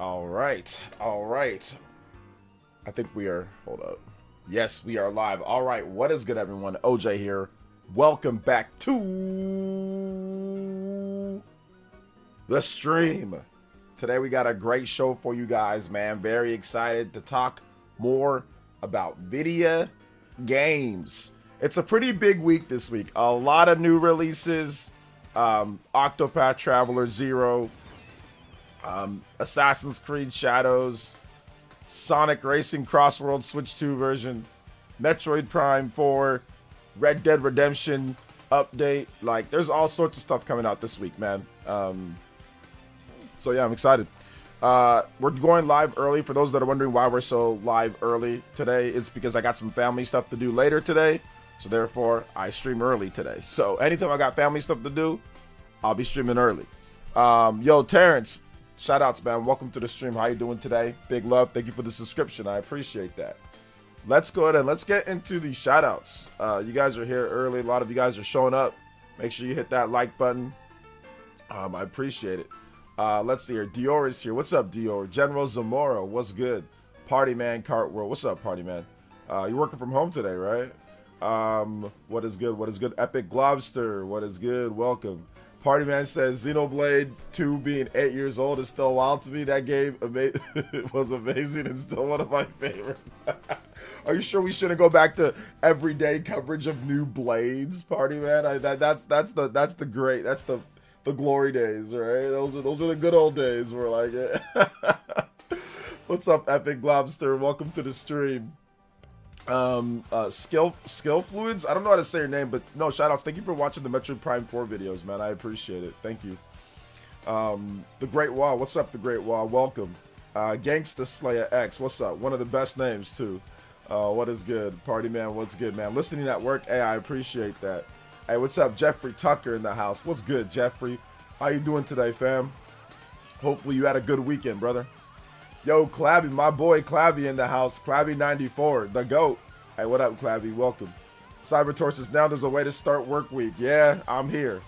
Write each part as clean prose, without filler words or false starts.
All right. All right. I think we are. Hold up. Yes, we are live. All right. What is good, everyone? OJ here. Welcome back to the stream. Today we got a great show for you guys, man. Very excited to talk more about video games. It's a pretty big week this week. A lot of new releases. Octopath Traveler 0. Assassin's Creed Shadows, Sonic Racing Crossworld Switch 2 version, Metroid Prime 4, Red Dead Redemption update. Like, there's all sorts of stuff coming out this week, man. So yeah, I'm excited. We're going live early. For those that are wondering why we're so live early today, it's because I got some family stuff to do later today. So therefore, I stream early today. So anytime I got family stuff to do, I'll be streaming early. Yo, Terrence. Shout outs, man. Welcome to the stream. How you doing today? Big love. Thank you for the subscription. I appreciate that. Let's go ahead and let's get into the shout outs. You guys are here early. A lot of you guys are showing up. Make sure you hit that like button. I appreciate it. Let's see here. Dior is here. What's up, Dior? General Zamora. What's good? Party Man Cartworld. What's up, Party Man? You're working from home today, right? What is good? What is good? Epic Globster. What is good? Welcome. Party Man says Xenoblade 2 being 8 years old is still wild to me. That game was amazing and still one of my favorites. Are you sure we shouldn't go back to everyday coverage of new blades, Party Man? That's the glory days, right? Those are the good old days. We're like, what's up, Epic Globster? Welcome to the stream. Skill Fluids, I don't know how to say your name, but no, shout outs. Thank you for watching the Metroid Prime 4 videos, man. I appreciate it. Thank you. The Great Wall, what's up, the Great Wall? Welcome. Gangsta Slayer X, what's up? One of the best names too. What is good? Party Man, what's good, man? Listening at work, hey, I appreciate that. Hey, what's up? Jeffrey Tucker in the house. What's good, Jeffrey? How you doing today, fam? Hopefully you had a good weekend, brother. Yo, Clabby, my boy Clabby in the house. Clabby94, the GOAT. Hey, what up, Clabby? Welcome. Cybertor says, now there's a way to start work week. Yeah, I'm here.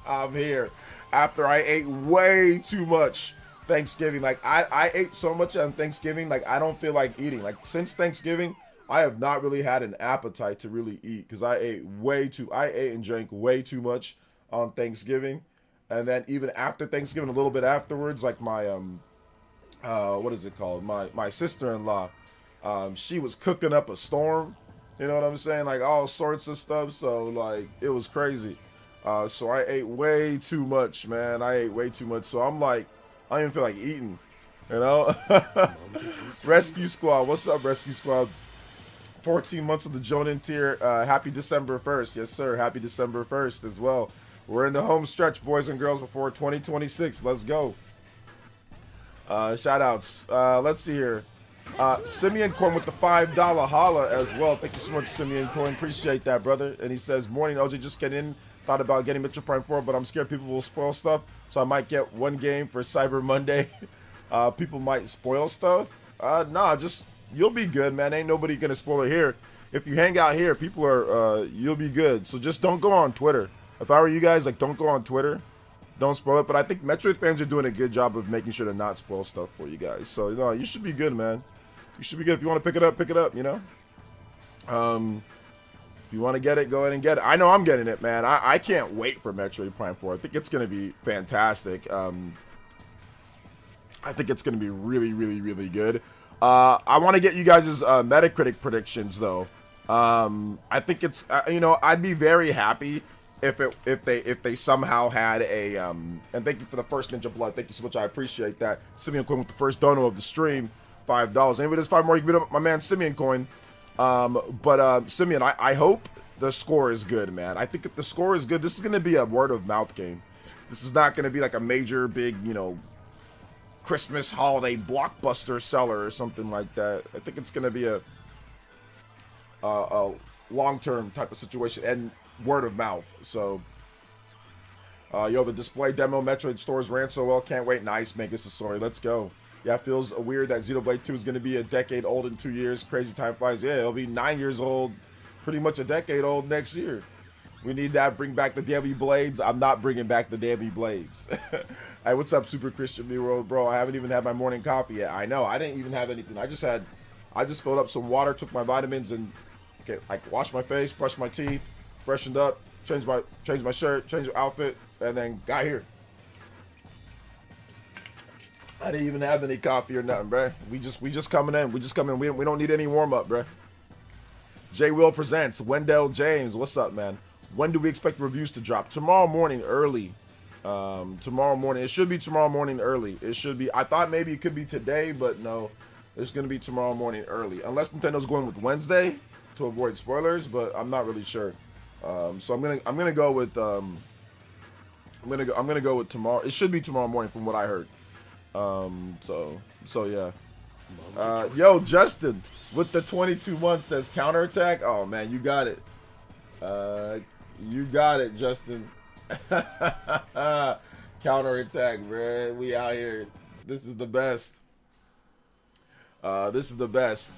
I'm here. After I ate way too much Thanksgiving. Like, I ate so much on Thanksgiving, like, I don't feel like eating. Like, since Thanksgiving, I have not really had an appetite to really eat because I ate and drank way too much on Thanksgiving. And then even after Thanksgiving, a little bit afterwards, like my, what is it called? My sister-in-law, she was cooking up a storm. You know what I'm saying? Like all sorts of stuff. So like it was crazy. So I ate way too much, man. I ate way too much. So I'm like, I don't even feel like eating. You know? Rescue Squad. What's up, Rescue Squad? 14 months of the Jonin tier. Happy December 1st. Yes, sir. Happy December 1st as well. We're in the home stretch, boys and girls, before 2026. Let's go. Shout outs. Let's see here. Simeon Coin with the $5 holla as well. Thank you so much, Simeon Coin. Appreciate that, brother. And he says, morning, OJ, just get in. Thought about getting Metroid Prime 4, but I'm scared people will spoil stuff. So I might get one game for Cyber Monday. People might spoil stuff. Nah, just, you'll be good, man. Ain't nobody gonna spoil it here. If you hang out here, people are, you'll be good. So just don't go on Twitter. If I were you guys, like, don't go on Twitter. Don't spoil it, but I think Metroid fans are doing a good job of making sure to not spoil stuff for you guys. So, you know, you should be good, man. You should be good. If you want to pick it up, you know? If you want to get it, go ahead and get it. I know I'm getting it, man. I can't wait for Metroid Prime 4. I think it's going to be fantastic. I think it's going to be really, really, really good. I want to get you guys' Metacritic predictions, though. I think it's, you know, I'd be very happy if they somehow had a and thank you for the first Ninja Blood. Thank you so much. I appreciate that. Simeon Coin with the first dono of the stream, $5. Anybody does 5 more, you can beat up my man Simeon Coin. Simeon, I hope the score is good, man. I think if the score is good, this is gonna be a word of mouth game. This is not gonna be like a major big, you know, Christmas holiday blockbuster seller or something like that. I think it's gonna be a long-term type of situation and word of mouth. So yo, the display demo Metroid stores ran so well, can't wait. Nice, Megas story, let's go. Yeah, it feels weird that Xenoblade 2 is going to be a decade old in 2 years. Crazy time flies. Yeah, it'll be 9 years old, pretty much a decade old next year. We need that. Bring back the Daily Blades. I'm not bringing back the Daily Blades. Hey, what's up, Super Christian Miro? Bro, I haven't even had my morning coffee yet. I know. I didn't even have anything. I just filled up some water, took my vitamins, and like washed my face, brushed my teeth, freshened up, changed my shirt, changed my outfit, and then got here. I didn't even have any coffee or nothing, bruh. We just coming in. We just coming in. We don't need any warm up, bruh. J Will presents Wendell James. What's up, man? When do we expect reviews to drop? Tomorrow morning early. Tomorrow morning. It should be tomorrow morning early. It should be. I thought maybe it could be today, but no. It's gonna be tomorrow morning early. Unless Nintendo's going with Wednesday to avoid spoilers, but I'm not really sure. So I'm gonna go with I'm gonna go with tomorrow. It should be tomorrow morning from what I heard. So yeah. Yo, Justin with the 22 months says counterattack. Oh man, you got it. You got it, Justin. Counterattack, bro. We out here. This is the best. This is the best.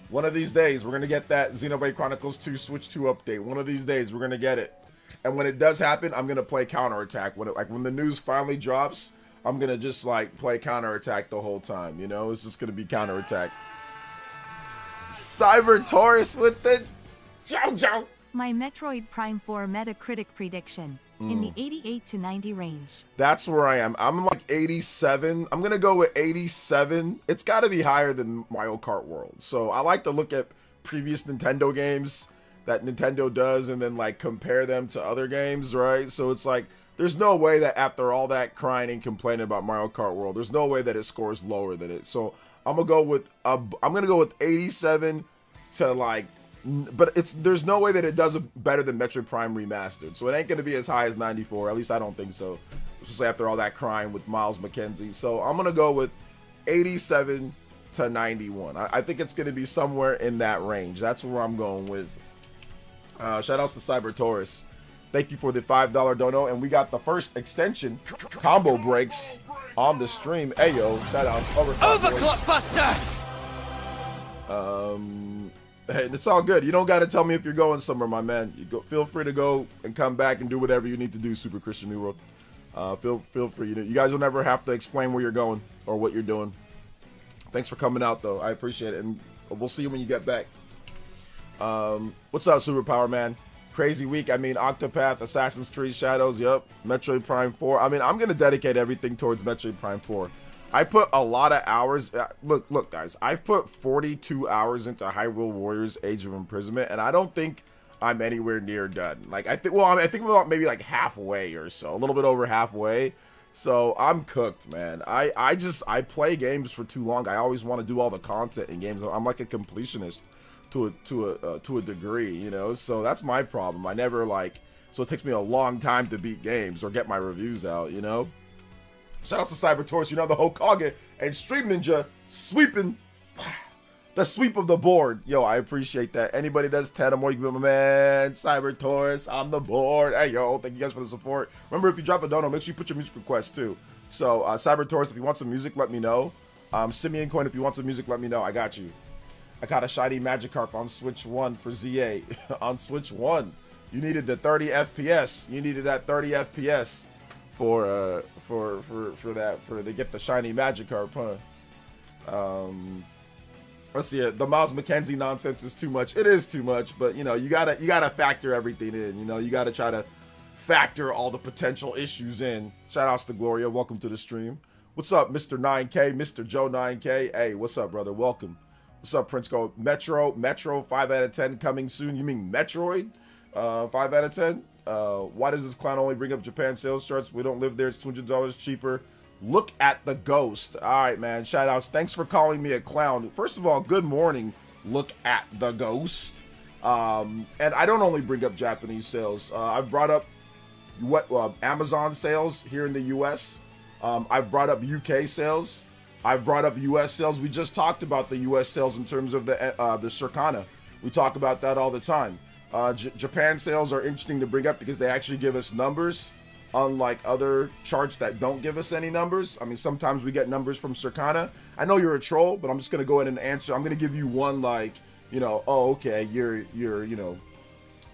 One of these days, we're gonna get that Xenoblade Chronicles 2 Switch 2 update. One of these days, we're gonna get it. And when it does happen, I'm gonna play counterattack. When the news finally drops, I'm gonna just like play counterattack the whole time. You know, it's just gonna be counterattack. Cyber Taurus with the Jojo. My Metroid Prime 4 Metacritic prediction in the 88 to 90 range. That's where I am. I'm like 87. I'm gonna go with 87. It's got to be higher than Mario Kart World. So I like to look at previous Nintendo games that Nintendo does and then like compare them to other games, right? So it's like there's no way that after all that crying and complaining about Mario Kart World, there's no way that it scores lower than it. So I'm gonna go with 87 to like. But there's no way that it does better than Metroid Prime Remastered. So it ain't going to be as high as 94. At least I don't think so. Especially after all that crying with Miles McKenzie. So I'm going to go with 87 to 91. I think it's going to be somewhere in that range. That's where I'm going with. Shout outs to Cyber Taurus. Thank you for the $5 dono. And we got the first extension combo breaks on the stream. Hey, yo. Shout outs. Overclock Buster! Hey, it's all good. You don't got to tell me if you're going somewhere, my man. Feel free to go and come back and do whatever you need to do, Super Christian New World. Feel free. You guys will never have to explain where you're going or what you're doing. Thanks for coming out, though. I appreciate it, and we'll see you when you get back. What's up, Superpower Man? Crazy week. I mean, Octopath, Assassin's Creed Shadows. Yep. Metroid Prime 4. I mean, I'm going to dedicate everything towards Metroid Prime 4. I put a lot of hours. Look, guys. I've put 42 hours into Hyrule Warriors: Age of Imprisonment, and I don't think I'm anywhere near done. Like, I think I'm about maybe like halfway or so, a little bit over halfway. So I'm cooked, man. I play games for too long. I always want to do all the content in games. I'm like a completionist to a degree, you know. So that's my problem. I never so it takes me a long time to beat games or get my reviews out, you know. Shout out to Cyber Taurus, you know, the Hokage and Stream Ninja sweeping the sweep of the board. Yo, I appreciate that. Anybody does Tadamore, you can be my man. Cyber Taurus on the board. Hey, yo, thank you guys for the support. Remember, if you drop a dono, make sure you put your music request too. So, Cyber Taurus, if you want some music, let me know. Simeon Coin, if you want some music, let me know. I got you. I got a shiny Magikarp on Switch 1 for ZA. On Switch 1. You needed the 30 FPS. You needed that 30 FPS. For to get the shiny Magikarp, huh? Let's see it. The Miles McKenzie nonsense is too much. It is too much, but you know, you gotta factor everything in. You know, you gotta try to factor all the potential issues in. Shout outs to Gloria. Welcome to the stream. What's up, Mr. 9K, Mr. Joe 9K? Hey, what's up, brother? Welcome. What's up, Prince Go? Metro 5 out of 10 coming soon. You mean Metroid? 5 out of 10. Why does this clown only bring up Japan sales charts? We don't live there. It's $200 cheaper. Look at the ghost. All right, man. Shout outs. Thanks for calling me a clown. First of all, good morning. Look at the ghost. And I don't only bring up Japanese sales. I've brought up Amazon sales here in the US. I've brought up UK sales. I've brought up US sales. We just talked about the US sales in terms of the Circana. We talk about that all the time. Japan sales are interesting to bring up because they actually give us numbers, unlike other charts that don't give us any numbers. I mean, sometimes we get numbers from Circana. I know you're a troll, but I'm just going to go ahead and answer. I'm going to give you one oh, okay, you're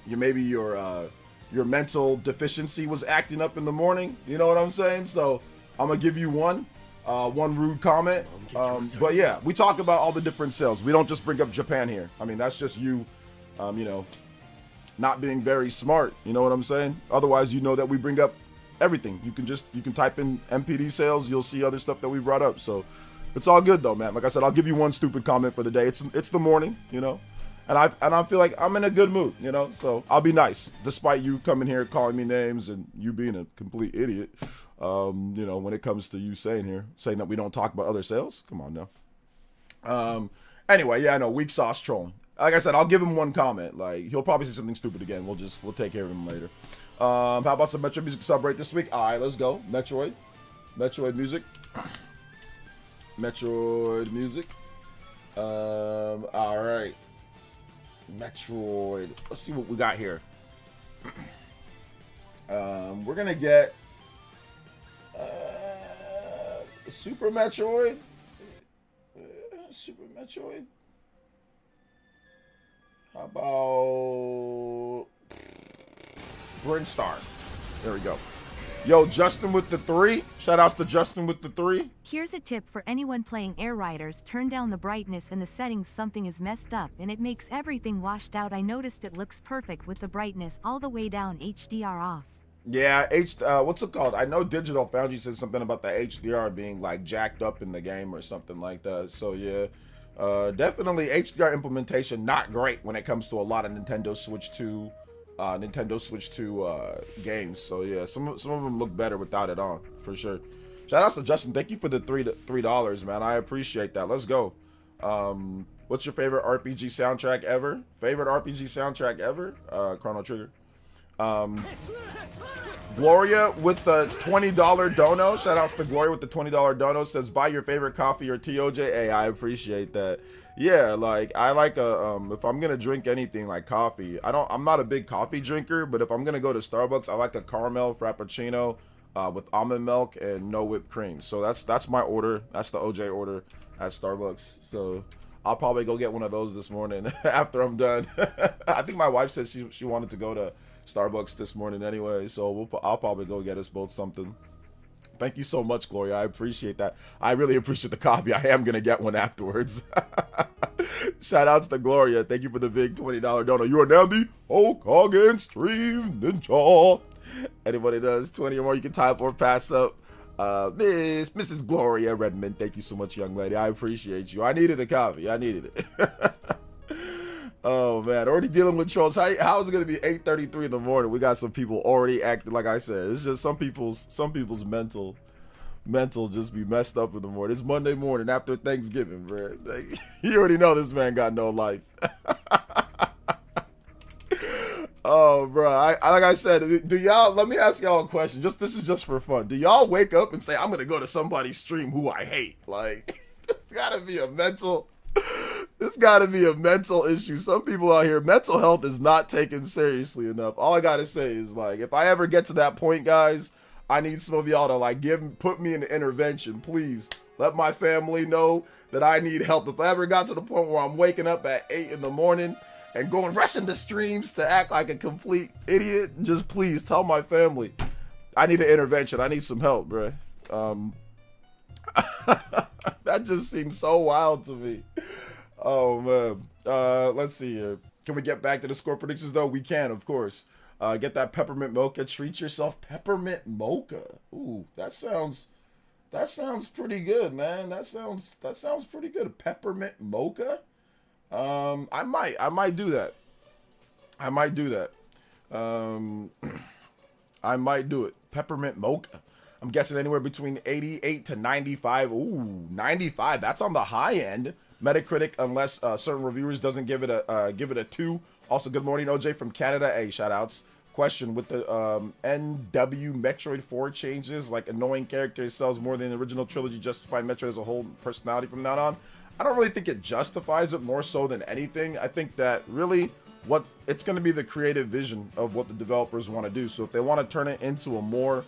maybe your mental deficiency was acting up in the morning. You know what I'm saying? So I'm gonna give you one rude comment. But yeah, we talk about all the different sales. We don't just bring up Japan here. I mean, that's just you, you know, not being very smart. You know what I'm saying? Otherwise, you know that we bring up everything. You can type in MPD sales. You'll see other stuff that we brought up. So it's all good though, man. Like I said, I'll give you one stupid comment for the day. It's the morning, you know, and I feel like I'm in a good mood, you know. So I'll be nice, despite you coming here calling me names and you being a complete idiot. You know, when it comes to you saying that we don't talk about other sales. Come on now. Anyway, yeah, I know, weak sauce trolling. Like I said, I'll give him one comment. Like, he'll probably say something stupid again. We'll take care of him later. How about some Metroid music sub break this week? All right, let's go. Metroid music. Metroid music. All right. Metroid. Let's see what we got here. We're gonna get Super Metroid. Super Metroid. How about Brinstar? There we go. Yo, Justin with the 3. Shout outs to Justin with the 3. Here's a tip for anyone playing Air Riders. Turn down the brightness and the settings. Something is messed up and it makes everything washed out. I noticed it looks perfect with the brightness all the way down, HDR off. Yeah, what's it called? I know Digital Foundry said something about the HDR being like jacked up in the game or something like that. So yeah, definitely HDR implementation not great when it comes to a lot of Nintendo Switch 2 games. So yeah, some of them look better without it on, for sure. Shout out to Justin. Thank you for the $3, man. I appreciate that. Let's go. What's your favorite RPG soundtrack ever? Favorite RPG soundtrack ever? Chrono Trigger. Gloria with the $20 dono. Shout outs to Gloria with the $20 dono. Says buy your favorite coffee or tea, OJ. Hey, I appreciate that. Yeah, like I like if I'm gonna drink anything like coffee, I'm not a big coffee drinker, but if I'm gonna go to Starbucks, I like a caramel frappuccino with almond milk and no whipped cream. So that's my order. That's the OJ order at Starbucks. So I'll probably go get one of those this morning after I'm done. I think my wife said she wanted to go to Starbucks this morning anyway, so I'll probably go get us both something. Thank you so much, Gloria. I appreciate that. I really appreciate the coffee. I am gonna get one afterwards. Shout outs to Gloria. Thank you for the big $20 dono. You are now the Hulk Hogan Stream Ninja. Anybody does 20 or more, you can type or pass up. Mrs. Gloria Redmond. Thank you so much, young lady. I appreciate you. I needed the coffee. I needed it. Oh man, already dealing with trolls. How is it gonna be 8:33 in the morning? We got some people already acting like I said. It's just some people's mental just be messed up in the morning. It's Monday morning after Thanksgiving, bro. Like, you already know this man got no life. Oh, bro. I like I said, do y'all? Let me ask y'all a question. This is just for fun. Do y'all wake up and say, "I'm gonna go to somebody's stream who I hate"? Like, this gotta be a mental. This gotta be a mental issue. Some people out here, mental health is not taken seriously enough. All I gotta say is, like, if I ever get to that point, guys, I need some of y'all to like put me in an intervention, please. Let my family know that I need help. If I ever got to the point where I'm waking up at 8 in the morning and going rushing the streams to act like a complete idiot, just please tell my family I need an intervention. I need some help, bro. That just seems so wild to me. Oh man. Let's see here. Can we get back to the score predictions though? We can, of course. Get that peppermint mocha. Treat yourself. Peppermint mocha. Ooh, that sounds pretty good, man. That sounds pretty good. Peppermint mocha. I might do that. I might do it. Peppermint mocha. I'm guessing anywhere between 88 to 95. Ooh, 95. That's on the high end. Metacritic, unless certain reviewers doesn't give it a 2. Also, good morning, OJ from Canada. Hey, shout outs. Question, with the NW Metroid 4 changes, like annoying characters sells more than the original trilogy, justify Metroid as a whole personality from now on? I don't really think it justifies it, more so than anything. I think that really what it's going to be the creative vision of what the developers want to do. So if they want to turn it into a more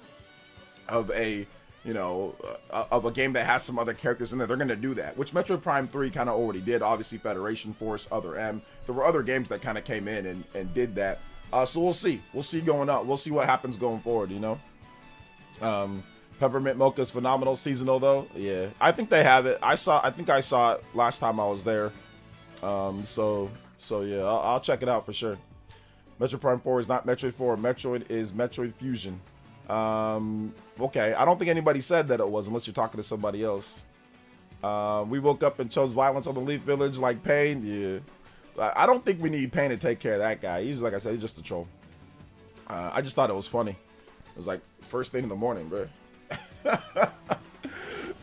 of a, you know, of a game that has some other characters in there, they're going to do that, which Metroid Prime 3 kind of already did. Obviously, Federation Force, Other M. There were other games that kind of came in and did that. So we'll see. We'll see going up. We'll see what happens going forward, you know? Peppermint Mocha is phenomenal. Seasonal, though. Yeah. I think they have it. I think I saw it last time I was there. So yeah, I'll check it out for sure. Metroid Prime 4 is not Metroid 4. Metroid is Metroid Fusion. Okay. I don't think anybody said that it was, unless you're talking to somebody else. We woke up and chose violence on the Leaf Village like Pain. Yeah. I don't think we need Pain to take care of that guy. He's, like I said, he's just a troll. I just thought it was funny. It was like first thing in the morning, bro.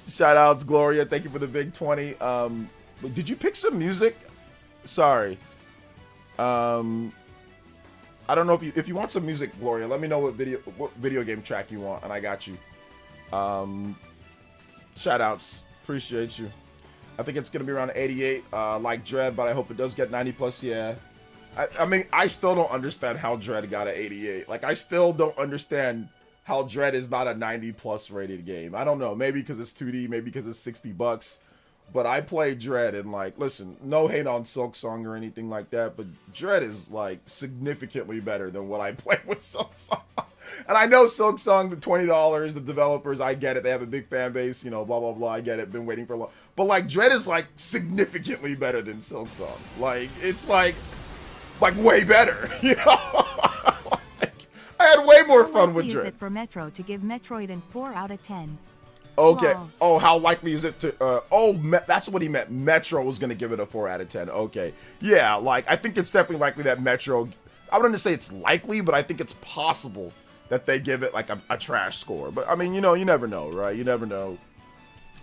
Shout outs, Gloria. Thank you for the big 20. Did you pick some music? Sorry. I don't know if you want some music, Gloria. Let me know what video game track you want, and I got you. Shout outs. Appreciate you. I think it's gonna be around 88, like Dread, but I hope it does get 90 plus. Yeah. I mean, I still don't understand how Dread got an 88. Like, I still don't understand how Dread is not a 90 plus rated game. I don't know. Maybe because it's 2D, maybe because it's $60. But I played Dread and, like, listen, no hate on Silksong or anything like that, but Dread is, like, significantly better than what I played with Silksong. And I know Silksong, the $20, the developers, I get it. They have a big fan base, you know, blah, blah, blah. I get it. Been waiting for a long. But, like, Dread is, like, significantly better than Silksong. Like, it's, like way better, you know? Like, I had way more fun with Dread. Is it for Metro to give Metroid an 4 out of 10? Okay. Wow. Oh, how likely is it to? That's what he meant. Metro was gonna give it a 4 out of 10. Okay. Yeah, like I think it's definitely likely that Metro. I wouldn't say it's likely, but I think it's possible that they give it like a trash score. But I mean, you know, you never know, right? You never know.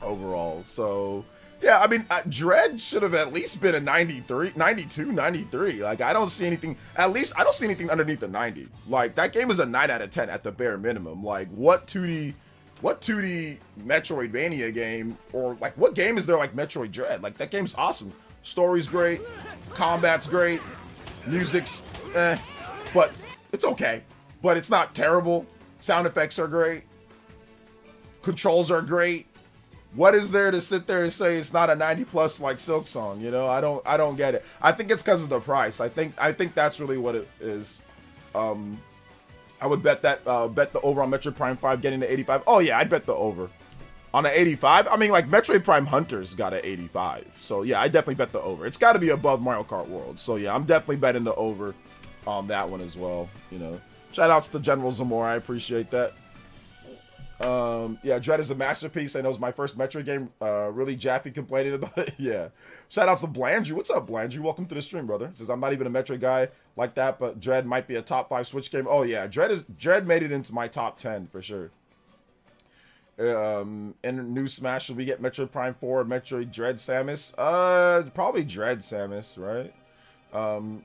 Overall, so. Yeah, I mean, Dread should have at least been a 93, 92, 93. Like, I don't see anything, at least, I don't see anything underneath a 90. Like, that game is a 9 out of 10 at the bare minimum. Like, what 2D Metroidvania game, or, like, what game is there like Metroid Dread? Like, that game's awesome. Story's great, combat's great, music's but it's okay. But it's not terrible. Sound effects are great. Controls are great. What is there to sit there and say it's not a 90 plus like Silksong? You know, I don't get it. I think it's because of the price. I think that's really what it is. I would bet that bet the over on Metroid Prime 5 getting to 85. Oh yeah, I'd bet the over on an 85. I mean, like Metroid Prime Hunters got an 85. So yeah, I definitely bet the over. It's got to be above Mario Kart World. So yeah, I'm definitely betting the over on that one as well. You know, shout outs to General Zamora. I appreciate that. Yeah, Dread is a masterpiece. I know it's my first Metroid game. Really Jaffe complaining about it. Yeah. Shout outs to Blandrew. What's up, Blandrew? Welcome to the stream, brother. Says I'm not even a Metroid guy like that, but Dread might be a top 5 Switch game. Oh yeah, Dread made it into my top 10 for sure. In new Smash, should we get Metroid Prime 4 or Metroid Dread Samus? Probably Dread Samus, right?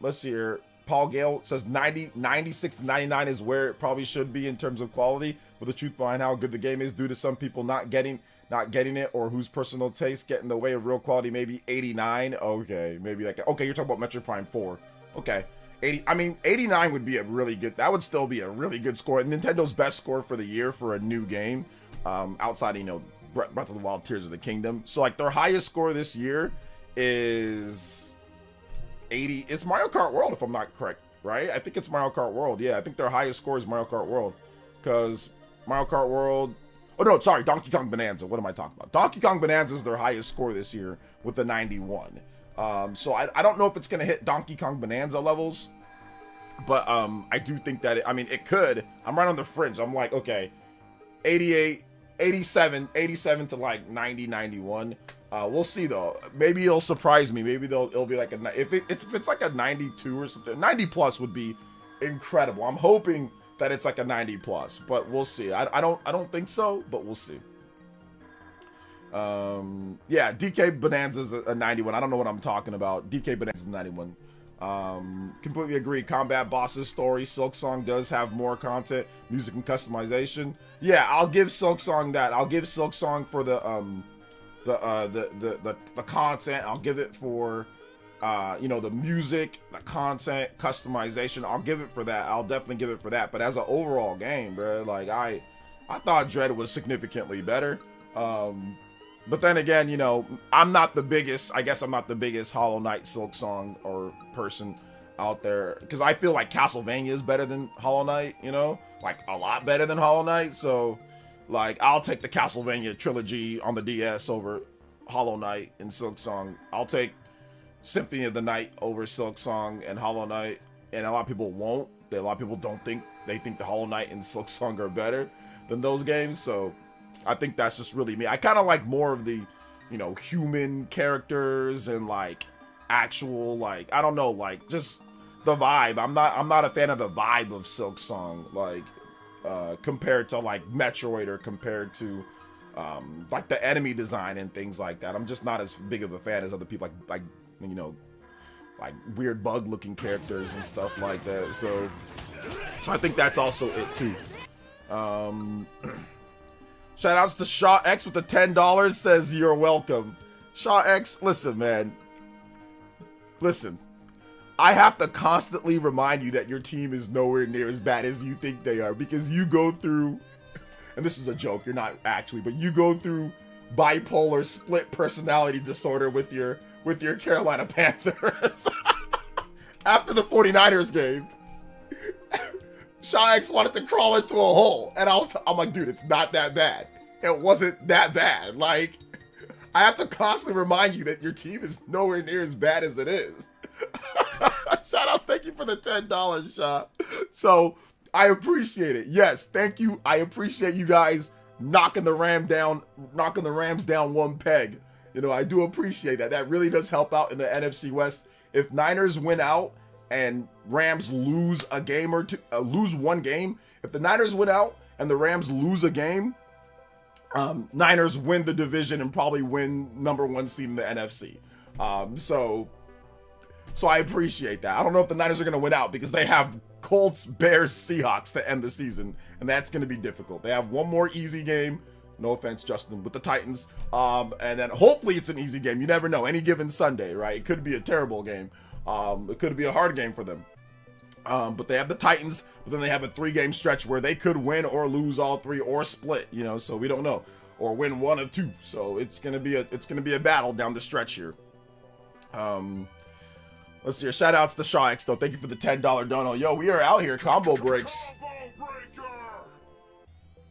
Let's see here. Paul Gale says 96 to 99 is where it probably should be in terms of quality, with the truth behind how good the game is due to some people not getting it, or whose personal taste get in the way of real quality. Maybe 89. Okay, maybe like, okay, you're talking about Metroid Prime 4. Okay, 80. I mean, 89 would be a really good. That would still be a really good score. Nintendo's best score for the year for a new game, outside, you know, Breath of the Wild, Tears of the Kingdom. So like their highest score this year is 80. It's Mario Kart World, if I'm not correct, right? I think it's Mario Kart World. Yeah, I think their highest score is Mario Kart World, because Mario Kart World. Oh no, sorry, Donkey Kong Bonanza. What am I talking about? Donkey Kong Bonanza is their highest score this year with the 91. So I don't know if it's gonna hit Donkey Kong Bonanza levels, but I do think that it could. I'm right on the fringe. I'm like, okay, 88, 87 to like 90, 91. We'll see though. Maybe it'll surprise me. Maybe it'll be like if it's like a 92 or something. 90 plus would be incredible. I'm hoping that it's like a 90 plus, but we'll see. I don't think so, but we'll see. Yeah, DK Bonanza's a 91. I don't know what I'm talking about. DK Bonanza's 91. Completely agree. Combat, bosses, story. Silksong does have more content, music, and customization. Yeah, I'll give Silksong that. I'll give Silksong for the content. I'll give it for you know, the music, the content, customization. I'll give it for that. I'll definitely give it for that. But as an overall game, bro, like I thought Dread was significantly better. But then again, you know, I'm not the biggest Hollow Knight Silksong or person. out there, because I feel like Castlevania is better than Hollow Knight, you know, like a lot better than Hollow Knight. So like I'll take the Castlevania trilogy on the DS over Hollow Knight and Silksong. I'll take Symphony of the Night over Silksong and Hollow Knight, and a lot of people won't. A lot of people don't think, they think the Hollow Knight and Silksong are better than those games. So I think that's just really me. I kind of like more of the, you know, human characters and like actual, like, I don't know, like just the vibe. I'm not a fan of the vibe of Silksong, like compared to like Metroid or compared to like the enemy design and things like that. I'm just not as big of a fan as other people, like you know, like weird bug looking characters and stuff like that. So I think that's also it too. Shout outs to Shaw X with the $10, says you're welcome. Shaw X, listen, man. Listen, I have to constantly remind you that your team is nowhere near as bad as you think they are, because you go through, and this is a joke, you're not actually, but you go through bipolar split personality disorder with your Carolina Panthers. After the 49ers game, Shaw X wanted to crawl into a hole, and I'm like, dude, it's not that bad. It wasn't that bad. Like, I have to constantly remind you that your team is nowhere near as bad as it is. Shout outs, thank you for the $10, Shaw. So I appreciate it. Yes, thank you. I appreciate you guys knocking the Rams down one peg. You know, I do appreciate that. That really does help out in the NFC West. If Niners win out and Rams lose a game or two, lose one game, if the Niners win out and the Rams lose a game, Niners win the division and probably win #1 seed in the NFC. So I appreciate that. I don't know if the Niners are going to win out because they have Colts, Bears, Seahawks to end the season, and that's going to be difficult. They have one more easy game. No offense, Justin, with the Titans. And then hopefully it's an easy game. You never know. Any given Sunday, right? It could be a terrible game. It could be a hard game for them. But they have the Titans, but then they have a 3-game stretch where they could win or lose all 3 or split, you know, so we don't know. Or win 1 of 2. So it's gonna be a battle down the stretch here. Let's see here. Shout outs to Shaw X though. Thank you for the $10 dono. Yo, we are out here. Combo breaks.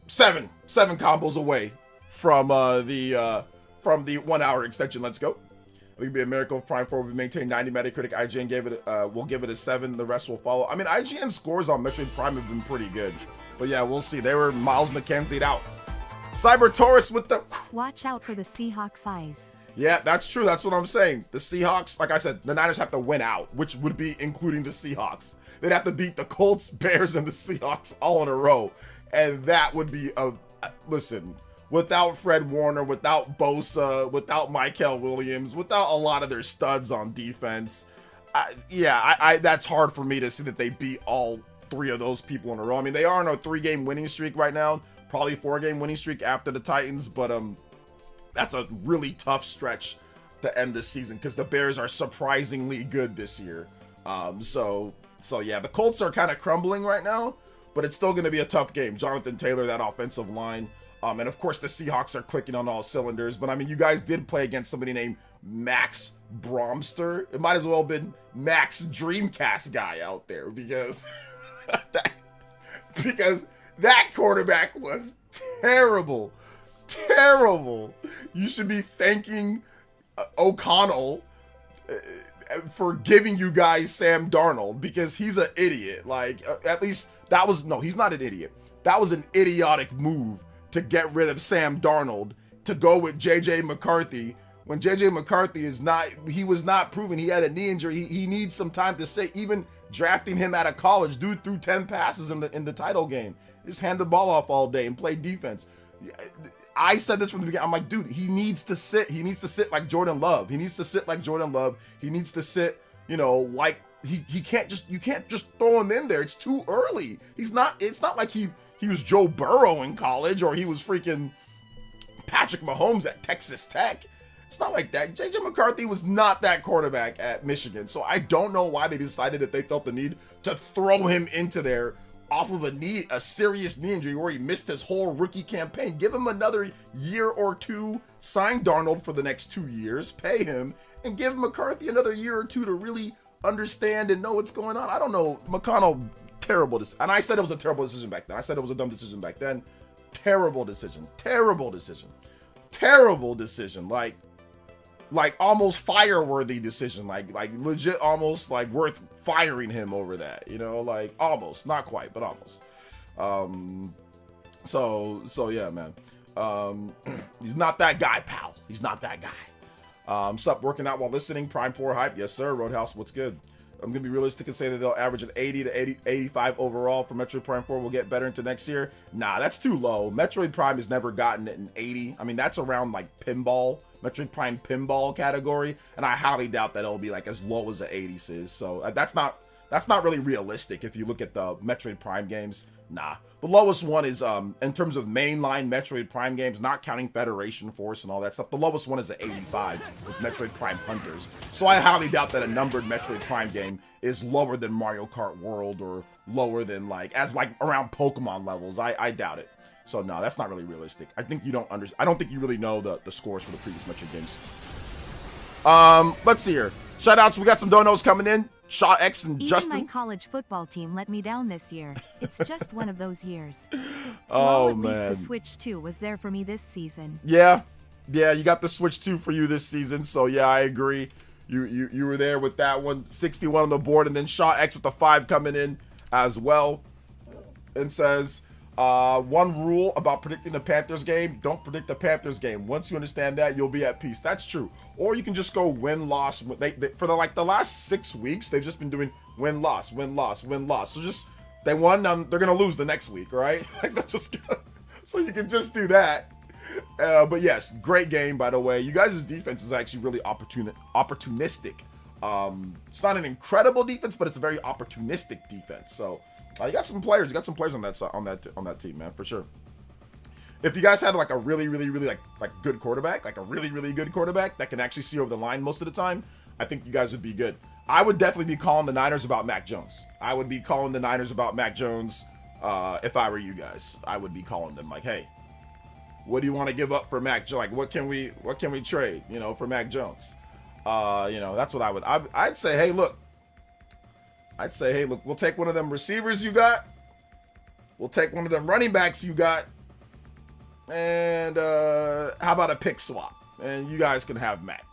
7 combos away from the 1 hour extension. Let's go. It would be a miracle if Prime 4 would maintain 90 Metacritic. IGN will give it a 7. The rest will follow. I mean, IGN scores on Metroid Prime have been pretty good. But yeah, we'll see. They were Miles McKenzie'd out. Cyber Taurus with the... Watch out for the Seahawks eyes. Yeah, that's true. That's what I'm saying. The Seahawks, like I said, the Niners have to win out, which would be including the Seahawks. They'd have to beat the Colts, Bears, and the Seahawks all in a row. And that would be a... Listen... Without Fred Warner, without Bosa, without Michael Williams, without a lot of their studs on defense, that's hard for me to see that they beat all 3 of those people in a row. I mean, they are on a 3-game winning streak right now, probably 4-game winning streak after the Titans, but that's a really tough stretch to end this season because the Bears are surprisingly good this year. So yeah, the Colts are kind of crumbling right now, but it's still going to be a tough game. Jonathan Taylor, that offensive line. And of course the Seahawks are clicking on all cylinders, but I mean, you guys did play against somebody named Max Bromster. It might as well have been Max Dreamcast guy out there because that quarterback was terrible. You should be thanking O'Connell for giving you guys Sam Darnold because he's an idiot. Like, at least that was, no, he's not an idiot. That was an idiotic move to get rid of Sam Darnold, to go with JJ McCarthy, when JJ McCarthy was not proven. He had a knee injury. He needs some time to say, even drafting him out of college, dude threw 10 passes in the title game. Just hand the ball off all day and play defense. I said this from the beginning. I'm like, dude, he needs to sit. He needs to sit like Jordan Love. He needs to sit, you know, like you can't just throw him in there. It's too early. It's not like he was Joe Burrow in college or he was freaking Patrick Mahomes at Texas Tech. It's not like that. JJ McCarthy was not that quarterback at Michigan. So I don't know why they decided that they felt the need to throw him into there off of a serious knee injury where he missed his whole rookie campaign. Give him another year or 2, sign Darnold for the next 2 years, pay him, and give McCarthy another year or 2 to really understand and know what's going on. I don't know. McConnell, terrible. And I said it was a terrible decision back then. I said it was a dumb decision back then. Terrible decision. Terrible decision. Terrible decision. Like almost fire-worthy decision. Like legit almost like worth firing him over that. You know, like almost. Not quite, but almost. So yeah, man. He's not that guy, pal. He's not that guy. Sup, working out while listening. Prime 4 hype. Yes, sir. Roadhouse, what's good? I'm going to be realistic and say that they'll average an 80 to 85 overall for Metroid Prime 4. Will get better into next year. Nah, that's too low. Metroid Prime has never gotten an 80. I mean, that's around like pinball, Metroid Prime pinball category. And I highly doubt that it'll be like as low as the 80s is. So that's not really realistic if you look at the Metroid Prime games. Nah, the lowest one is in terms of mainline Metroid Prime games, not counting Federation Force and all that stuff. The lowest one is an 85 with Metroid Prime Hunters. So I highly doubt that a numbered Metroid Prime game is lower than Mario Kart World or lower than like around Pokemon levels. I doubt it. So no, that's not really realistic. I think you don't I don't think you really know the scores for the previous Metroid games. Let's see here. Shoutouts, we got some donos coming in. Shaw X and Even Justin. my college football team let me down this year. It's just one of those years. Oh, at man. least the Switch 2 was there for me this season. Yeah, you got the Switch 2 for you this season. So yeah, I agree. You were there with that one. 61 on the board, and then Shaw X with the 5 coming in as well. And says, one rule about predicting the Panthers game: don't predict the Panthers game. Once you understand that, you'll be at peace. That's true. Or you can just go win-loss. They for the last 6 weeks, they've just been doing win-loss, win-loss, win-loss. So just they won, they're gonna lose the next week, right? Like they're just gonna, so you can just do that. But yes, great game, by the way. You guys' defense is actually really opportunistic. It's not an incredible defense, but it's a very opportunistic defense. So you got some players. You got some players on that team, man, for sure. If you guys had like a really good quarterback, like a really good quarterback that can actually see over the line most of the time, I think you guys would be good. I would definitely be calling the Niners about Mac Jones. I would be calling the Niners about Mac Jones if I were you guys. I would be calling them like, hey, what do you want to give up for Mac Jones? Like, what can we trade, for Mac Jones? That's what I would. I'd say, hey, look. We'll take one of them receivers you got. We'll take one of them running backs you got. And how about a pick swap? And you guys can have Mac,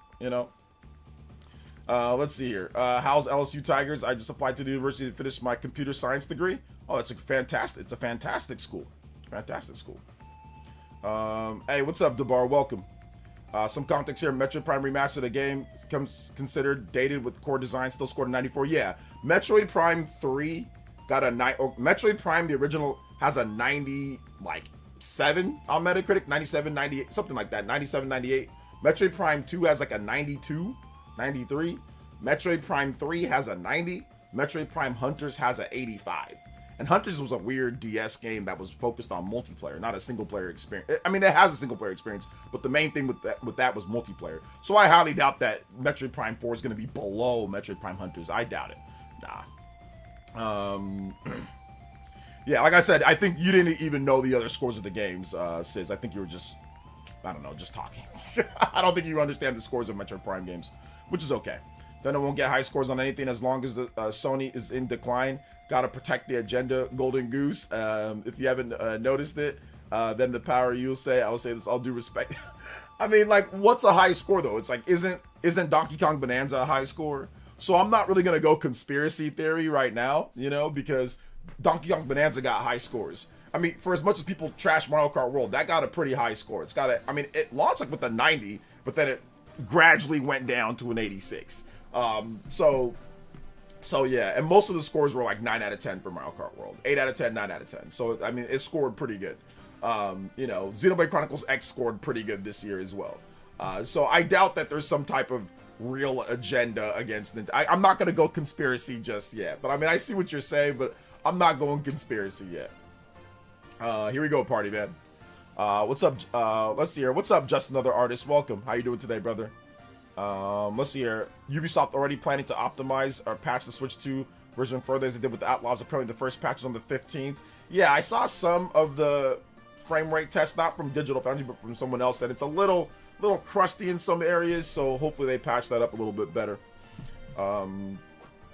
Let's see here. How's LSU Tigers? I just applied to the university to finish my computer science degree. Oh, it's a fantastic school. Fantastic school. Hey, what's up, Debar? Welcome. Some context here. Metroid Prime Remastered, the game comes considered dated with core design, still scored a 94. Yeah, Metroid Prime 3 got a 9. Metroid Prime, the original, has a 97 on Metacritic, 97, 98, something like that, 97, 98. Metroid Prime 2 has like a 92, 93. Metroid Prime 3 has a 90. Metroid Prime Hunters has a 85. And Hunters was a weird DS game that was focused on multiplayer, not a single-player experience. I mean, it has a single-player experience, but the main thing with that was multiplayer. So I highly doubt that Metroid Prime 4 is going to be below Metroid Prime Hunters. I doubt it. Nah. Yeah, like I said, I think you didn't even know the other scores of the games, Sis. I think you were just talking. I don't think you understand the scores of Metroid Prime games, which is okay. Then it won't get high scores on anything as long as the Sony is in decline. Gotta protect the agenda, Golden Goose. If you haven't noticed it, then the power you'll say, I will say this all due respect. I mean, like, what's a high score though? It's like, isn't Donkey Kong Bonanza a high score? So I'm not really gonna go conspiracy theory right now, because Donkey Kong Bonanza got high scores. I mean, for as much as people trash Mario Kart World, that got a pretty high score. It launched like with a 90, but then it gradually went down to an 86. So yeah, and most of the scores were like 9 out of 10 for Mario Kart World. 8 out of 10, 9 out of 10. So, I mean, it scored pretty good. Xenoblade Chronicles X scored pretty good this year as well. So I doubt that there's some type of real agenda against Nintendo. I'm not going to go conspiracy just yet. But, I mean, I see what you're saying, but I'm not going conspiracy yet. Here we go, party man. What's up? Let's see here. What's up, Just Another Artist? Welcome. How you doing today, brother? Let's see here. Ubisoft already planning to optimize or patch the Switch 2 version further as they did with the Outlaws. Apparently the first patch is on the 15th. Yeah, I saw some of the frame rate tests, not from Digital Foundry, but from someone else, and it's a little crusty in some areas, so hopefully they patch that up a little bit better.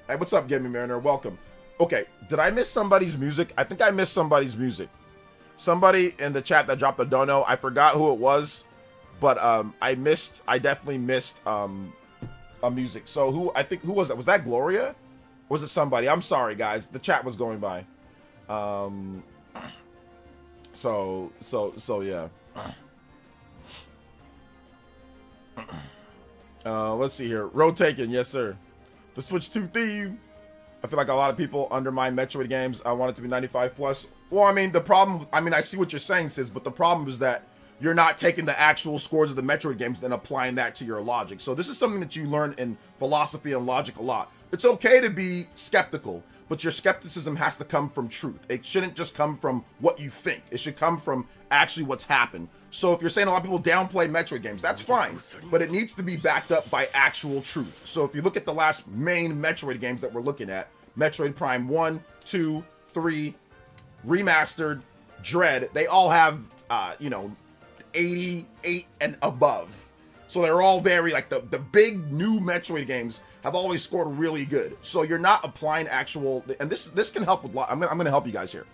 Hey, what's up, Gaming Mariner? Welcome. Okay, did I miss somebody's music? I think I missed somebody's music. Somebody in the chat that dropped a dono. I forgot who it was, but I definitely missed a music. So who was that? Was that Gloria? Or was it somebody? I'm sorry, guys. The chat was going by. So yeah. Let's see here. Road taken, yes sir. The Switch 2 theme. I feel like a lot of people undermine Metroid games. I want it to be 95 plus. Well, I mean, I see what you're saying, sis, but the problem is that you're not taking the actual scores of the Metroid games and applying that to your logic. So this is something that you learn in philosophy and logic a lot. It's okay to be skeptical, but your skepticism has to come from truth. It shouldn't just come from what you think. It should come from actually what's happened. So if you're saying a lot of people downplay Metroid games, that's fine, but it needs to be backed up by actual truth. So if you look at the last main Metroid games that we're looking at, Metroid Prime 1, 2, 3, Remastered, Dread, they all have, 88 and above. So they're all very, like, the big new Metroid games have always scored really good. So you're not applying actual, and this can help with, I'm gonna help you guys here.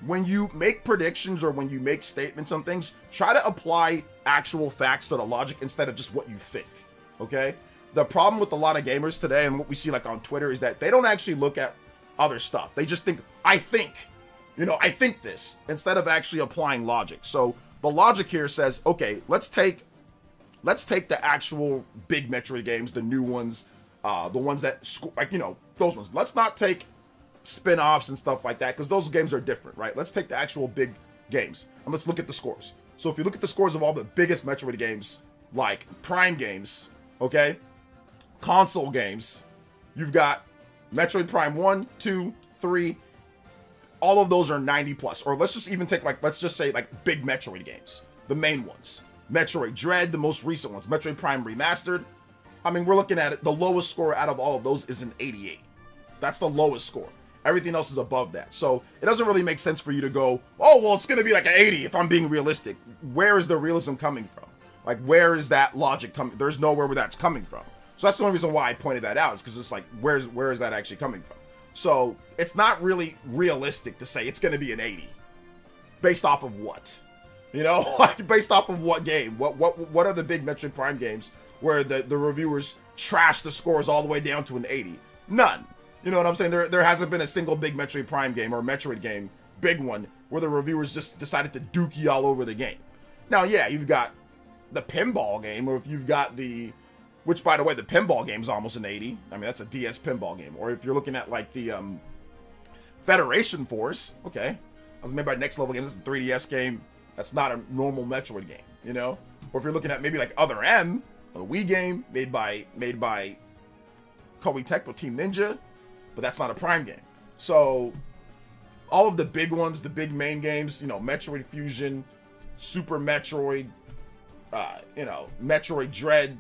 When you make predictions or when you make statements on things, try to apply actual facts to the logic instead of just what you think, okay? The problem with a lot of gamers today and what we see like on Twitter is that they don't actually look at other stuff. They just think, I think this, instead of actually applying logic. So the logic here says, okay, let's take the actual big Metroid games, the new ones, the ones that, those ones. Let's not take spin-offs and stuff like that, because those games are different, right? Let's take the actual big games and let's look at the scores. So if you look at the scores of all the biggest Metroid games, like Prime games, okay, console games, you've got Metroid Prime 1, 2, 3, all of those are 90 plus. Or let's just even take, let's just say big Metroid games, the main ones. Metroid Dread, the most recent ones, Metroid Prime Remastered. I mean, we're looking at it, the lowest score out of all of those is an 88. That's the lowest score. Everything else is above that. So it doesn't really make sense for you to go, oh, well, it's going to be like an 80 if I'm being realistic. Where is the realism coming from? Like, where is that logic coming? There's nowhere where that's coming from. So that's the only reason why I pointed that out, is because it's like, where is that actually coming from? So it's not really realistic to say it's going to be an 80. Based off of what? Like, based off of what game? What are the big Metroid Prime games where the reviewers trash the scores all the way down to an 80? None. You know what I'm saying? There hasn't been a single big Metroid Prime game or Metroid game, big one, where the reviewers just decided to dookie all over the game. Now, yeah, you've got the pinball game, or if you've got which, by the way, the pinball game is almost an 80. I mean, that's a DS pinball game. Or if you're looking at, like, the Federation Force, okay, that was made by Next Level Games. It's a 3DS game. That's not a normal Metroid game, Or if you're looking at maybe, like, Other M, a Wii game made by Koei Tecmo Team Ninja, but that's not a Prime game. So all of the big ones, the big main games, Metroid Fusion, Super Metroid, Metroid Dread,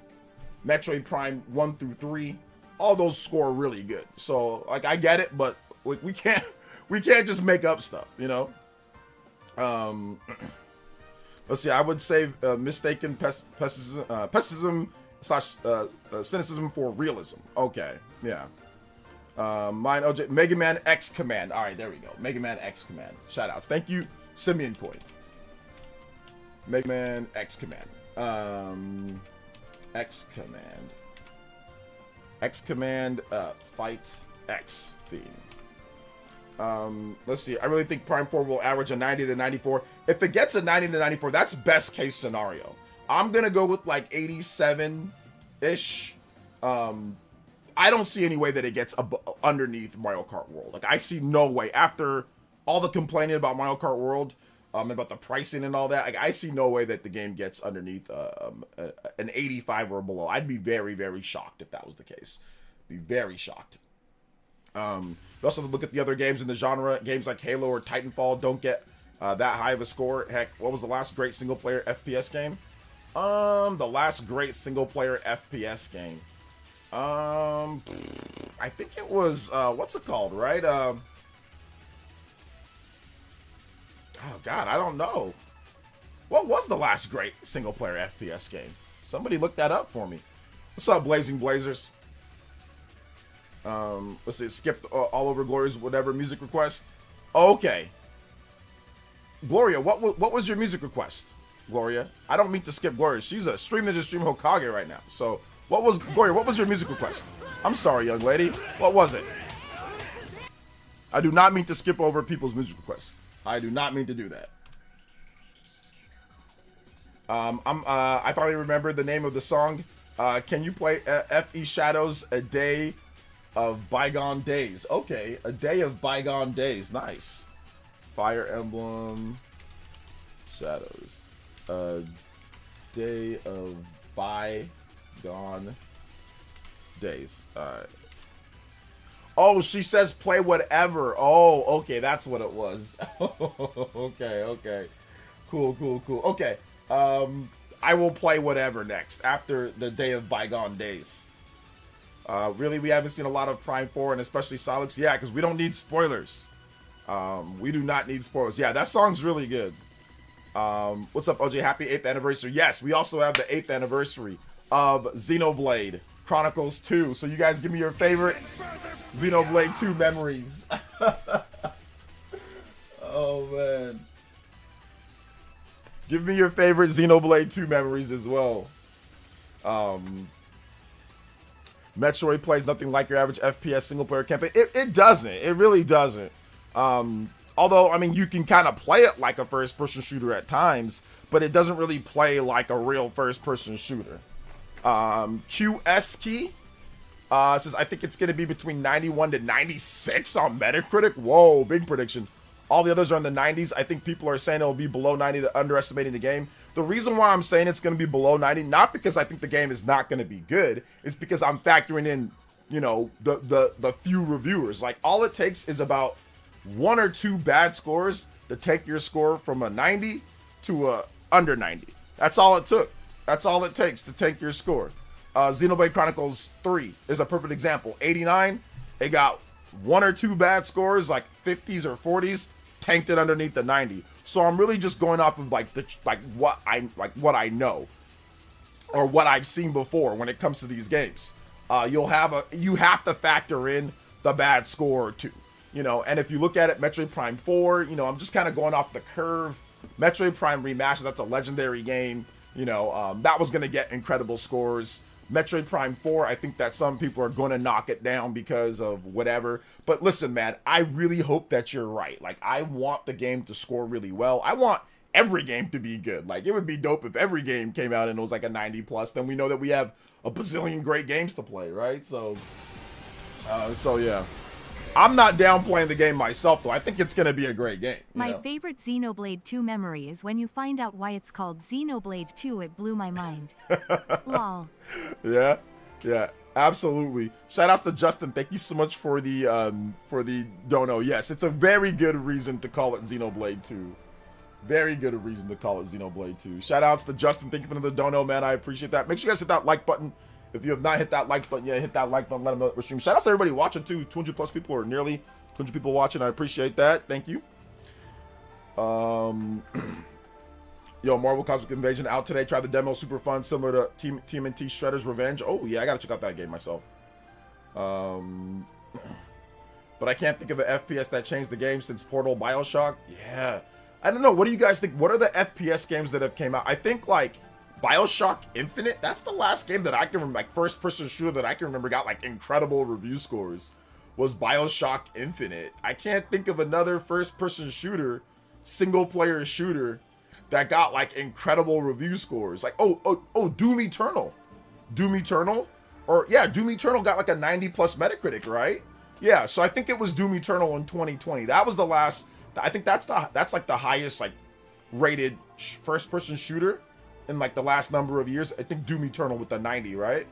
Metroid Prime 1 through 3, all those score really good. So, like, I get it, but we can't just make up stuff, Let's see, I would say mistaken pessimism / cynicism for realism. Okay, yeah. Mine, OJ, Mega Man X Command. All right, there we go. Mega Man X Command. Shout outs. Thank you, Simeon Coin. Mega Man X Command. X Command. X Command, Fight X theme. Let's see. I really think Prime 4 will average a 90 to 94. If it gets a 90 to 94, that's best case scenario. I'm going to go with like 87-ish. I don't see any way that it gets underneath Mario Kart World. Like, I see no way. After all the complaining about Mario Kart World, about the pricing and all that, like, I see no way that the game gets underneath an 85 or below. I'd be very, very shocked if that was the case. Be very shocked. You also look at the other games in the genre. Games like Halo or Titanfall don't get that high of a score. Heck, what was the last great single-player FPS game? The last great single-player FPS game. I think it was, what's it called, right? Oh, God, I don't know. What was the last great single-player FPS game? Somebody look that up for me. What's up, Blazing Blazers? Let's see, skip all over Gloria's whatever music request. Okay. Gloria, what was your music request? Gloria, I don't mean to skip Gloria. She's a stream ninja stream Hokage right now. So Gloria, what was your music request? I'm sorry, young lady. What was it? I do not mean to skip over people's music requests. I do not mean to do that. I finally remembered the name of the song. Can you play F.E. Shadows, A Day of Bygone Days? Okay, A Day of Bygone Days. Nice. Fire Emblem Shadows. A Day of Bygone Days. Alright. Oh, she says play whatever. Oh, okay, that's what it was. Okay. Cool. Okay. I will play whatever next after the Day of Bygone Days. Really, we haven't seen a lot of Prime 4 and especially Solix. Yeah, because we don't need spoilers. We do not need spoilers. Yeah, that song's really good. What's up, OJ? Happy 8th anniversary. Yes, we also have the 8th anniversary of Xenoblade Chronicles 2. So you guys give me your favorite Xenoblade 2 memories. Oh, man. Give me your favorite Xenoblade 2 memories as well. Metroid plays nothing like your average FPS single-player campaign. It doesn't. It really doesn't. Although, I mean, you can kind of play it like a first-person shooter at times, but it doesn't really play like a real first-person shooter. QS Key says, I think it's going to be between 91 to 96 on Metacritic. Whoa, big prediction. All the others are in the 90s. I think people are saying it'll be below 90, underestimating the game. The reason why I'm saying it's going to be below 90, not because I think the game is not going to be good, is because I'm factoring in, you know, the few reviewers. Like, all it takes is about 1 or 2 bad scores to take your score from a 90 to a under 90. That's all it took. That's all it takes to take your score. Xenoblade Chronicles 3 is a perfect example. 89, it got 1 or 2 bad scores, like 50s or 40s, tanked it underneath the 90. So I'm really just going off of what I know or what I've seen before when it comes to these games. You have to factor in the bad score or 2. You know, and if you look at it, Metroid Prime 4, you know, I'm just kind of going off the curve. Metroid Prime Remastered, that's a legendary game. You know, that was going to get incredible scores. Metroid Prime 4, I think that some people are going to knock it down because of whatever. But listen, man, I really hope that you're right. Like, I want the game to score really well. I want every game to be good. Like, it would be dope if every game came out and it was like a 90 plus. Then we know that we have a bazillion great games to play, right? So yeah. I'm not downplaying the game myself, though. I think it's going to be a great game. My favorite Xenoblade 2 memory is when you find out why it's called Xenoblade 2. It blew my mind. Lol. Yeah, absolutely. Shout outs to Justin. Thank you so much for the dono. Yes, it's a very good reason to call it Xenoblade 2. Very good reason to call it Xenoblade 2. Shout outs to Justin. Thank you for the dono, man. I appreciate that. Make sure you guys hit that like button. If you have not hit that like button yet, hit that like button. Let them know that we're streaming. Shout out to everybody watching too. 200 plus people, or nearly 200 people watching. I appreciate that. Thank you. Yo, Marvel Cosmic Invasion out today. Try the demo. Super fun. Similar to TMNT Shredder's Revenge. Oh yeah, I gotta check out that game myself. But I can't think of an FPS that changed the game since Portal, BioShock. Yeah, I don't know. What do you guys think? What are the FPS games that have came out? I think like BioShock Infinite, that's the last game that I can remember, like first-person shooter that I can remember got like incredible review scores, was BioShock Infinite. I can't think of another first-person shooter, single-player shooter, that got like incredible review scores. Like, Doom Eternal. Doom Eternal? Or, yeah, Doom Eternal got like a 90 plus Metacritic, right? Yeah, so I think it was Doom Eternal in 2020. That was the last, I think that's like the highest like rated first-person shooter in like the last number of years. I think Doom Eternal with the 90, right?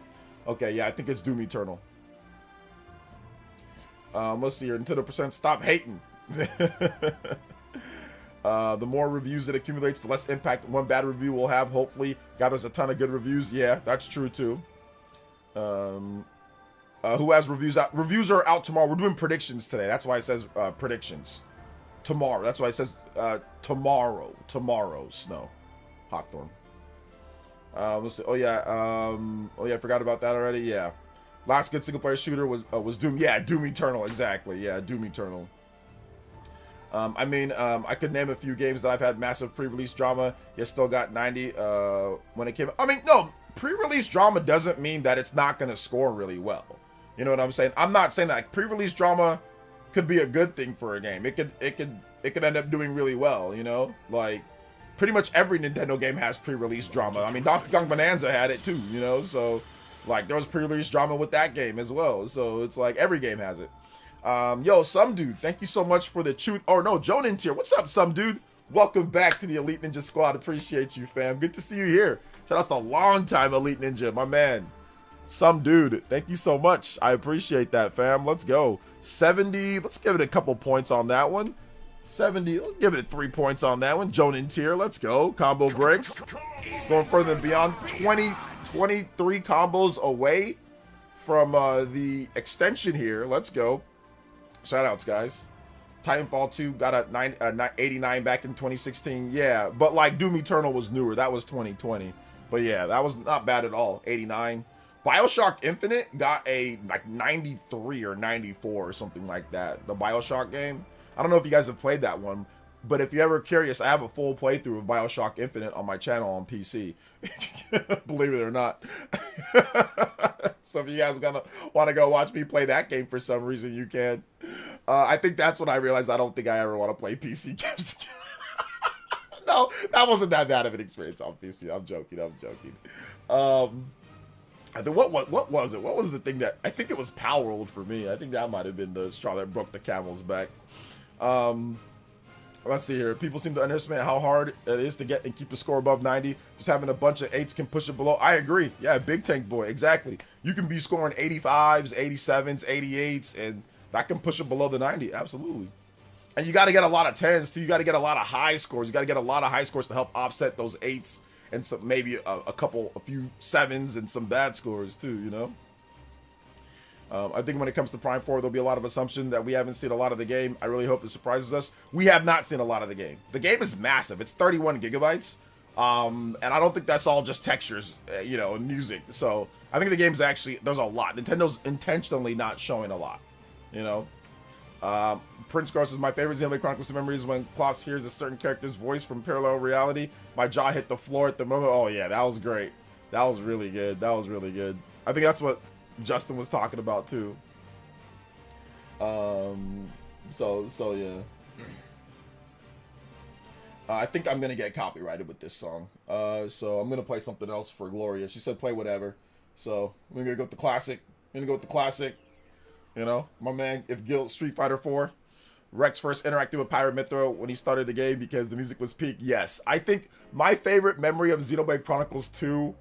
Okay, yeah, I think it's Doom Eternal. Let's see here. Nintendo percent, stop hating. The more reviews it accumulates, the less impact one bad review will have. Hopefully, gathers a ton of good reviews. Yeah, that's true too. Who has reviews out? Reviews are out tomorrow. We're doing predictions today. That's why it says predictions. Tomorrow. That's why it says tomorrow. Tomorrow, Snow. Hawthorne. Let's see. Oh yeah, I forgot about that already. Yeah. Last good single player shooter was Doom. Yeah, Doom Eternal, exactly. Yeah, Doom Eternal. I could name a few games that I've had massive pre-release drama. You still got 90 when it came. I mean, no, pre-release drama doesn't mean that it's not going to score really well. You know what I'm saying? I'm not saying that. Like, pre-release drama could be a good thing for a game. It could end up doing really well. You know, like pretty much every Nintendo game has pre-release drama. I mean, Donkey Kong Bonanza had it too. You know, so like there was pre-release drama with that game as well. So it's like every game has it. Yo, some dude, thank you so much for the shoot. Oh no, Jonan tier. What's up, some dude? Welcome back to the Elite Ninja Squad. Appreciate you, fam. Good to see you here. Shout out to the long time Elite Ninja, my man. Some dude, thank you so much. I appreciate that, fam. Let's go. 70. Let's give it a couple points on that one. 70. Let's give it 3 points on that one. Jonan tier. Let's go. Combo breaks. Going further than beyond. 23 combos away from the extension here. Let's go. Shout outs, guys. Titanfall 2 got a 89 back in 2016. Yeah, but like Doom Eternal was newer. That was 2020. But yeah, that was not bad at all. 89. BioShock Infinite got a like 93 or 94 or something like that. The BioShock game. I don't know if you guys have played that one, but if you're ever curious, I have a full playthrough of BioShock Infinite on my channel on PC. Believe it or not. So if you guys gonna want to go watch me play that game for some reason, you can. I think that's when I realized I don't think I ever want to play PC games again. No, that wasn't that bad of an experience on PC. I'm joking. I think what was it? What was the thing that I think it was Power World for me? I think that might have been the straw that broke the camel's back. Let's see here. People seem to underestimate how hard it is to get and keep the score above 90. Just having a bunch of 8s can push it below. I agree. Yeah, big tank boy. Exactly. You can be scoring 85s, 87s, 88s, and that can push it below the 90. Absolutely. And you got to get a lot of 10s, too. You got to get a lot of high scores. You got to get a lot of high scores to help offset those 8s and some, maybe a few 7s and some bad scores, too, you know? I think when it comes to Prime 4, there'll be a lot of assumption that we haven't seen a lot of the game. I really hope it surprises us. We have not seen a lot of the game. The game is massive. It's 31 gigabytes. And I don't think that's all just textures, you know, and music. So I think the game's actually, there's a lot. Nintendo's intentionally not showing a lot, you know? Prince Gross is my favorite. Xenoblade Chronicles memories when Klaus hears a certain character's voice from parallel reality. My jaw hit the floor at the moment. Oh yeah, that was great. That was really good. That was really good. I think that's what Justin was talking about too. So yeah. I think I'm gonna get copyrighted with this song. So I'm gonna play something else for Gloria. She said play whatever. So we're gonna go with the classic. You know, my man, if Guild Street Fighter 4. Rex first interacted with Pirate Mythra when he started the game because the music was peak. Yes, I think my favorite memory of Xenoblade Chronicles 2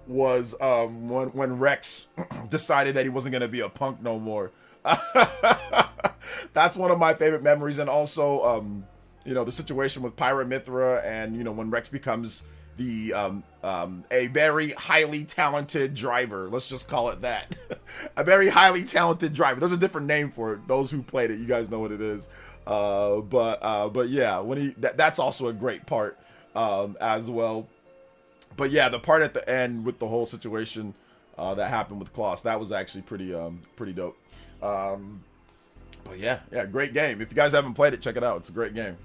was when Rex decided that he wasn't going to be a punk no more. That's one of my favorite memories. And also, you know, the situation with Pirate Mythra and, you know, when Rex becomes the a very highly talented driver. Let's just call it that. A very highly talented driver. There's a different name for it. Those who played it, you guys know what it is. But yeah, when that's also a great part as well. But yeah, the part at the end with the whole situation that happened with Klaus, that was actually pretty dope. But yeah, great game. If you guys haven't played it, check it out. It's a great game.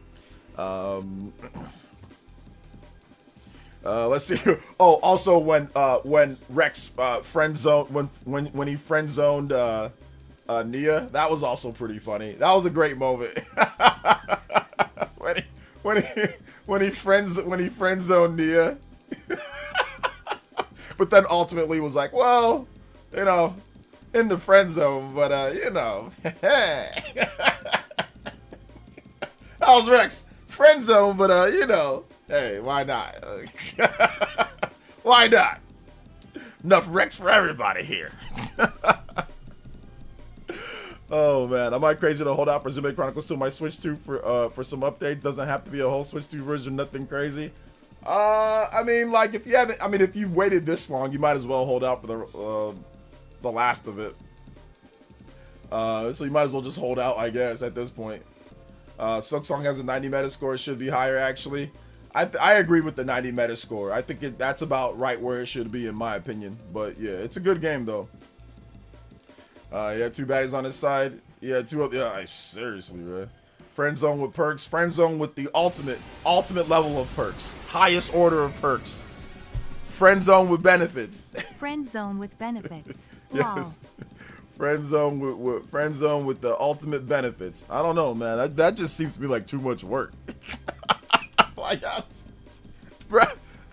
Let's see. Oh, also when Rex friend zoned when he friend zoned Nia, that was also pretty funny. That was a great moment. when he friend zoned Nia, but then ultimately was like, well, you know, in the friend zone, but you know, that was Rex friend zone, but you know. Hey, why not? Why not? Enough Rex for everybody here. Oh man, am I crazy to hold out for Xenoblade Chronicles 2 on my Switch 2 for some updates? Doesn't have to be a whole Switch 2 version, nothing crazy. I mean, like if you've waited this long, you might as well hold out for the last of it. So you might as well just hold out, I guess, at this point. Silksong has a 90 Metascore. It should be higher, actually. I agree with the 90 Metascore. I think that's about right where it should be, in my opinion. But yeah, it's a good game, though. Yeah, 2 baddies on his side. Yeah, 2 of seriously, bro. Friend zone with perks. Friend zone with the ultimate level of perks. Highest order of perks. Friend zone with benefits. Friend zone with benefits. Yes. Friend zone with the ultimate benefits. I don't know, man. That just seems to be like too much work. Like, bro,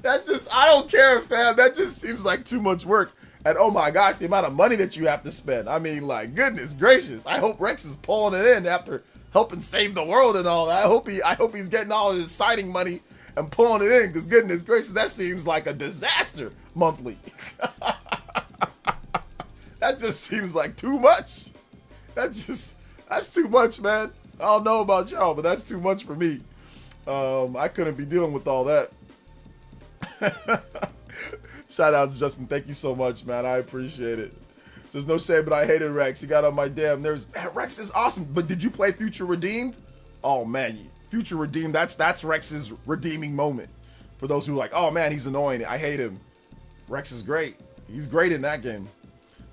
I don't care, fam. That just seems like too much work. And oh my gosh, the amount of money that you have to spend. I mean, like, goodness gracious. I hope Rex is pulling it in after helping save the world and all that. I hope he's getting all his signing money and pulling it in, because goodness gracious, that seems like a disaster monthly. That just seems like too much. That's too much, man. I don't know about y'all, but that's too much for me. I couldn't be dealing with all that. Shout out to Justin. Thank you so much, man. I appreciate it. Says no shade, but I hated Rex. He got on my damn nerves. Rex is awesome. But did you play Future Redeemed? Oh man, Future Redeemed. That's Rex's redeeming moment. For those who are like, oh man, he's annoying. I hate him. Rex is great. He's great in that game.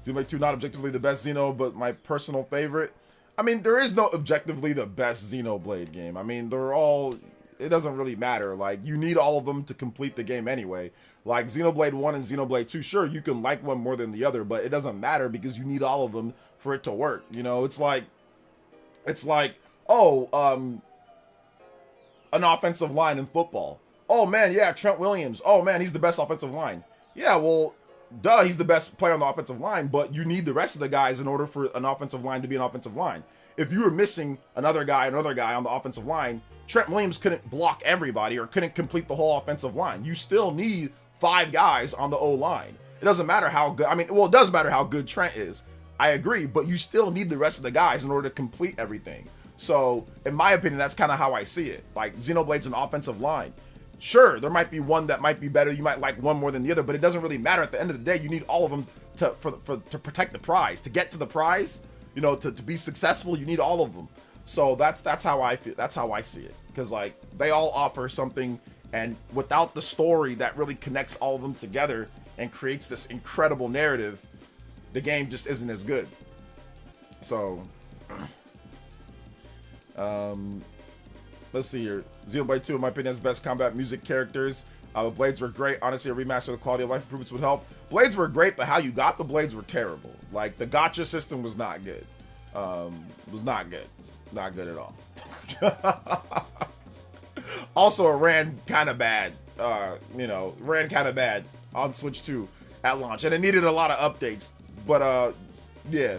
Xenoblade 2 not objectively the best Xeno, but my personal favorite. I mean, there is no objectively the best Xenoblade game. I mean, they're all. It doesn't really matter. Like, you need all of them to complete the game anyway. Like Xenoblade 1 and Xenoblade 2, sure, you can like one more than the other, but it doesn't matter because you need all of them for it to work. You know, it's like, an offensive line in football. Oh man, yeah, Trent Williams. Oh man, he's the best offensive line. Yeah, well, duh, he's the best player on the offensive line, but you need the rest of the guys in order for an offensive line to be an offensive line. If you were missing another guy on the offensive line, Trent Williams couldn't block everybody or couldn't complete the whole offensive line. You still need 5 guys on the O-line. It doesn't matter how good, it does matter how good Trent is. I agree, but you still need the rest of the guys in order to complete everything. So, in my opinion, that's kind of how I see it. Like, Xenoblade's an offensive line. Sure, there might be one that might be better. You might like one more than the other, but it doesn't really matter. At the end of the day, you need all of them to protect the prize. To get to the prize, you know, to be successful, you need all of them. So that's how I feel. That's how I see it. Because, like, they all offer something, and without the story that really connects all of them together and creates this incredible narrative, the game just isn't as good. So, let's see here. Xenoblade 2, in my opinion, has best combat music characters. The blades were great. Honestly, a remaster of the quality of life improvements would help. Blades were great, but how you got the blades were terrible. Like, the gacha system was not good. Was not good. Not good at all. Also, it ran kind of bad. Ran kind of bad on Switch 2 at launch, and it needed a lot of updates. But yeah.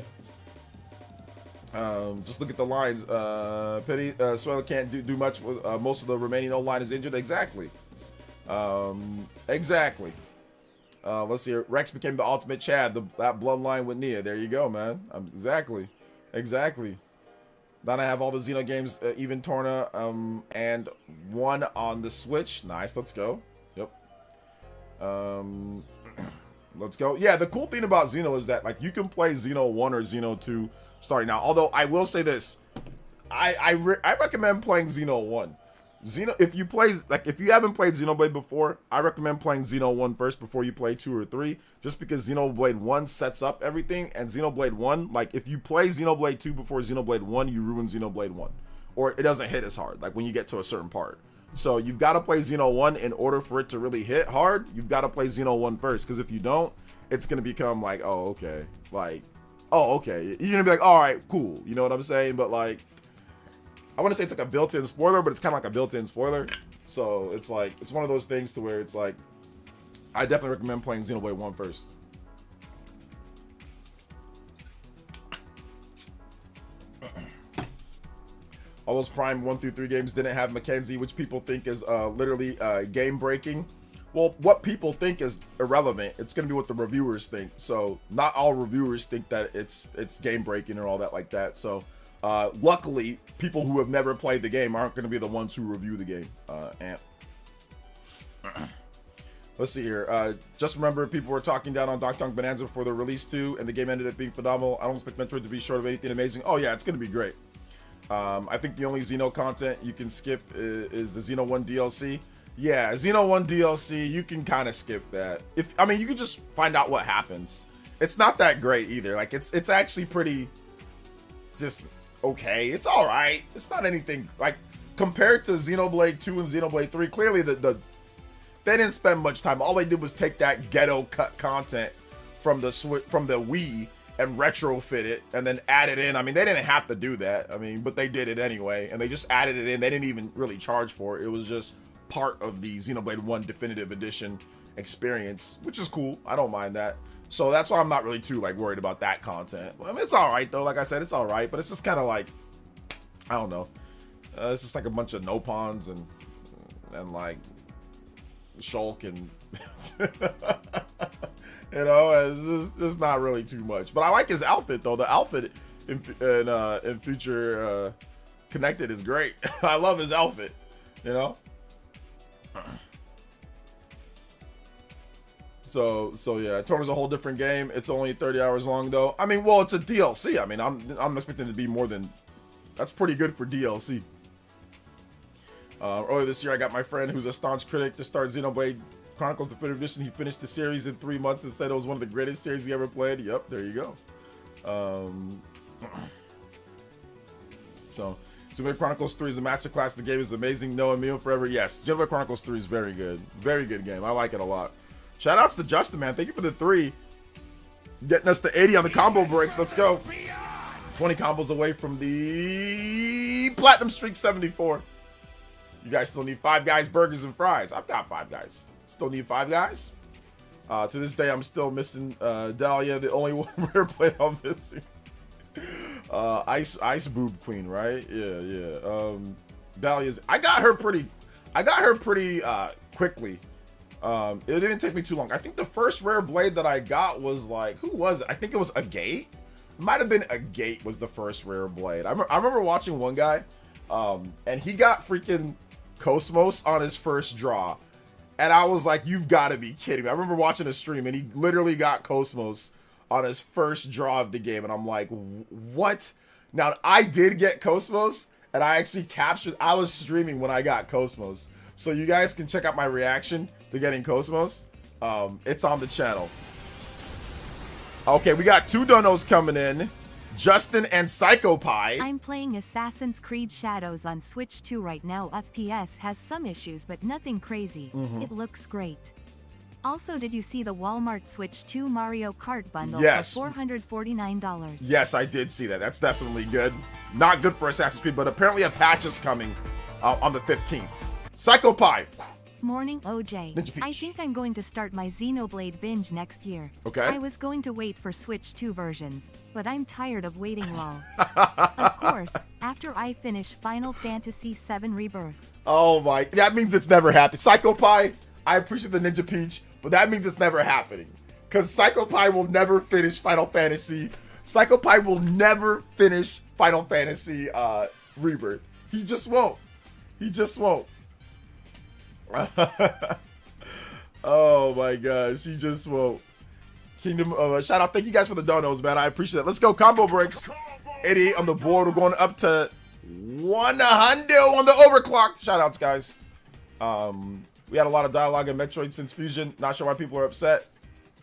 Just look at the lines. Pity Suela can't do much with most of the remaining O-line is injured. Exactly. Exactly. Let's see. Rex became the ultimate Chad. That bloodline with Nia. There you go, man. Exactly. Then I have all the Xeno games, even Torna, and one on the Switch. Nice. Let's go. Yep. Let's go. Yeah, the cool thing about Xeno is that, like, you can play Xeno 1 or Xeno 2 starting now. Although I will say this, I recommend playing Xeno 1. If you haven't played Xenoblade before, I recommend playing Xeno 1 first before you play 2 or 3, just because Xenoblade 1 sets up everything, and Xenoblade 1, like, if you play Xenoblade 2 before Xenoblade 1, you ruin Xenoblade 1, or it doesn't hit as hard, like, when you get to a certain part. So you've got to play Xeno 1 in order for it to really hit hard. You've got to play Xeno 1 first, because if you don't, it's going to become like, oh, okay. Like, oh, okay. You're going to be like, all right, cool. You know what I'm saying? But, like, I want to say it's like a built-in spoiler, but it's kind of like a built-in spoiler. So it's like, it's one of those things to where it's like, I definitely recommend playing Xenoblade 1 first. All those Prime 1 through 3 games didn't have Mackenzie, which people think is literally game breaking. Well, what people think is irrelevant. It's going to be what the reviewers think. So not all reviewers think that it's game breaking or all that like that. So luckily, people who have never played the game aren't going to be the ones who review the game. Let's see here. Just remember, people were talking down on Doc Dunk Bonanza before the release too, and the game ended up being phenomenal. I don't expect Metroid to be short of anything amazing. Oh yeah, it's going to be great. I think the only Xeno content you can skip is the Xeno 1 DLC. Yeah, Xeno 1 DLC, you can kind of skip that. You can just find out what happens. It's not that great either. Like it's actually pretty just okay. It's all right. It's not anything like compared to Xenoblade 2 and Xenoblade 3. Clearly they didn't spend much time. All they did was take that ghetto cut content from the Wii and retrofit it and then add it in. I mean, they didn't have to do that. I mean, but they did it anyway, and they just added it in. They didn't even really charge for it. It was just part of the Xenoblade 1 Definitive Edition experience, which is cool. I don't mind that. So that's why I'm not really too like worried about that content. I mean, it's all right though. Like I said, it's all right, but it's just kind of like, I don't know. It's just like a bunch of Nopons and like Shulk and you know, it's just not really too much. But I like his outfit though. The outfit in Future Connected is great. I love his outfit. You know. So yeah, Torna's a whole different game. It's only 30 hours long though. I mean, well, it's a DLC. I mean, I'm expecting it to be more than. That's pretty good for DLC. Earlier this year, I got my friend who's a staunch critic to start Xenoblade Chronicles Definitive Edition. He finished the series in 3 months and said it was one of the greatest series he ever played. Yep, there you go. So, Xenoblade Chronicles 3 is a masterclass. The game is amazing. Noah Meal forever. Yes, Xenoblade Chronicles 3 is very good. Very good game. I like it a lot. Shout outs to Justin, man. Thank you for the 3. Getting us to 80 on the combo breaks. Let's go. 20 combos away from the Platinum Streak 74. You guys still need 5 Guys, burgers, and fries. I've got 5 Guys. Still need 5 Guys. To this day, I'm still missing Dahlia, the only one rare plate I'm missing. Ice Boob Queen, right? Yeah. Dahlia's. I got her pretty quickly. It didn't take me too long. I think the first rare blade that I got was like, who was it? I think it was Agate. Might have been Agate was the first rare blade. I remember watching one guy, and he got freaking Cosmos on his first draw. And I was like, you've got to be kidding me. I remember watching a stream, and he literally got Cosmos on his first draw of the game. And I'm like, what? Now, I did get Cosmos, and I actually captured. I was streaming when I got Cosmos. So you guys can check out my reaction to getting Cosmos. It's on the channel. Okay, we got 2 donos coming in. Justin and PsychoPie. I'm playing Assassin's Creed Shadows on Switch 2 right now. FPS has some issues, but nothing crazy. It looks great. Also, did you see the Walmart Switch 2 Mario Kart bundle for $449? Yes, I did see that. That's definitely good. Not good for Assassin's Creed, but apparently a patch is coming on the 15th. PsychoPie. Morning, OJ. I think I'm going to start my Xenoblade binge next year. Okay. I was going to wait for Switch 2 versions, but I'm tired of waiting long. Of course, after I finish Final Fantasy VII Rebirth. Oh my, that means it's never happened. PsychoPie, I appreciate the Ninja Peach, but that means it's never happening. Because PsychoPie will never finish Final Fantasy. PsychoPie will never finish Final Fantasy Rebirth. He just won't. He just won't. Oh my gosh, he just won't. Kingdom shout out, thank you guys for the donos, man. I appreciate it. Let's go, combo breaks. 88 on the board. We're going up to 100 on the overclock. Shout outs, guys. We had a lot of dialogue in Metroid since Fusion. Not sure why people are upset.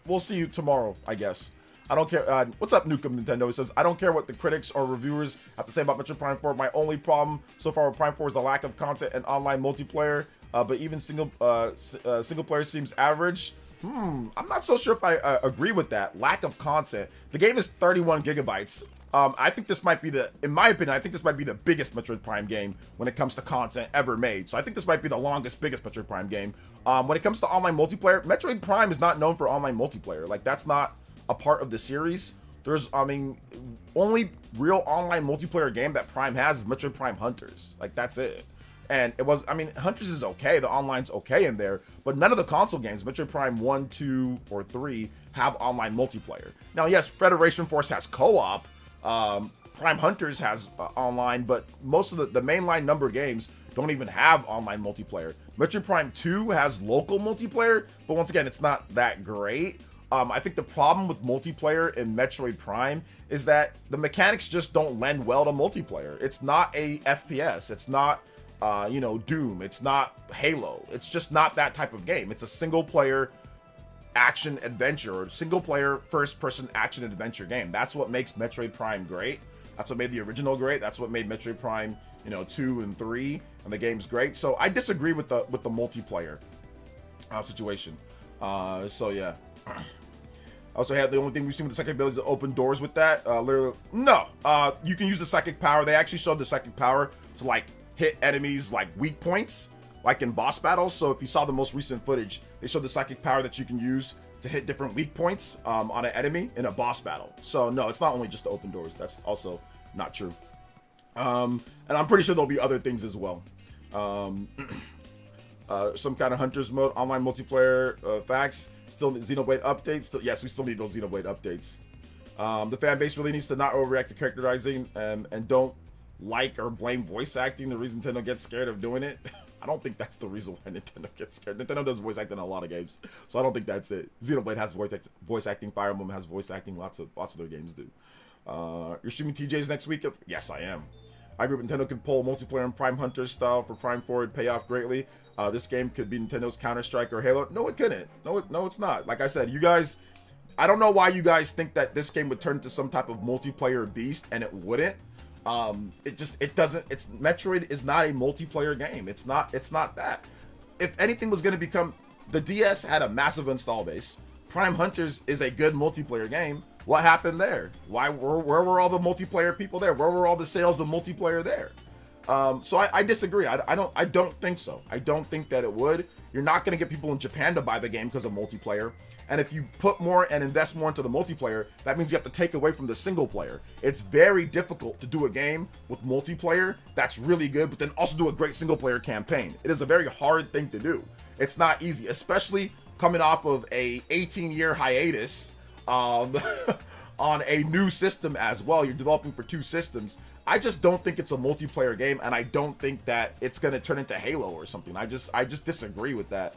We'll see you tomorrow, I guess. I don't care. What's up, Nukem Nintendo? He says, I don't care what the critics or reviewers have to say about Metroid Prime 4. My only problem so far with Prime 4 is the lack of content and online multiplayer. But even single player seems average. I'm not so sure if I agree with that. Lack of content. The game is 31 gigabytes. I think this might be in my opinion, I think this might be the biggest Metroid Prime game when it comes to content ever made. So I think this might be the longest, biggest Metroid Prime game. When it comes to online multiplayer, Metroid Prime is not known for online multiplayer. Like, that's not a part of the series. There's, I mean, only real online multiplayer game that Prime has is Metroid Prime Hunters. Like, that's it. And it was, I mean, Hunters is okay. The online's okay in there. But none of the console games, Metroid Prime 1, 2, or 3, have online multiplayer. Now, yes, Federation Force has co-op. Prime Hunters has online. But most of the mainline number games don't even have online multiplayer. Metroid Prime 2 has local multiplayer. But once again, it's not that great. I think the problem with multiplayer in Metroid Prime is that the mechanics just don't lend well to multiplayer. It's not a FPS. It's not... Doom. It's not Halo. It's just not that type of game. It's a single player action adventure or single player first person action adventure game. That's what makes Metroid Prime great. That's what made the original great. That's what made Metroid Prime, 2 and 3 and the game's great. So I disagree with the multiplayer situation. So yeah. Also had the only thing we've seen with the psychic ability is open doors with that. Literally, no. You can use the psychic power. They actually showed the psychic power to like hit enemies like weak points, like in boss battles. So if you saw the most recent footage, they showed the psychic power that you can use to hit different weak points on an enemy in a boss battle. So no, it's not only just the open doors. That's also not true. And I'm pretty sure there'll be other things as well. Some kind of hunters mode, online multiplayer, facts. Still Xenoblade updates. Yes, we still need those Xenoblade updates. The fan base really needs to not overreact to characterizing and don't like or blame voice acting. The reason Nintendo gets scared of doing it. I don't think that's the reason why Nintendo gets scared. Nintendo does voice acting in a lot of games, so I don't think that's it. Xenoblade has voice acting. Fire Emblem has voice acting. Lots of their games do. You're streaming TJs next week? Yes, I am. I agree with Nintendo could pull multiplayer and Prime Hunter style for Prime 4 would pay off greatly. This game could be Nintendo's Counter-Strike or Halo. No, it couldn't. No, it's not. Like I said, you guys, I don't know why you guys think that this game would turn into some type of multiplayer beast, and it wouldn't. It doesn't. Metroid is not a multiplayer game. It's not that. If anything was going to become, the DS had a massive install base. Prime Hunters is a good multiplayer game. What happened there? Where were all the multiplayer people there? Where were all the sales of multiplayer there? So I disagree. I don't think so. I don't think that it would. You're not going to get people in Japan to buy the game because of multiplayer. And if you put more and invest more into the multiplayer, that means you have to take away from the single player. It's very difficult to do a game with multiplayer that's really good, but then also do a great single player campaign. It is a very hard thing to do. It's not easy, especially coming off of a 18-year hiatus on a new system as well. You're developing for 2 systems. I just don't think it's a multiplayer game, and I don't think that it's going to turn into Halo or something. I just disagree with that.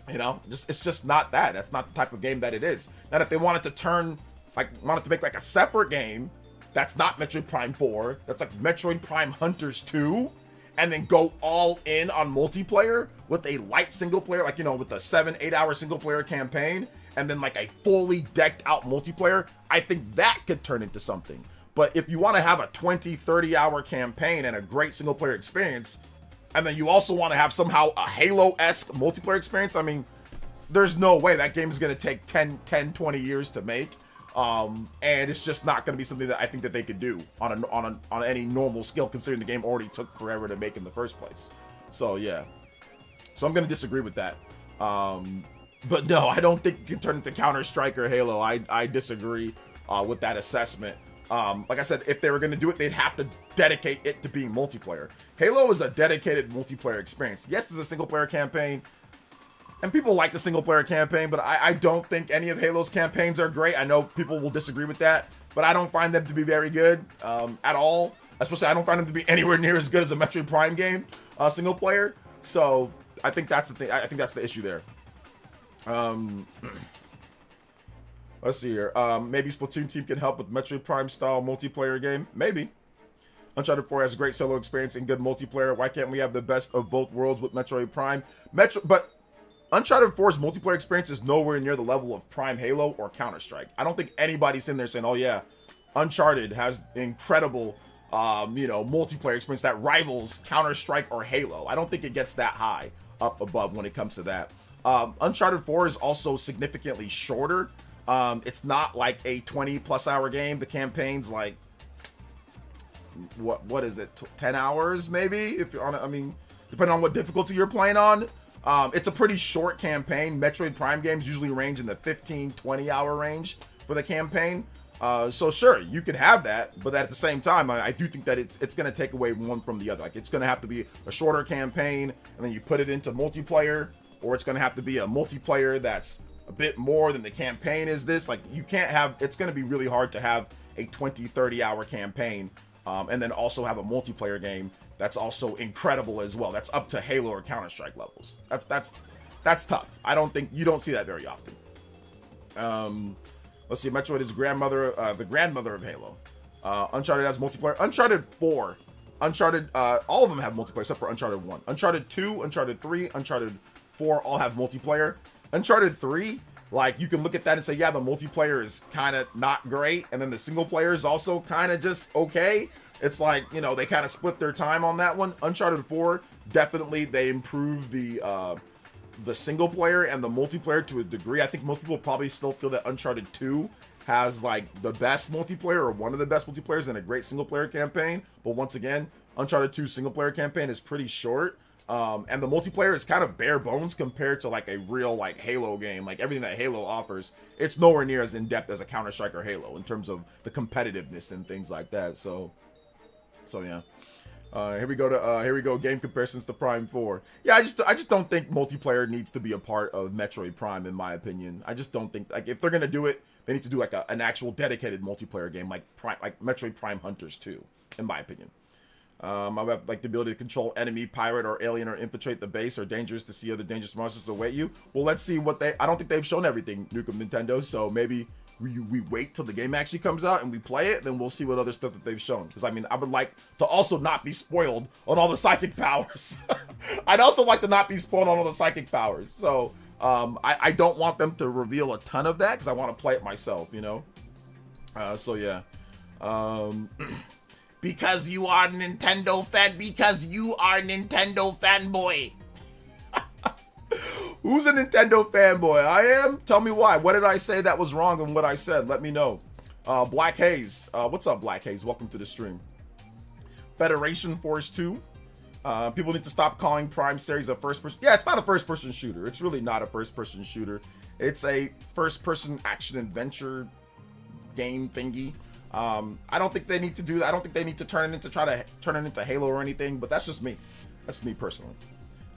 It's just not that. That's not the type of game that it is. Now, if they wanted to make like a separate game that's not Metroid Prime 4, that's like Metroid Prime Hunters 2, and then go all in on multiplayer with a light single player, like, with a 7-8 hour single player campaign, and then like a fully decked out multiplayer, I think that could turn into something. But if you want to have a 20-30 hour campaign and a great single player experience, and then you also want to have somehow a Halo-esque multiplayer experience, I mean, there's no way that game is going to take 10-20 years to make. And it's just not going to be something that I think that they could do on any normal scale, considering the game already took forever to make in the first place. So yeah. So I'm going to disagree with that. But no, I don't think it can turn into Counter-Strike or Halo. I disagree with that assessment. Like I said, if they were going to do it, they'd have to dedicate it to being multiplayer. Halo is a dedicated multiplayer experience. Yes, there's a single player campaign, and people like the single player campaign, but I don't think any of Halo's campaigns are great. I know people will disagree with that, but I don't find them to be very good at all. Especially, I don't find them to be anywhere near as good as a Metroid Prime game, single player. So I think that's the thing. I think that's the issue there. Let's see here. Maybe Splatoon team can help with Metroid Prime style multiplayer game. Maybe. Uncharted 4 has a great solo experience and good multiplayer. Why can't we have the best of both worlds with Metroid Prime? But Uncharted 4's multiplayer experience is nowhere near the level of Prime, Halo, or Counter-Strike. I don't think anybody's in there saying, oh yeah, Uncharted has incredible, multiplayer experience that rivals Counter-Strike or Halo. I don't think it gets that high up above when it comes to that. Uncharted 4 is also significantly shorter. It's not like a 20+ hour game. The campaign's like, what is it, 10 hours maybe, if you're on it. I mean, depending on what difficulty you're playing on. It's a pretty short campaign. Metroid Prime games usually range in the 15-20 hour range for the campaign. So sure, you could have that, but at the same time, I do think that it's going to take away one from the other. Like, it's going to have to be a shorter campaign, and then you put it into multiplayer, or it's going to have to be a multiplayer that's a bit more than the campaign is this. Like, you can't have, it's going to be really hard to have a 20-30 hour campaign, and then also have a multiplayer game that's also incredible as well. That's up to Halo or Counter-Strike levels. That's tough. You don't see that very often. Let's see, Metroid is the grandmother of Halo. Uncharted has multiplayer. Uncharted 4, all of them have multiplayer except for Uncharted 1. Uncharted 2, Uncharted 3, Uncharted 4 all have multiplayer. Uncharted 3, like, you can look at that and say, yeah, the multiplayer is kind of not great, and then the single player is also kind of just okay. It's like, you know, they kind of split their time on that one. Uncharted 4, definitely they improved the single player and the multiplayer to a degree. I think most people probably still feel that Uncharted 2 has like the best multiplayer or one of the best multiplayers and a great single player campaign. But once again, Uncharted 2 single player campaign is pretty short. And the multiplayer is kind of bare bones compared to like a real like Halo game. Like everything that Halo offers, it's nowhere near as in depth as a Counter-Strike or Halo in terms of the competitiveness and things like that. So yeah. Here we go. Game comparisons to Prime 4. Yeah, I just don't think multiplayer needs to be a part of Metroid Prime, in my opinion. I just don't think, like, if they're gonna do it, they need to do like an actual dedicated multiplayer game, like Metroid Prime Hunters 2, in my opinion. I have like the ability to control enemy, pirate, or alien, or infiltrate the base, or dangerous to see other dangerous monsters await you. Well, let's see what I don't think they've shown everything, Nukem Nintendo. So maybe we wait till the game actually comes out and we play it, then we'll see what other stuff that they've shown. Because I mean, I would like to also not be spoiled on all the psychic powers. I'd also like to not be spoiled on all the psychic powers. So I don't want them to reveal a ton of that because I want to play it myself, you know. So yeah. Because you are a Nintendo fan. Because you are a Nintendo fanboy. Who's a Nintendo fanboy? I am? Tell me why. What did I say that was wrong in what I said? Let me know. Black Haze. What's up, Black Haze? Welcome to the stream. Federation Force 2. People need to stop calling Prime series a first-person... Yeah, it's not a first-person shooter. It's really not a first-person shooter. It's a first-person action-adventure game thingy. I don't think they need to do that. I don't think they need to try to turn it into Halo or anything, but that's just me. That's me personally.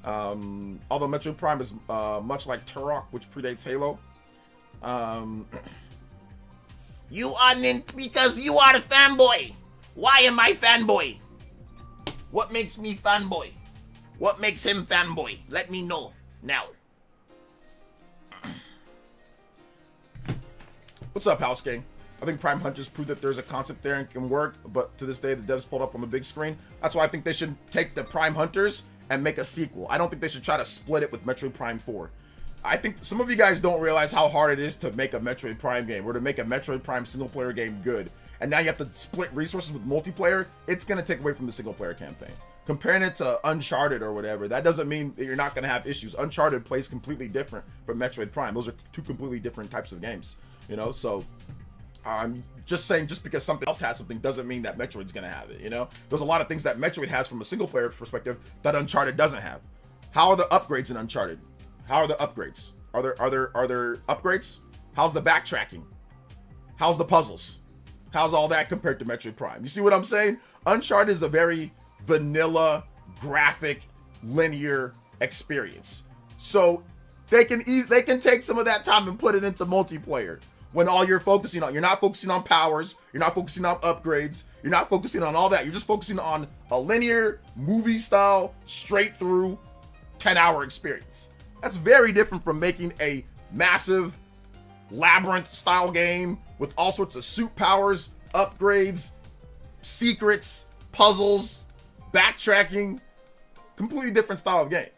Although Metroid Prime is much like Turok, which predates Halo. You are because you are a fanboy. Why am I fanboy? What makes me fanboy? What makes him fanboy? Let me know now. What's up, House Gang? I think Prime Hunters proved that there's a concept there and can work, but to this day, the devs pulled up on the big screen. That's why I think they should take the Prime Hunters and make a sequel. I don't think they should try to split it with Metroid Prime 4. I think some of you guys don't realize how hard it is to make a Metroid Prime game or to make a Metroid Prime single player game good. And now you have to split resources with multiplayer. It's going to take away from the single player campaign. Comparing it to Uncharted or whatever, that doesn't mean that you're not going to have issues. Uncharted plays completely different from Metroid Prime. Those are two completely different types of games, you know? So I'm just saying, just because something else has something doesn't mean that Metroid's gonna have it, you know? There's a lot of things that Metroid has from a single player perspective that Uncharted doesn't have. How are the upgrades in Uncharted? How are the upgrades? Are there upgrades? How's the backtracking? How's the puzzles? How's all that compared to Metroid Prime? You see what I'm saying? Uncharted is a very vanilla, graphic, linear experience. So they can take some of that time and put it into multiplayer. When all you're focusing on, you're not focusing on powers, you're not focusing on upgrades, you're not focusing on all that. You're just focusing on a linear, movie style, straight through 10-hour experience. That's very different from making a massive labyrinth style game with all sorts of suit powers, upgrades, secrets, puzzles, backtracking. Completely different style of game.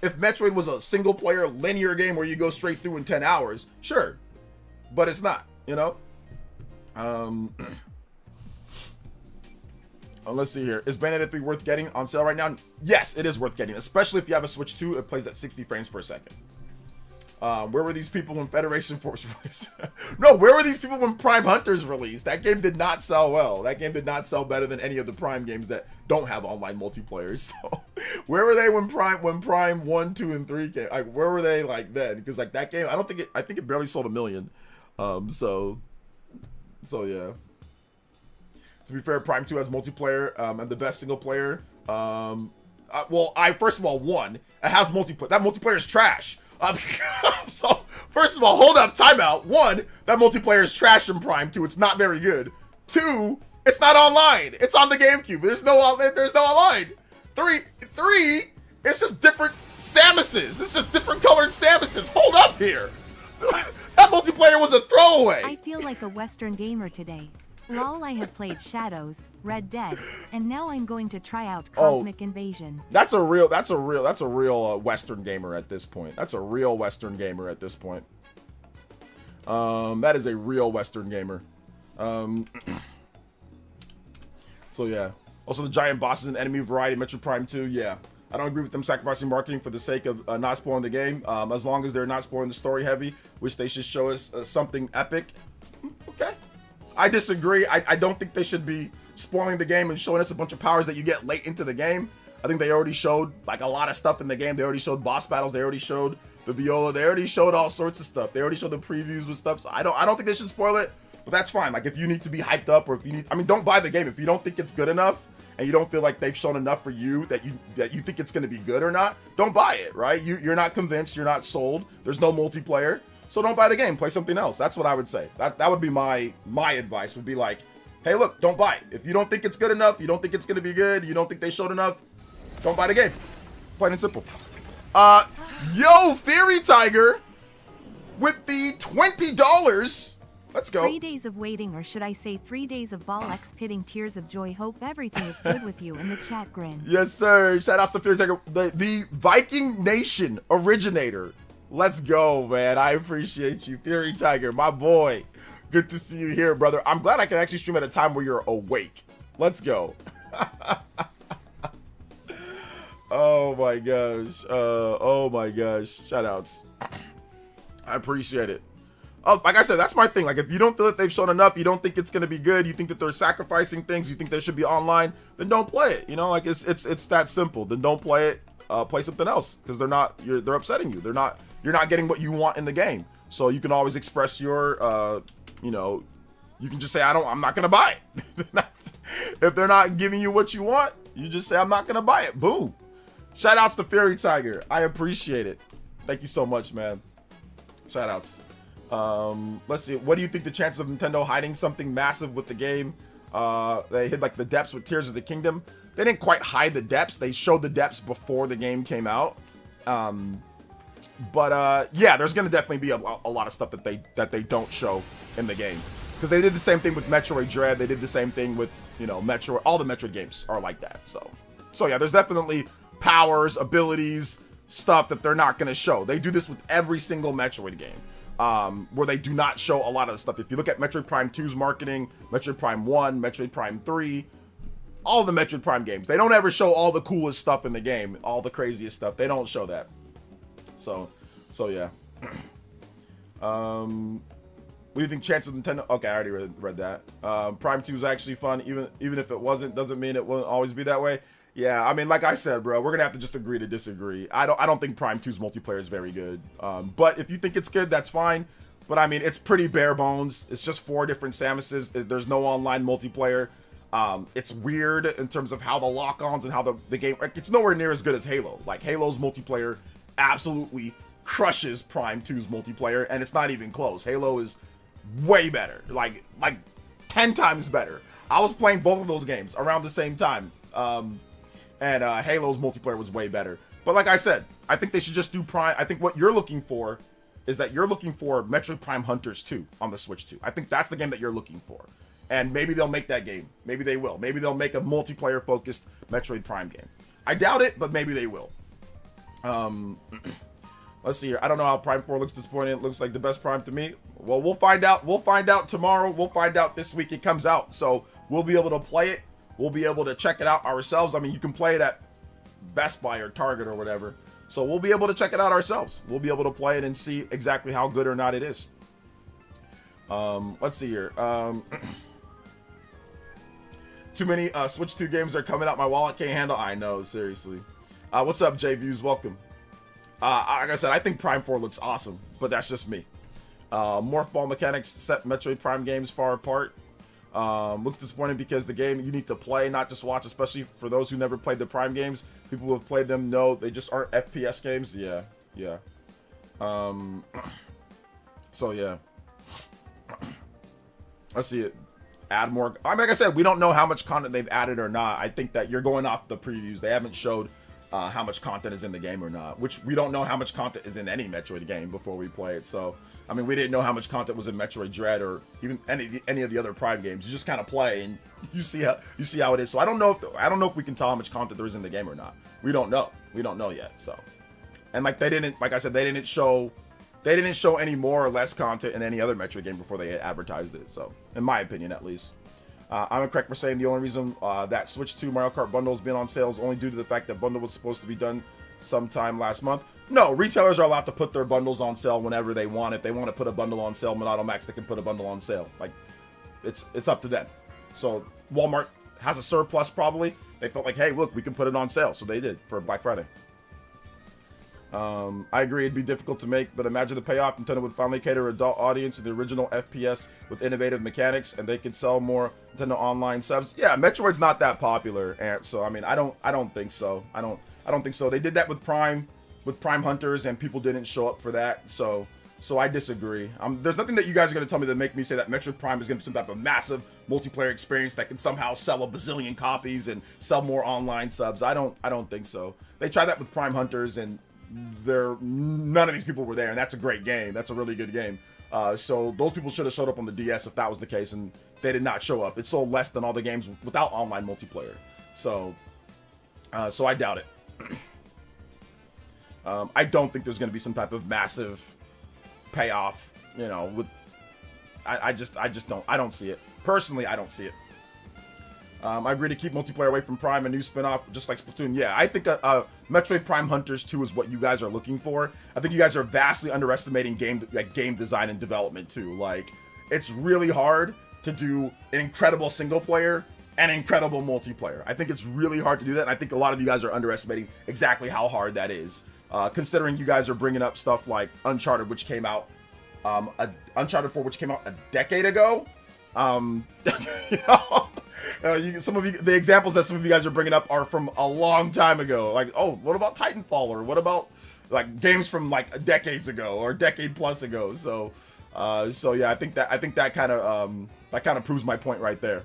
If Metroid was a single player linear game where you go straight through in 10 hours, sure. But it's not, you know? Let's see here. Is Bayonetta 3 worth getting on sale right now? Yes, it is worth getting, especially if you have a Switch 2. It plays at 60 frames per second. Where were these people when Federation Force released? No, where were these people when Prime Hunters released? That game did not sell well. That game did not sell better than any of the Prime games that don't have online multiplayer. So, where were they when Prime 1, 2, and 3 came? Like, where were they like then? Because like that game, I think it barely sold 1 million. So yeah. To be fair, Prime 2 has multiplayer, and the best single player. Well, first of all, it has multiplayer. That multiplayer is trash. So, first of all, hold up, timeout. 1, that multiplayer is trash in Prime 2. It's not very good. 2, it's not online. It's on the GameCube. There's no online. 3, it's just different Samuses. It's just different colored Samuses. Hold up here. That multiplayer was a throwaway. I feel like a Western gamer today. Lol, I have played Shadows, Red Dead, and now I'm going to try out Oh. Cosmic Invasion. That's a real Western gamer at this point. That's a real Western gamer at this point. That is a real Western gamer. So yeah. Also, the giant bosses and enemy variety, Metroid Prime 2, yeah. I don't agree with them sacrificing marketing for the sake of not spoiling the game. As long as they're not spoiling the story heavy, which they should show us something epic. Okay. I disagree. I don't think they should be spoiling the game and showing us a bunch of powers that you get late into the game. I think they already showed like a lot of stuff in the game. They already showed boss battles. They already showed the viola. They already showed all sorts of stuff. They already showed the previews with stuff. So I don't think they should spoil it, but that's fine. Like if you need to be hyped up, or if you need, I mean, don't buy the game if you don't think it's good enough and you don't feel like they've shown enough for you that you think it's going to be good or not. Don't buy it, right? You're not convinced. You're not sold. There's no multiplayer, so don't buy the game. Play something else. That's what I would say. That would be my advice. Would be like, hey, look, don't buy it. If you don't think it's good enough, you don't think it's going to be good, you don't think they showed enough, don't buy the game. Plain and simple. Yo, Fairy Tiger with the $20. Let's go. 3 days of waiting, or should I say 3 days of ball X pitting tears of joy. Hope everything is good with you in the chat, grin. Yes, sir. Shout outs to Fairy Tiger, the Viking Nation originator. Let's go, man. I appreciate you, Fairy Tiger, my boy. Good to see you here, brother. I'm glad I can actually stream at a time where you're awake. Let's go. Oh my gosh. Oh my gosh. Shout outs. I appreciate it. Oh, like I said, that's my thing. Like, if you don't feel that they've shown enough, you don't think it's going to be good, you think that they're sacrificing things, you think they should be online, then don't play it. You know, like it's that simple. Then don't play it. Play something else, because they're upsetting you. You're not getting what you want in the game. So you can always express your, you know, you can just say, I'm not going to buy it. If they're not giving you what you want, you just say, I'm not going to buy it. Boom. Shout outs to Fairy Tiger. I appreciate it. Thank you so much, man. Shout outs. Let's see. What do you think the chances of Nintendo hiding something massive with the game? They hid like the depths with Tears of the Kingdom. They didn't quite hide the depths. They showed the depths before the game came out. But yeah, there's gonna definitely be a lot of stuff that they don't show in the game, because they did the same thing with Metroid Dread. They did the same thing with, you know, Metroid. All the Metroid games are like that. So yeah, there's definitely powers, abilities, stuff that they're not gonna show. They do this with every single Metroid game, where they do not show a lot of the stuff. If you look at Metroid Prime 2's marketing, Metroid Prime 1, Metroid Prime 3, all the Metroid Prime games, they don't ever show all the coolest stuff in the game, all the craziest stuff. They don't show that. So yeah. What do you think chance of Nintendo? Okay, I already read that. Prime 2 is actually fun, even if it wasn't, doesn't mean it won't always be that way. Yeah, I mean, like I said, bro, we're gonna have to just agree to disagree. I don't think Prime 2's multiplayer is very good. But if you think it's good, that's fine. But I mean, it's pretty bare bones. It's just 4 different Samuses. There's no online multiplayer. It's weird in terms of how the lock-ons and how the game. It's nowhere near as good as Halo. Like, Halo's multiplayer absolutely crushes Prime 2's multiplayer, and it's not even close. Halo is way better, like 10 times better. I was playing both of those games around the same time, and Halo's multiplayer was way better. But like I said, I think they should just do Prime. I think what you're looking for is that you're looking for Metroid Prime Hunters 2 on the Switch 2. I think that's the game that you're looking for, and maybe they'll make that game. Maybe they will. Maybe they'll make a multiplayer focused Metroid Prime game. I doubt it, but maybe they will. Let's see here. I don't know how Prime 4 looks disappointing. It looks like the best Prime to me. Well, we'll find out. We'll find out tomorrow. We'll find out this week it comes out. So we'll be able to play it. We'll be able to check it out ourselves. I mean, you can play it at Best Buy or Target or whatever. So we'll be able to check it out ourselves. We'll be able to play it and see exactly how good or not it is. Let's see here. Too many Switch 2 games are coming out. My wallet can't handle. I know, seriously. What's up, J-Views? Welcome. Like I said, I think Prime 4 looks awesome, but that's just me. Morph ball mechanics set Metroid Prime games far apart. Looks disappointing because the game you need to play, not just watch, especially for those who never played the Prime games. People who have played them know they just aren't FPS games. Yeah. So yeah. Let's see it. Add more. I mean, like I said, we don't know how much content they've added or not. I think that you're going off the previews. They haven't showed how much content is in the game or not, which we don't know how much content is in any Metroid game before we play it. So, I mean, we didn't know how much content was in Metroid Dread or even any of the other Prime games. You just kind of play and you see how it is. So I don't know if we can tell how much content there is in the game or not. We don't know. We don't know yet. So, and like I said, they didn't show any more or less content in any other Metroid game before they advertised it. So, in my opinion, at least. I'm incorrect for saying the only reason that Switch 2 Mario Kart bundle has been on sale is only due to the fact that bundle was supposed to be done sometime last month. No, retailers are allowed to put their bundles on sale whenever they want. If they want to put a bundle on sale, Monado Max, they can put a bundle on sale. Like, it's up to them. So Walmart has a surplus probably. They felt like, hey, look, we can put it on sale. So they did for Black Friday. I agree it'd be difficult to make, but imagine the payoff. Nintendo would finally cater an adult audience to the original FPS with innovative mechanics, and they could sell more Nintendo Online subs. Yeah, Metroid's not that popular, and so I mean, I don't think so. I don't think so. They did that with Prime Hunters, and people didn't show up for that. So I disagree. There's nothing that you guys are gonna tell me that make me say that Metroid Prime is gonna be some type of massive multiplayer experience that can somehow sell a bazillion copies and sell more online subs. I don't think so. They tried that with Prime Hunters, and none of these people were there, and that's a great game. That's a really good game. So those people should have showed up on the DS if that was the case, and they did not show up. It sold less than all the games without online multiplayer. So I doubt it. I don't think there's going to be some type of massive payoff. You know, with I just don't see it. Personally, I don't see it. I agree to keep multiplayer away from Prime, a new spinoff, just like Splatoon. Yeah, I think Metroid Prime Hunters 2 is what you guys are looking for. I think you guys are vastly underestimating game design and development too. Like, it's really hard to do an incredible single player and incredible multiplayer. I think it's really hard to do that, and I think a lot of you guys are underestimating exactly how hard that is. Considering you guys are bringing up stuff like Uncharted, which came out, Uncharted 4, which came out a decade ago. You know. The examples that some of you guys are bringing up are from a long time ago. Like, oh, what about Titanfall, or what about like games from like decades ago or a decade plus ago? So yeah, I think that kind of proves my point right there.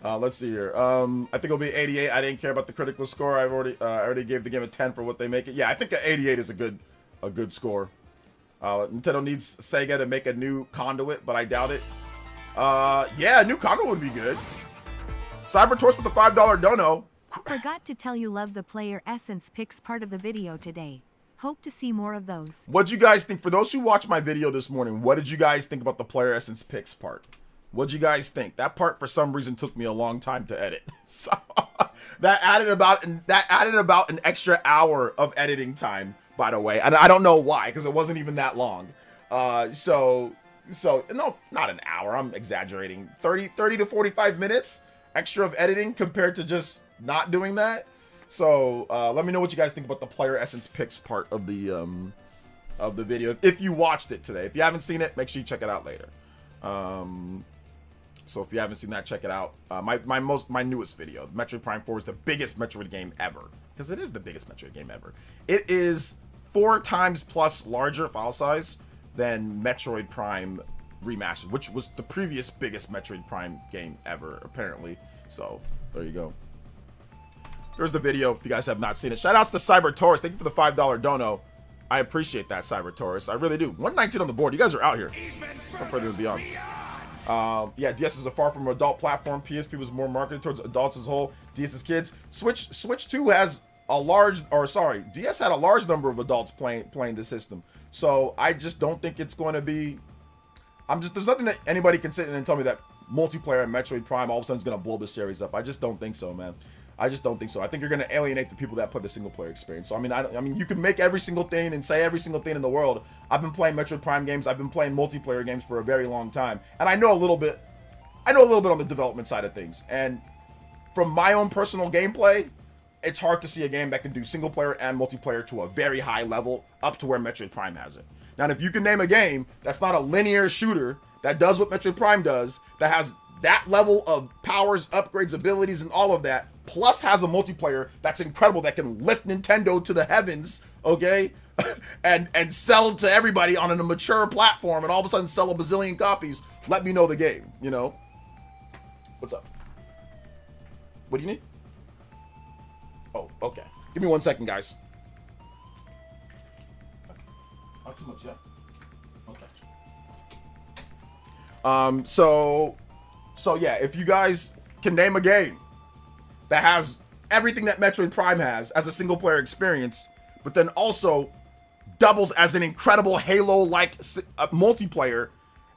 Let's see here. I think it'll be 88. I didn't care about the critical score. I already gave the game a 10 for what they make it. Yeah, I think an 88 is a good score. Nintendo needs Sega to make a new Conduit, but I doubt it. Yeah, a new Conduit would be good. Cybertorch with the $5 dono. Forgot to tell you love the PlayerEssence picks part of the video today. Hope to see more of those. What'd you guys think? For those who watched my video this morning, what did you guys think about the PlayerEssence picks part? What'd you guys think? That part, for some reason, took me a long time to edit. So that added about an extra hour of editing time, by the way. And I don't know why, because it wasn't even that long. So no, not an hour. I'm exaggerating. 30 to 45 minutes extra of editing compared to just not doing that. So let me know what you guys think about the PlayerEssence picks part of the video. If you watched it today, if you haven't seen it, make sure you check it out later. So if you haven't seen that, check it out. My newest video, Metroid Prime 4, is the biggest Metroid game ever, because it is the biggest Metroid game ever. It is 4 times plus larger file size than Metroid Prime Remastered, which was the previous biggest Metroid Prime game ever, apparently. So there you go. There's the video if you guys have not seen it. Shoutouts to Cyber Taurus. Thank you for the $5 dono. I appreciate that, Cyber Taurus. I really do. 119 on the board. You guys are out here. No further beyond. Yeah, DS is a far from adult platform. PSP was more marketed towards adults as a whole. DS is kids. Switch 2 has DS had a large number of adults playing the system. So I just don't think it's going to be. There's nothing that anybody can sit in and tell me that multiplayer and Metroid Prime all of a sudden is going to blow the series up. I just don't think so, man. I just don't think so. I think you're going to alienate the people that play the single player experience. So I mean, you can make every single thing and say every single thing in the world. I've been playing Metroid Prime games. I've been playing multiplayer games for a very long time, and I know a little bit on the development side of things. And from my own personal gameplay, it's hard to see a game that can do single player and multiplayer to a very high level, up to where Metroid Prime has it. Now, if you can name a game that's not a linear shooter that does what Metroid Prime does, that has that level of powers, upgrades, abilities, and all of that, plus has a multiplayer that's incredible, that can lift Nintendo to the heavens, okay, and sell to everybody on a mature platform, and all of a sudden sell a bazillion copies, let me know the game, you know? What's up? What do you need? Oh, okay. Give me 1 second, guys. Not too much, yeah. Okay. So yeah, if you guys can name a game that has everything that Metroid Prime has as a single player experience, but then also doubles as an incredible Halo-like multiplayer,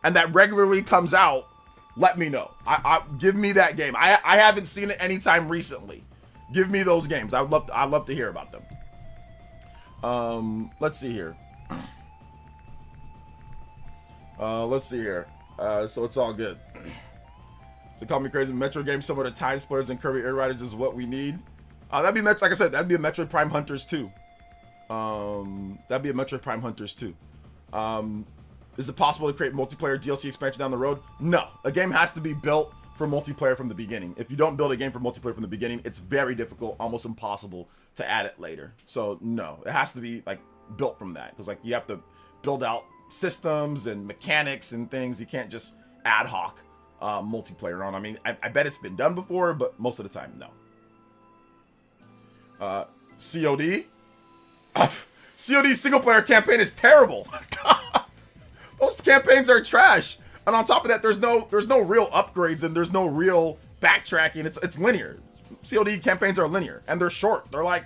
and that regularly comes out, let me know. Give me that game. I haven't seen it anytime recently. Give me those games. I'd love to hear about them. Let's see here. So it's all good. So call me crazy. Metro games similar to Time Splitters and Kirby Air Riders is what we need. That'd be like I said, that'd be a Metroid Prime Hunters too. That'd be a Metroid Prime Hunters too. Is it possible to create multiplayer DLC expansion down the road? No. A game has to be built for multiplayer from the beginning. If you don't build a game for multiplayer from the beginning, it's very difficult, almost impossible to add it later. So no, it has to be like built from that, because like you have to build out systems and mechanics and things. You can't just ad hoc multiplayer on. I mean, I bet it's been done before, but most of the time, no. COD? COD single player campaign is terrible. Most campaigns are trash. And on top of that, there's no real upgrades and there's no real backtracking. It's linear. COD campaigns are linear and they're short. They're like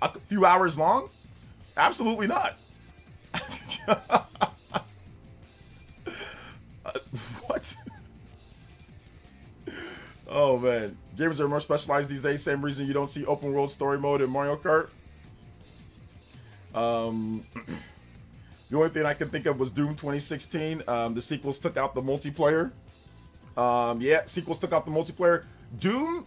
a few hours long. Absolutely not. What? Oh man, gamers are more specialized these days. Same reason you don't see open world story mode in Mario Kart. The only thing I can think of was Doom 2016. The sequels took out the multiplayer. Yeah, sequels took out the multiplayer. Doom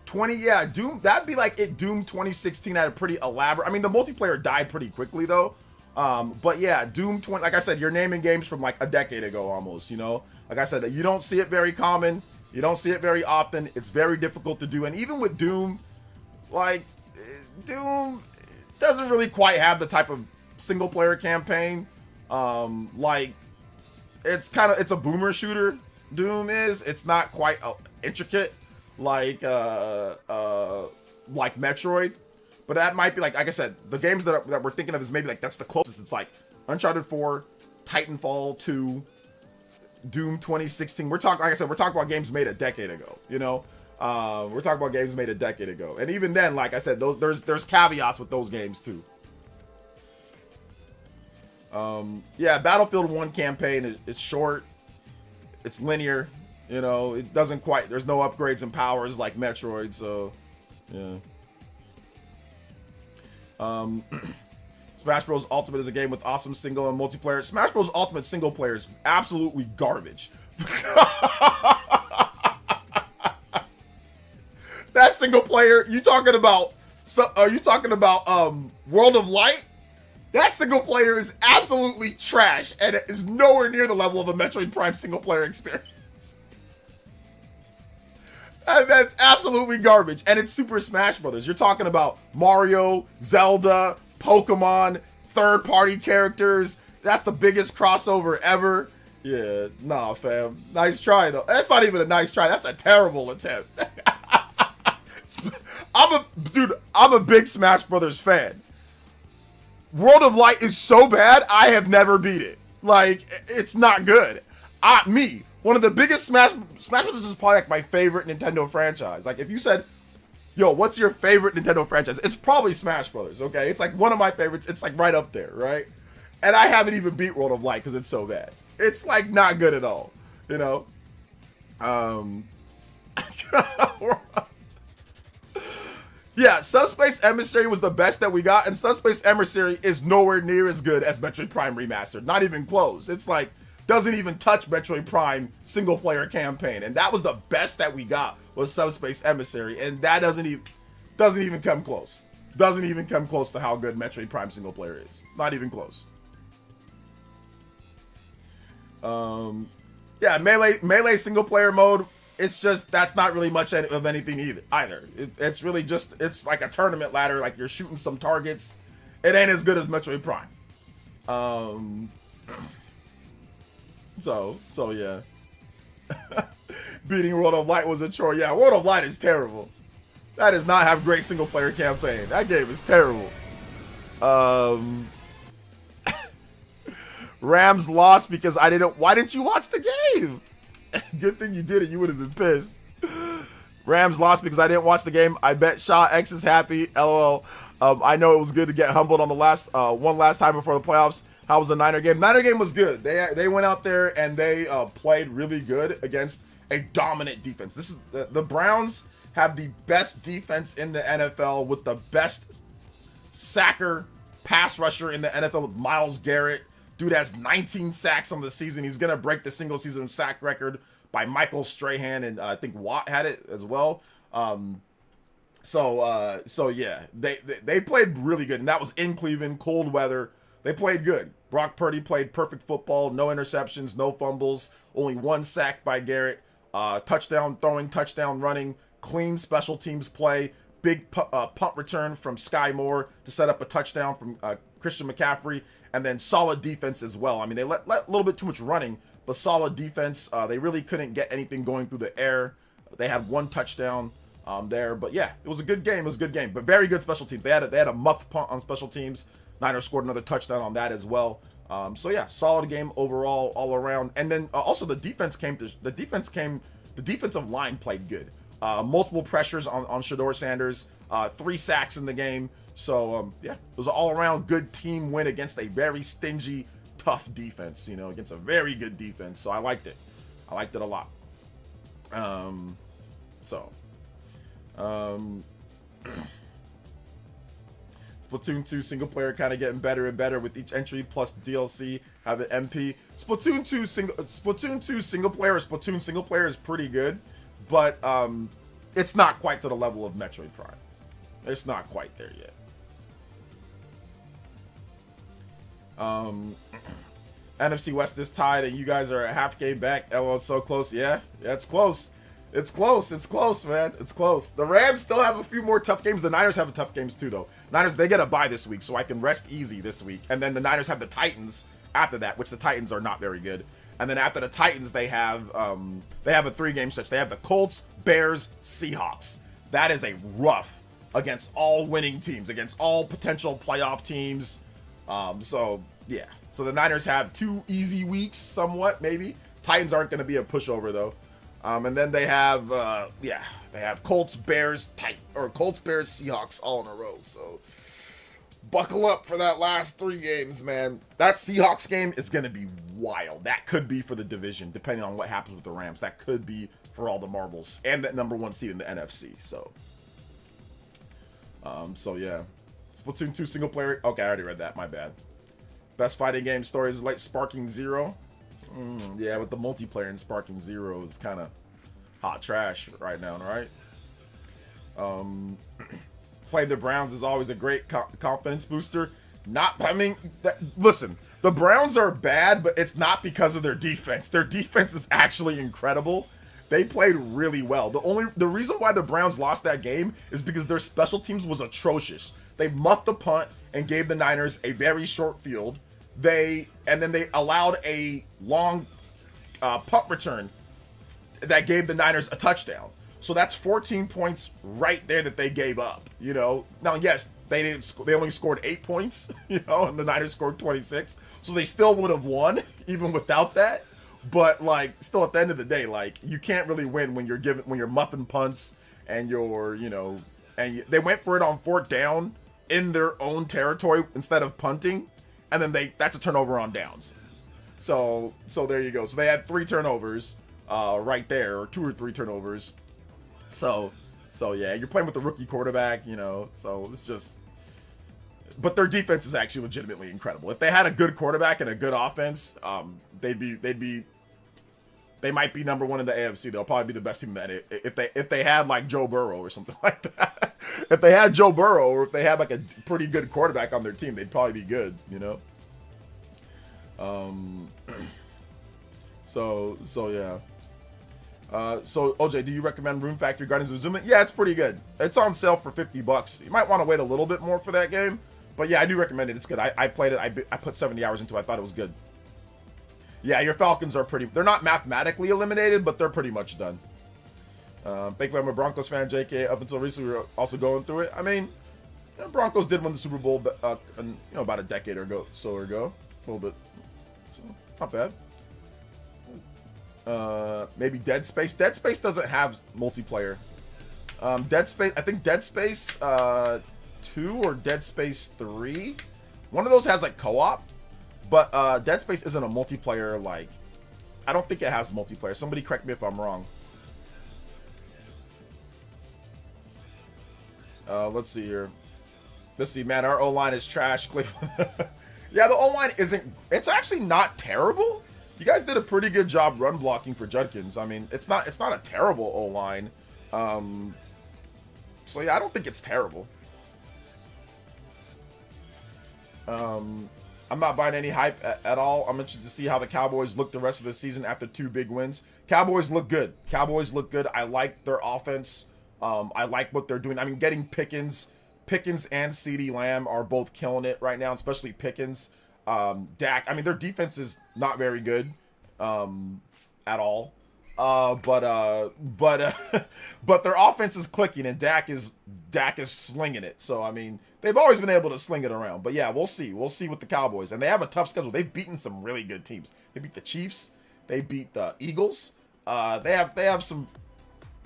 20, yeah, Doom, that'd be like it. Doom 2016 had a pretty elaborate, I mean, the multiplayer died pretty quickly though. But yeah, Doom 20, like I said, you're naming games from like a decade ago almost, you know? Like I said, you don't see it very common. You don't see it very often. It's very difficult to do. And even with Doom, like, Doom doesn't really quite have the type of single player campaign. Like, it's a boomer shooter. Doom is. It's not quite intricate like Metroid. But that might be like I said, the games that we're thinking of is maybe like that's the closest. It's like Uncharted 4, Titanfall 2, Doom 2016. We're talking about games made a decade ago, you know? We're talking about games made a decade ago. And even then, like I said, there's caveats with those games too. Yeah, Battlefield 1 campaign, it's short, it's linear, you know, it doesn't quite, there's no upgrades and powers like Metroid, so yeah. Smash Bros. Ultimate is a game with awesome single and multiplayer. Smash Bros. Ultimate single player is absolutely garbage. That single player, are you talking about World of Light? That single player is absolutely trash, and it is nowhere near the level of a Metroid Prime single player experience. And that's absolutely garbage, and it's Super Smash Brothers. You're talking about Mario, Zelda, Pokemon, third-party characters. That's the biggest crossover ever. Yeah, nah, fam. Nice try, though. That's not even a nice try. That's a terrible attempt. I'm a big Smash Brothers fan. World of Light is so bad, I have never beat it. Like, it's not good. One of the biggest Smash Brothers is probably like my favorite Nintendo franchise. Like, if you said, yo, what's your favorite Nintendo franchise? It's probably Smash Brothers, okay? It's like one of my favorites. It's like right up there, right? And I haven't even beat World of Light because it's so bad. It's like not good at all, you know? Yeah, Subspace Emissary was the best that we got, and Subspace Emissary is nowhere near as good as Metroid Prime Remastered. Not even close. It's like, doesn't even touch Metroid Prime single player campaign, and that was the best that we got was Subspace Emissary, and that doesn't even come close. Doesn't even come close to how good Metroid Prime single player is. Not even close. Yeah, melee single player mode. It's just, that's not really much of anything either. It's really just, it's like a tournament ladder, like you're shooting some targets. It ain't as good as Metroid Prime. So yeah. Beating World of Light was a chore. Yeah, World of Light is terrible. That does not have great single player campaign. That game is terrible. Rams lost because I didn't. Why didn't you watch the game? Good thing you did it. You would have been pissed. Rams lost because I didn't watch the game. I bet Shaw X is happy. LOL. I know it was good to get humbled on the one last time before the playoffs. How was the Niner game? Niner game was good. They went out there and they played really good against a dominant defense. This is the Browns have the best defense in the NFL with the best sacker pass rusher in the NFL with Myles Garrett. Dude has 19 sacks on the season. He's gonna break the single season sack record by Michael Strahan, and I think Watt had it as well. So yeah, they played really good, and that was in Cleveland, cold weather. They played good. Brock Purdy played perfect football, no interceptions, no fumbles, only one sack by Garrett. Touchdown throwing, touchdown running, clean special teams play, big punt return from Sky Moore to set up a touchdown from Christian McCaffrey, and then solid defense as well. I mean, they let a little bit too much running, but solid defense. They really couldn't get anything going through the air. They had one touchdown there, but yeah, it was a good game. It was a good game, but very good special teams. They had a muff punt on special teams. Niners scored another touchdown on that as well. So yeah, solid game overall, all around. And then also the defensive line played good. Multiple pressures on Shador Sanders, 3 sacks in the game. So yeah, it was an all-around good team win against a very stingy, tough defense. You know, against a very good defense. So I liked it. I liked it a lot. Splatoon 2 single player kind of getting better and better with each entry plus DLC have an MP. Splatoon 2 single player or Splatoon single player is pretty good, but it's not quite to the level of Metroid Prime. It's not quite there yet. NFC West is tied and you guys are a half game back. LOL, it's so close. Yeah, it's close. It's close, man. It's close. The Rams still have a few more tough games. The Niners have tough games too, though. Niners, they get a bye this week, so I can rest easy this week. And then the Niners have the Titans after that, which the Titans are not very good. And then after the Titans, they have a 3-game stretch. They have the Colts, Bears, Seahawks. That is a rough against all winning teams, against all potential playoff teams. So yeah. So the Niners have 2 easy weeks, somewhat, maybe. Titans aren't going to be a pushover, though. And then they have, they have Colts, Bears, Seahawks all in a row. So buckle up for that last 3 games, man. That Seahawks game is going to be wild. That could be for the division, depending on what happens with the Rams. That could be for all the marbles and that number 1 seed in the NFC. So yeah. Splatoon 2 single player. Okay, I already read that. My bad. Best fighting game stories like Sparking Zero. Yeah, with the multiplayer in Sparking Zero is kind of hot trash right now, right? Playing the Browns is always a great confidence booster. Listen, the Browns are bad, but it's not because of their defense. Their defense is actually incredible. They played really well. The reason why the Browns lost that game is because their special teams was atrocious. They muffed the punt and gave the Niners a very short field. And then they allowed a long punt return that gave the Niners a touchdown. So that's 14 points right there that they gave up, you know. Now, yes, they only scored 8 points, you know, and the Niners scored 26. So they still would have won even without that. But like, still at the end of the day, like, you can't really win when you're muffing punts and they went for it on 4th down in their own territory instead of punting. And then that's a turnover on downs. So there you go. So they had 3 turnovers right there, or 2 or 3 turnovers. So yeah, you're playing with a rookie quarterback, you know. So it's just, but their defense is actually legitimately incredible. If they had a good quarterback and a good offense, they might be number 1 in the AFC. They'll probably be the best team in the if they had like Joe Burrow or something like that. If they had Joe Burrow, or if they had like a pretty good quarterback on their team, they'd probably be good, you know. So yeah. So OJ, do you recommend Room Factory Guardians of Zuma? Yeah, it's pretty good. It's on sale for $50. You might want to wait a little bit more for that game, but yeah, I do recommend it. It's good. I played it. I put 70 hours into it. I thought it was good. Yeah, your Falcons are they're not mathematically eliminated, but they're pretty much done. Thank you, I'm a Broncos fan, JK. Up until recently, we were also going through it. I mean, Broncos did win the Super Bowl, about a decade ago, a little bit. So, not bad. Maybe Dead Space. Dead Space doesn't have multiplayer. Dead Space, I think Dead Space 2 or Dead Space 3. One of those has like co-op, but Dead Space isn't a multiplayer. Like, I don't think it has multiplayer. Somebody correct me if I'm wrong. Let's see here. Let's see, man. Our O-line is trash, Cleveland. Yeah, the O-line isn't. It's actually not terrible. You guys did a pretty good job run blocking for Judkins. I mean, it's not a terrible O-line. So yeah, I don't think it's terrible. I'm not buying any hype at all. I'm interested to see how the Cowboys look the rest of the season after 2 big wins. Cowboys look good. I like their offense. I like what they're doing. I mean, getting Pickens and CeeDee Lamb are both killing it right now, especially Pickens. Dak, I mean, their defense is not very good at all. But their offense is clicking, and Dak is slinging it. So I mean, they've always been able to sling it around. But yeah, we'll see with the Cowboys, and they have a tough schedule. They've beaten some really good teams. They beat the Chiefs. They beat the Eagles. They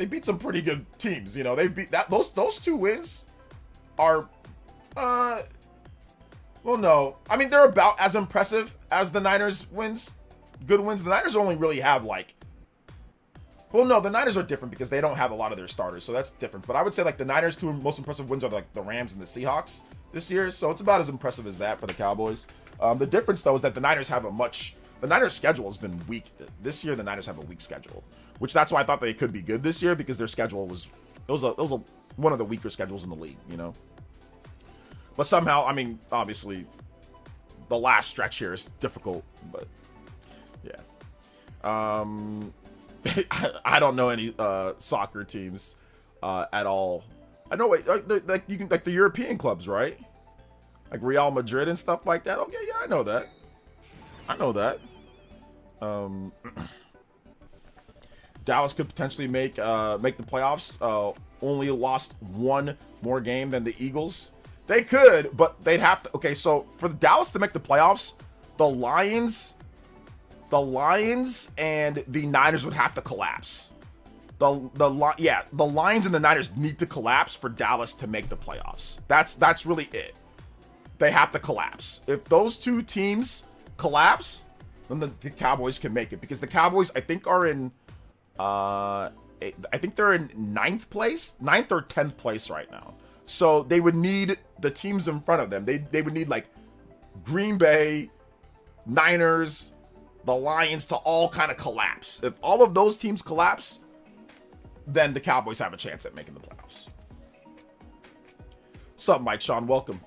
beat some pretty good teams. You know, they beat those 2 wins are well, no, I mean, they're about as impressive as the Niners wins. Good wins. The Niners only really have like. Well, no, the Niners are different because they don't have a lot of their starters, so that's different. But I would say like the Niners' 2 most impressive wins are like the Rams and the Seahawks this year, so it's about as impressive as that for the Cowboys. The difference though is that the Niners schedule has been weak this year. The Niners have a weak schedule, which that's why I thought they could be good this year, because their schedule was one of the weaker schedules in the league, you know. But somehow, I mean, obviously, the last stretch here is difficult, but yeah. I don't know any soccer teams at all. I know like you can like the European clubs, right? Like Real Madrid and stuff like that. Okay, yeah, I know that. Dallas could potentially make the playoffs. Only lost 1 more game than the Eagles. They could, but they'd have to. Okay, so for the Dallas to make the playoffs, the Lions and the Niners would have to collapse. The Lions and the Niners need to collapse for Dallas to make the playoffs. That's really it. They have to collapse. If those 2 teams collapse, then the Cowboys can make it, because the Cowboys I think are in I think they're in 9th or 10th place right now. So they would need the teams in front of them. They would need like Green Bay, Niners, the Lions to all kind of collapse. If all of those teams collapse, then the Cowboys have a chance at making the playoffs. What's up, Mike Sean? Welcome.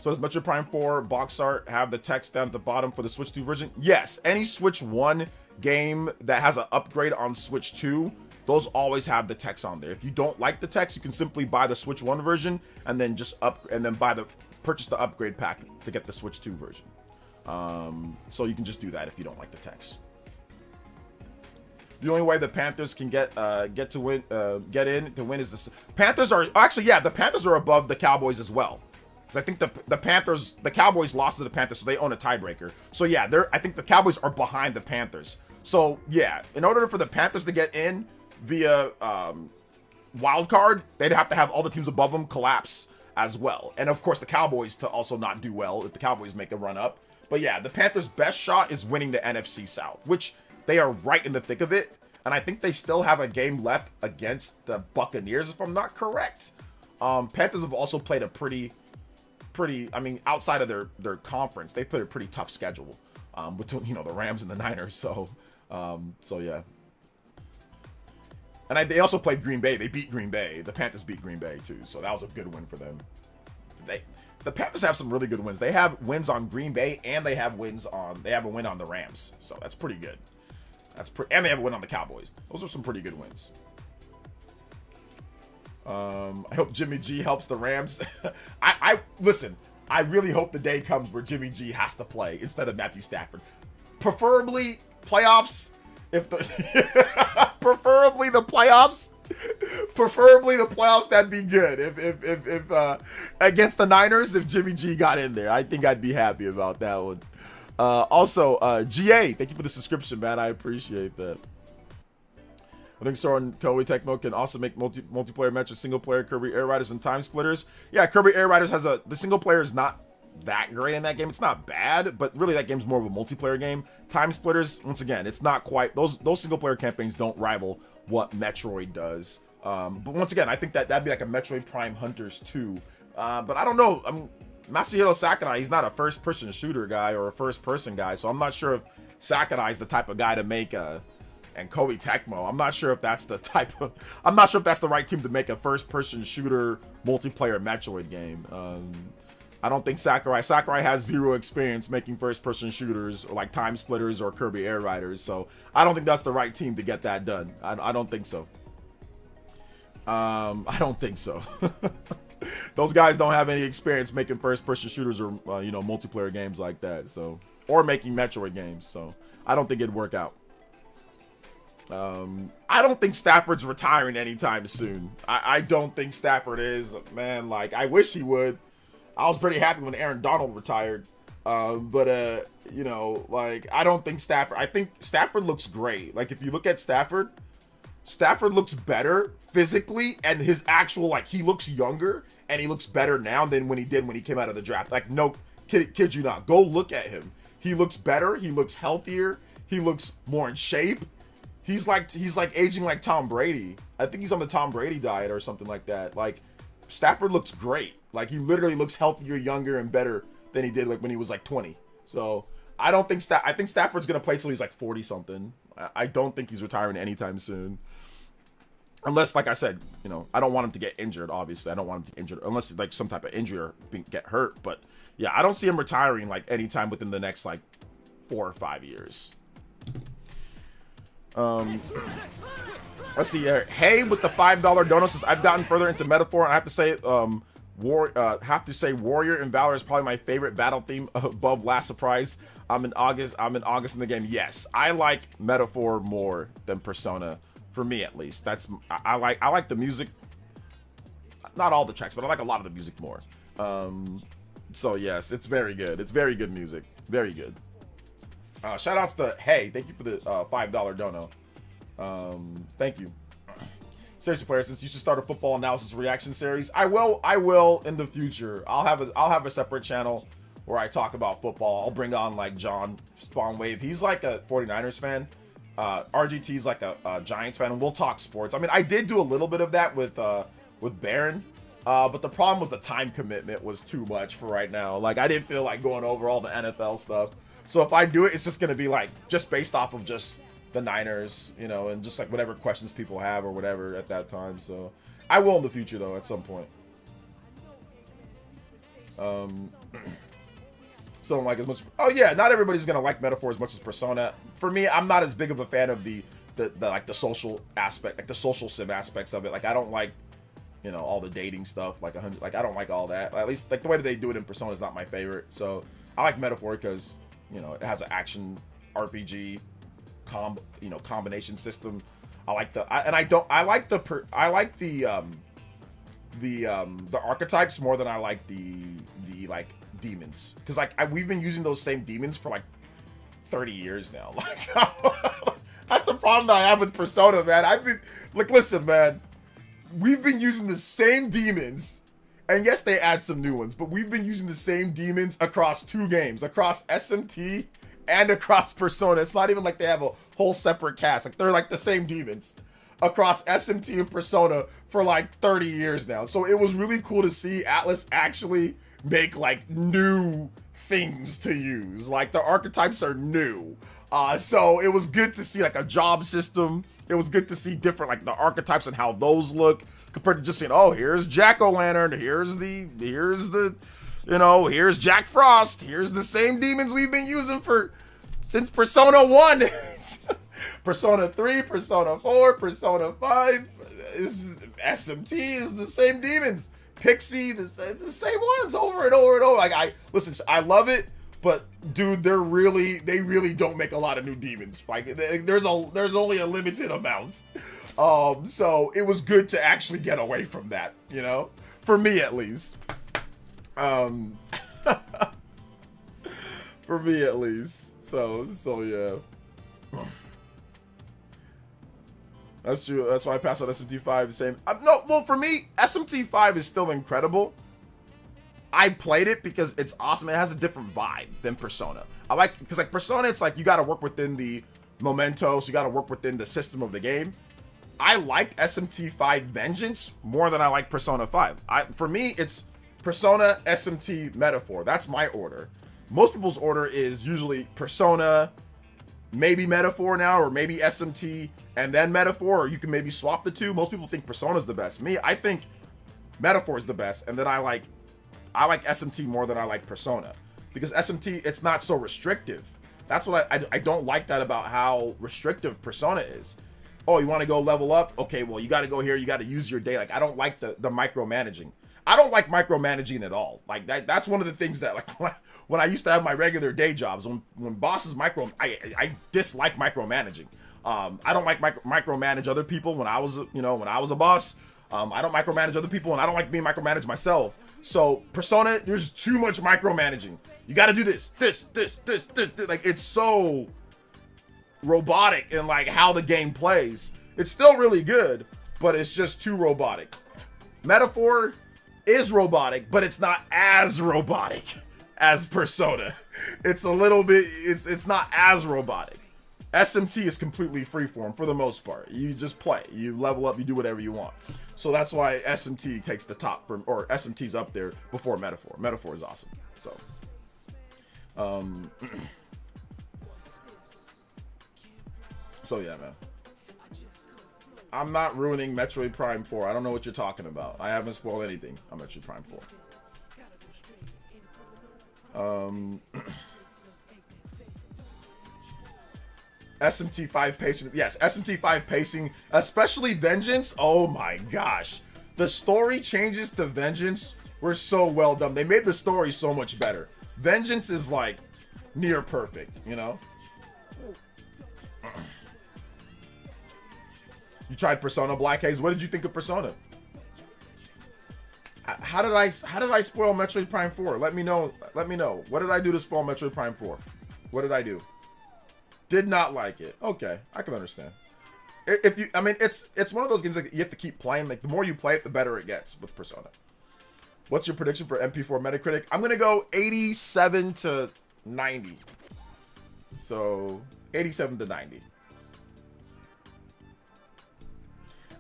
So does Metroid Prime 4 box art have the text down at the bottom for the Switch 2 version? Yes. Any Switch 1 game that has an upgrade on Switch 2, those always have the text on there. If you don't like the text, you can simply buy the Switch 1 version and then purchase the upgrade pack to get the Switch 2 version. So you can just do that if you don't like the text. The only way the Panthers can get in to win is the Panthers are actually, yeah, the Panthers are above the Cowboys as well. Because I think the Cowboys lost to the Panthers, so they own a tiebreaker. So yeah, I think the Cowboys are behind the Panthers. So yeah, in order for the Panthers to get in via wild card, they'd have to have all the teams above them collapse as well. And of course the Cowboys to also not do well if the Cowboys make a run up. But yeah, the Panthers' best shot is winning the NFC South, which they are right in the thick of it. And I think they still have a game left against the Buccaneers, if I'm not correct. Panthers have also played a pretty, I mean, outside of their conference, they played a pretty tough schedule between, you know, the Rams and the Niners. So yeah. And they also played Green Bay. They beat Green Bay. The Panthers beat Green Bay too. So that was a good win for them. The Panthers have some really good wins. They have wins on Green Bay, and they have a win on the Rams. So that's pretty good. And they have a win on the Cowboys. Those are some pretty good wins. I hope Jimmy G helps the Rams. Listen, I really hope the day comes where Jimmy G has to play instead of Matthew Stafford. Preferably playoffs. If the Preferably the playoffs. Preferably the playoffs. That'd be good. If against the Niners, if Jimmy G got in there, I think I'd be happy about that one. Also, GA, thank you for the subscription, man. I appreciate that. I think Sora and Koei Tecmo can also make multiplayer matches, single player Kirby Air Riders and Time Splitters. Yeah, Kirby Air Riders has the single player is not that great in that game. It's not bad, but really that game's more of a multiplayer game. Time Splitters, once again, it's not quite, those single player campaigns don't rival what Metroid does. But once again, I think that'd be like a Metroid Prime Hunters 2. But I don't know. I mean, Masahiro Sakurai, he's not a first person shooter guy or a first person guy, so I'm not sure if Sakurai's the type of guy to make and Koei Tecmo, I'm not sure if that's the right team to make a first-person shooter multiplayer Metroid game. I don't think Sakurai has zero experience making first-person shooters or like Time Splitters or Kirby Air Riders, so I don't think that's the right team to get that done. I don't think so. I don't think so. Those guys don't have any experience making first-person shooters or multiplayer games like that, so, or making Metroid games, so I don't think it'd work out. I don't think Stafford's retiring anytime soon. I don't think Stafford is, man. Like, I wish he would. I was pretty happy when Aaron Donald retired. But I don't think Stafford. I think Stafford looks great. Like, if you look at Stafford looks better physically, and his actual, like, he looks younger and he looks better now than when he did when he came out of the draft. Like, no, kid you not. Go look at him. He looks better. He looks healthier. He looks more in shape. He's like aging like Tom Brady. I think he's on the Tom Brady diet or something like that. Like, Stafford looks great. Like, he literally looks healthier, younger, and better than he did like when he was like 20. So I don't think I think Stafford's gonna play till he's like 40 something. I don't think he's retiring anytime soon. Unless, like I said, I don't want him to get injured. Obviously, I don't want him to get injured unless like some type of injury or get hurt. But yeah, I don't see him retiring like anytime within the next like 4 or 5 years. Let's see here. Hey, with the $5 donuts, says, I've gotten further into Metaphor, and I have to say, Warrior and Valor is probably my favorite battle theme above Last Surprise. I'm in August in the game. Yes, I like Metaphor more than Persona, for me at least. I like the music. Not all the tracks, but I like a lot of the music more. So yes, it's very good. It's very good music. Very good. Shout outs to Hey, thank you for the $5 dono. Thank you. Seriously, player, since you should start a football analysis reaction series, I will in the future. I'll have a separate channel where I talk about football. I'll bring on like John Spawnwave. He's like a 49ers fan. RGT's like a Giants fan, and we'll talk sports. I mean, I did do a little bit of that with Baron. But the problem was the time commitment was too much for right now. Like, I didn't feel like going over all the NFL stuff. So if I do it, it's just going to be like just based off of just the Niners, and just like whatever questions people have or whatever at that time. So I will in the future though, at some point. So like as much. Oh yeah, not everybody's going to like Metaphor as much as Persona. For me, I'm not as big of a fan of the like the social aspect, like the social sim aspects of it. Like, I don't like, all the dating stuff. Like I don't like all that. At least like the way that they do it in Persona is not my favorite. So I like Metaphor because it has an action RPG combination system. I like the archetypes more than I like the like demons, because like we've been using those same demons for like 30 years now. Like, that's the problem that I have with Persona, man. I've been like, listen, man, we've been using the same demons. And yes, they add some new ones, but we've been using the same demons across 2 games, across SMT and across Persona. It's not even like they have a whole separate cast. Like, they're like the same demons across SMT and Persona for like 30 years now. So it was really cool to see Atlas actually make like new things to use. Like, the archetypes are new. So it was good to see like a job system. It was good to see different, like, the archetypes and how those look, compared to just saying, oh, here's Jack-O-Lantern, here's Jack Frost, here's the same demons we've been using since Persona 1. Persona 3, Persona 4, Persona 5, SMT is the same demons. Pixie, the same ones over and over and over. Like, I love it, But dude, they really don't make a lot of new demons. Like there's only a limited amount. So it was good to actually get away from that, you know, for me at least. For me at least. So yeah. That's true. That's why I passed on SMT5. Same. No, well, for me, SMT5 is still incredible. I played it because it's awesome. It has a different vibe than Persona. I like, because like Persona, it's like you got to work within the mementos, you got to work within the system of the game. I like SMT5 Vengeance more than I like Persona 5. For me, it's Persona, SMT, Metaphor. That's my order. Most people's order is usually Persona, maybe Metaphor now, or maybe SMT and then Metaphor, or you can maybe swap the two. Most people think Persona's the best. Me, I think Metaphor is the best, and then I like SMT more than I like Persona, because SMT, it's not so restrictive. That's what I don't like that about how restrictive Persona is. Oh, you want to go level up? Okay, well, you got to go here. You got to use your day. Like, I don't like the micromanaging. I don't like micromanaging at all. Like that's one of the things that, like, when I used to have my regular day jobs, when bosses I dislike micromanaging. I don't like micromanage other people when I was a boss. I don't micromanage other people, and I don't like being micromanaged myself. So Persona, there's too much micromanaging. You got to do this. Like, it's so robotic in like how the game plays. It's still really good, but it's just too robotic. Metaphor is robotic, but it's not as robotic as Persona. It's a little bit, it's not as robotic. SMT is completely freeform for the most part. You just play, you level up, you do whatever you want. So that's why SMT takes the top or SMT's up there before Metaphor. Metaphor is awesome. So, so yeah, man. I'm not ruining Metroid Prime 4. I don't know what you're talking about. I haven't spoiled anything on Metroid Prime 4. SMT5 pacing. Yes, SMT5 pacing, especially Vengeance. Oh my gosh. The story changes to Vengeance were so well done. They made the story so much better. Vengeance is like near perfect, you know? You tried Persona Black Haze. What did you think of Persona? How did I spoil Metroid Prime 4? Let me know. Let me know. What did I do to spoil Metroid Prime 4? What did I do? Did not like it. Okay, I can understand. It's one of those games that you have to keep playing. Like, the more you play it, the better it gets with Persona. What's your prediction for MP4 Metacritic? I'm gonna go 87 to 90. So 87 to 90.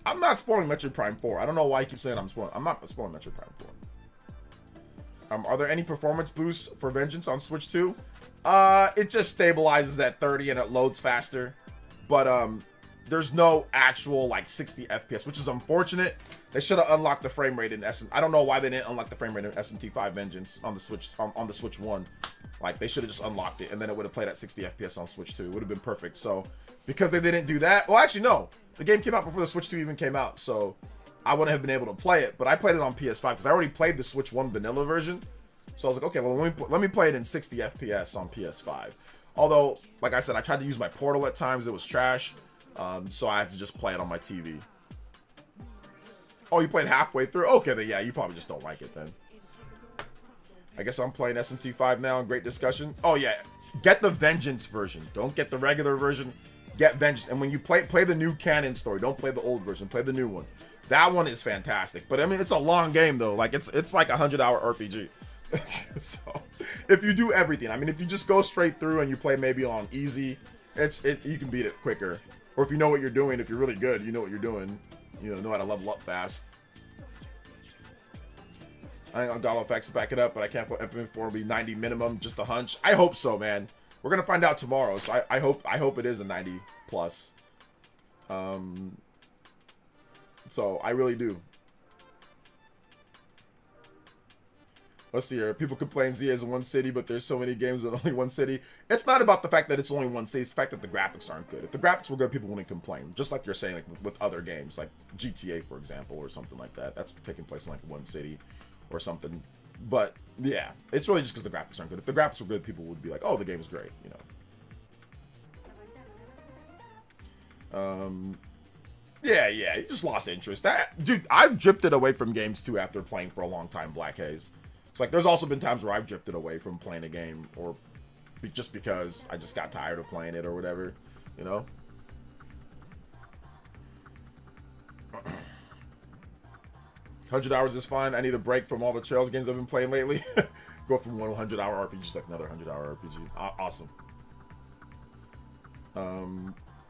I'm not spoiling Metroid Prime 4. I don't know why you keep saying I'm spoiling. I'm not spoiling Metroid Prime 4. Are there any performance boosts for Vengeance on Switch 2? It just stabilizes at 30 and it loads faster. But there's no actual like 60 FPS, which is unfortunate. They should have unlocked the frame rate in SM. I don't know why they didn't unlock the frame rate in SMT5 Vengeance on the Switch on the Switch 1. Like, they should have just unlocked it, and then it would have played at 60 FPS on Switch 2. It would have been perfect. So because they didn't do that, well, actually no. The game came out before the Switch 2 even came out, so I wouldn't have been able to play it. But I played it on PS5 because I already played the Switch 1 vanilla version. So I was like, okay, well, let me play it in 60 FPS on PS5. Although, like I said, I tried to use my Portal at times. It was trash. So I had to just play it on my TV. Oh, you played halfway through? Okay, then yeah, you probably just don't like it then. I guess I'm playing SMT5 now. Great discussion. Oh yeah, get the Vengeance version. Don't get the regular version. Get Vengeance. And when you play the new canon story, don't play the old version. Play the new one. That one is fantastic. But I mean, it's a long game though. Like it's like a 100-hour RPG. So if you do everything, I mean, if you just go straight through and you play maybe on easy, you can beat it quicker. Or if you know what you're doing, if you're really good, you know what you're doing. You know how to level up fast. I think on Galo Facts to back it up, but I can't put MP4 will be 90 minimum, just a hunch. I hope so, man. We're gonna find out tomorrow, so I hope it is a 90 plus. So I really do. Let's see here. People complain ZA is one city, but there's so many games in only one city. It's not about the fact that it's only one city. It's the fact that the graphics aren't good. If the graphics were good, people wouldn't complain. Just like you're saying, like with other games, like GTA, for example, or something like that. That's taking place in like one city or something. But yeah, it's really just because the graphics aren't good. If the graphics were good, people would be like, oh, the game is great, you know. Yeah, you just lost interest. Dude, I've drifted away from games too after playing for a long time, Black Haze. It's like there's also been times where I've drifted away from playing a game, or just because I just got tired of playing it or whatever, you know. 100 hours is fine. I need a break from all the Trails games I've been playing lately. Go from 100-hour RPG to like another 100-hour RPG. Awesome.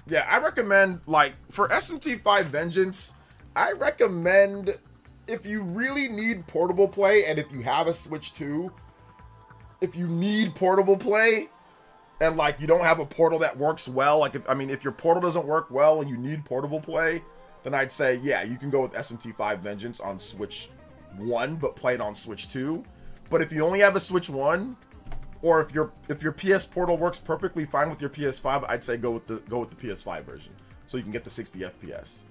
Yeah, I recommend, like, for SMT5 Vengeance, I recommend, if you really need portable play, and if you have a Switch 2, if you need portable play, and, like, you don't have a portal that works well, like, if your portal doesn't work well and you need portable play, then I'd say, yeah, you can go with SMT5 Vengeance on Switch 1, but play it on Switch 2. But if you only have a Switch 1, or if your PS Portal works perfectly fine with your PS5, I'd say go with the PS5 version, so you can get the 60 FPS.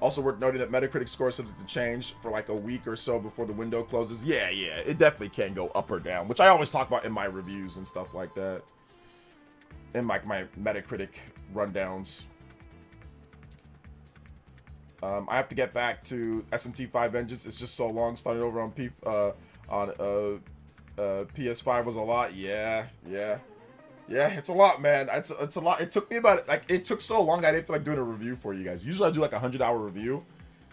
Also worth noting that Metacritic score is subject to change for like a week or so before the window closes. Yeah, it definitely can go up or down, which I always talk about in my reviews and stuff like that, in like my Metacritic rundowns. I have to get back to SMT5 Vengeance. It's just so long. Starting over on PS5 was a lot. Yeah, it's a lot, man. It's a lot. It took me it took so long I didn't feel like doing a review for you guys. Usually I do like a 100-hour review.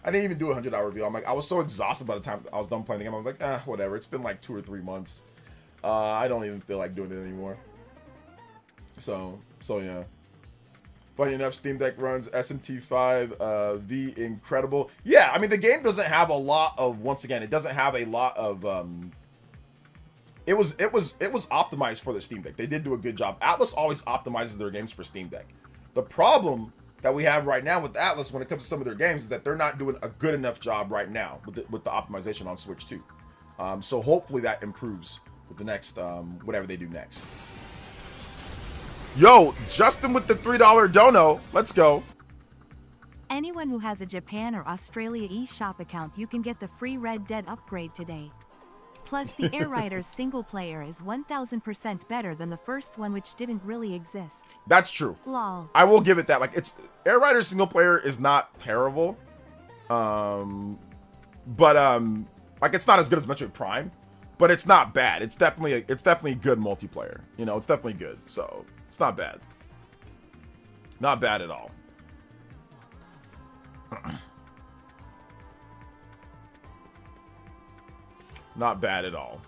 I didn't even do a 100-hour review. I was so exhausted by the time I was done playing the game. I was like, whatever. It's been like 2 or 3 months. I don't even feel like doing it anymore. So yeah. Funny enough, Steam Deck runs SMT5 V incredible. Yeah, I mean, the game doesn't have a lot of, once again, it doesn't have a lot of it was optimized for the Steam Deck. They did do a good job. Atlas always optimizes their games for Steam Deck. The problem that we have right now with Atlas when it comes to some of their games is that they're not doing a good enough job right now with the optimization on Switch 2. So hopefully that improves with the next whatever they do next. Yo, Justin with the $3 dono. Let's go. Anyone who has a Japan or Australia eShop account, you can get the free Red Dead upgrade today. Plus, the Air Riders single player is 1000% better than the first one, which didn't really exist. That's true. Lol. I will give it that. Like, it's Air Riders single player is not terrible. But like, it's not as good as Metroid Prime, but it's not bad. It's definitely good multiplayer. You know, it's definitely good. So it's not bad. Not bad at all. Not bad at all.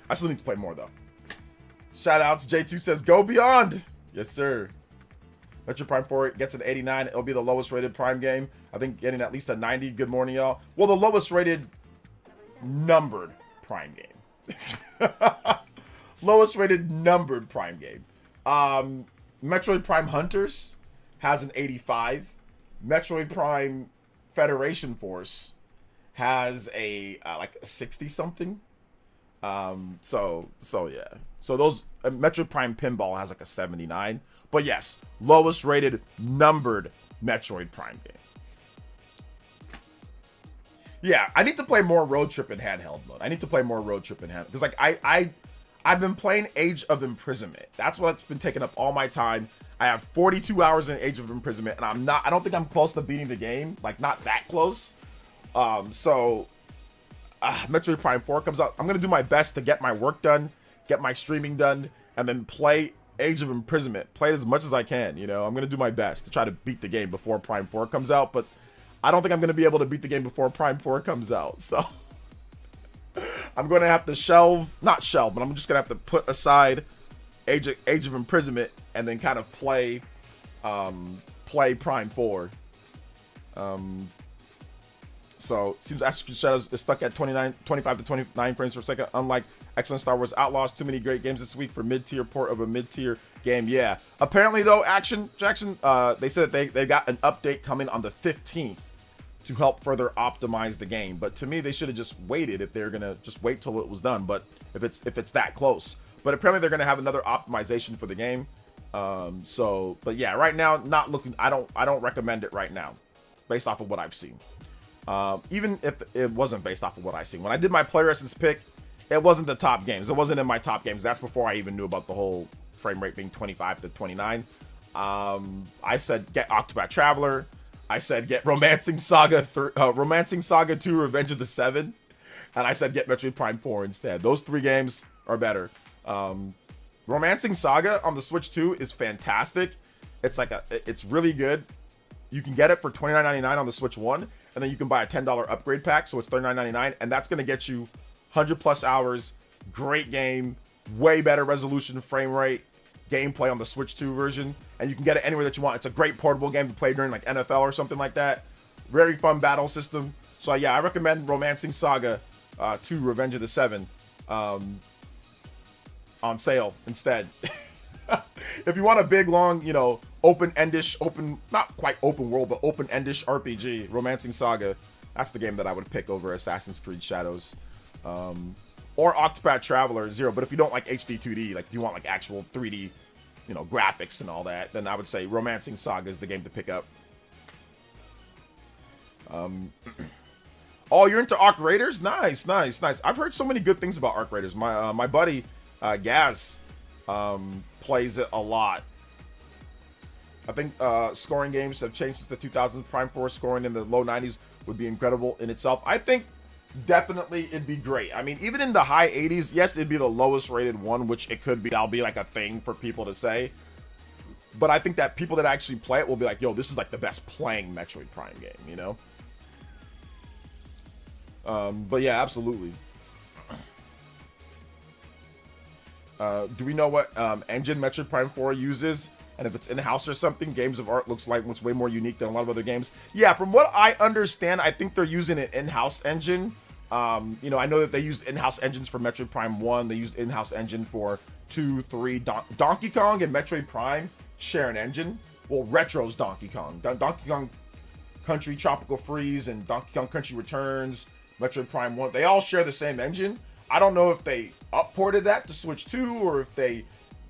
I still need to play more though. Shout outs. J2 says go beyond. Yes, sir. Metroid Prime 4 gets an 89. It'll be the lowest rated Prime game. I think getting at least a 90. Good morning, y'all. Well, the lowest rated numbered Prime game. Lowest rated numbered Prime game. Metroid Prime Hunters has an 85. Metroid Prime Federation Force has a like a 60 something. So yeah. So those Metroid Prime Pinball has like a 79. But yes, lowest rated numbered Metroid Prime game. Yeah, I need to play more Road Trip in handheld mode. Because like I've been playing Age of Imprisonment. That's what's been taking up all my time. I have 42 hours in Age of Imprisonment, and I don't think I'm close to beating the game. Like, not that close. Metroid Prime 4 comes out. I'm gonna do my best to get my work done, get my streaming done, and then play Age of Imprisonment. Play it as much as I can, you know. I'm gonna do my best to try to beat the game before Prime 4 comes out, but I don't think I'm gonna be able to beat the game before Prime 4 comes out, so I'm gonna have to not shelve, but I'm just gonna have to put aside Age of Imprisonment and then kind of play Prime 4. So seems Assassin's Shadows is stuck at 25 to 29 frames per second. Unlike excellent Star Wars Outlaws, too many great games this week for mid-tier port of a mid-tier game. Yeah. Apparently though, Jackson, they said that they got an update coming on the 15th to help further optimize the game. But to me, they should have just waited if they're gonna just wait till it was done. But if it's that close. But apparently they're gonna have another optimization for the game. But yeah, right now, not looking. I don't recommend it right now, based off of what I've seen. Even if it wasn't based off of what I've seen, when I did my PlayerEssence pick, it wasn't the top games. It wasn't in my top games. That's before I even knew about the whole frame rate being 25 to 29. I said get Octopath Traveler. I said get Romancing Saga 2: Revenge of the Seven, and I said get Metroid Prime 4 instead. Those 3 games are better. Romancing Saga on the Switch 2 is fantastic. It's really good. You can get it for $29.99 on the Switch 1, and then you can buy a $10 upgrade pack, so it's $39.99, and that's going to get you 100 plus hours, great game, way better resolution, frame rate, gameplay on the Switch 2 version, and you can get it anywhere that you want. It's a great portable game to play during like NFL or something like that. Very fun battle system. So yeah, I recommend Romancing Saga 2: Revenge of the Seven on sale instead. If you want a big, long, open-endish, not quite open world, but open-endish RPG, Romancing Saga, that's the game that I would pick over Assassin's Creed Shadows. Or Octopath Traveler 0, but if you don't like HD 2D, like if you want like actual 3D, graphics and all that, then I would say Romancing Saga is the game to pick up. Oh, you're into Arc Raiders? Nice. I've heard so many good things about Arc Raiders. My buddy Gaz plays it a lot. I think scoring games have changed since the 2000s. Prime 4 scoring in the low 90s would be incredible in itself. I think definitely it'd be great. I mean, even in the high 80s, yes, it'd be the lowest rated one, which it could be. That'll be like a thing for people to say. But I think that people that actually play it will be like, yo, this is like the best playing Metroid Prime game, But yeah, absolutely. Do we know what engine Metroid Prime 4 uses? And if it's in-house or something, Games of Art looks like it's way more unique than a lot of other games. Yeah, from what I understand, I think they're using an in-house engine. I know that they used in-house engines for Metroid Prime 1. They used in-house engine for 2, 3. Donkey Kong and Metroid Prime share an engine. Well, Retro's Donkey Kong. Donkey Kong Country Tropical Freeze and Donkey Kong Country Returns, Metroid Prime 1, they all share the same engine. I don't know if they upported that to Switch 2 or if they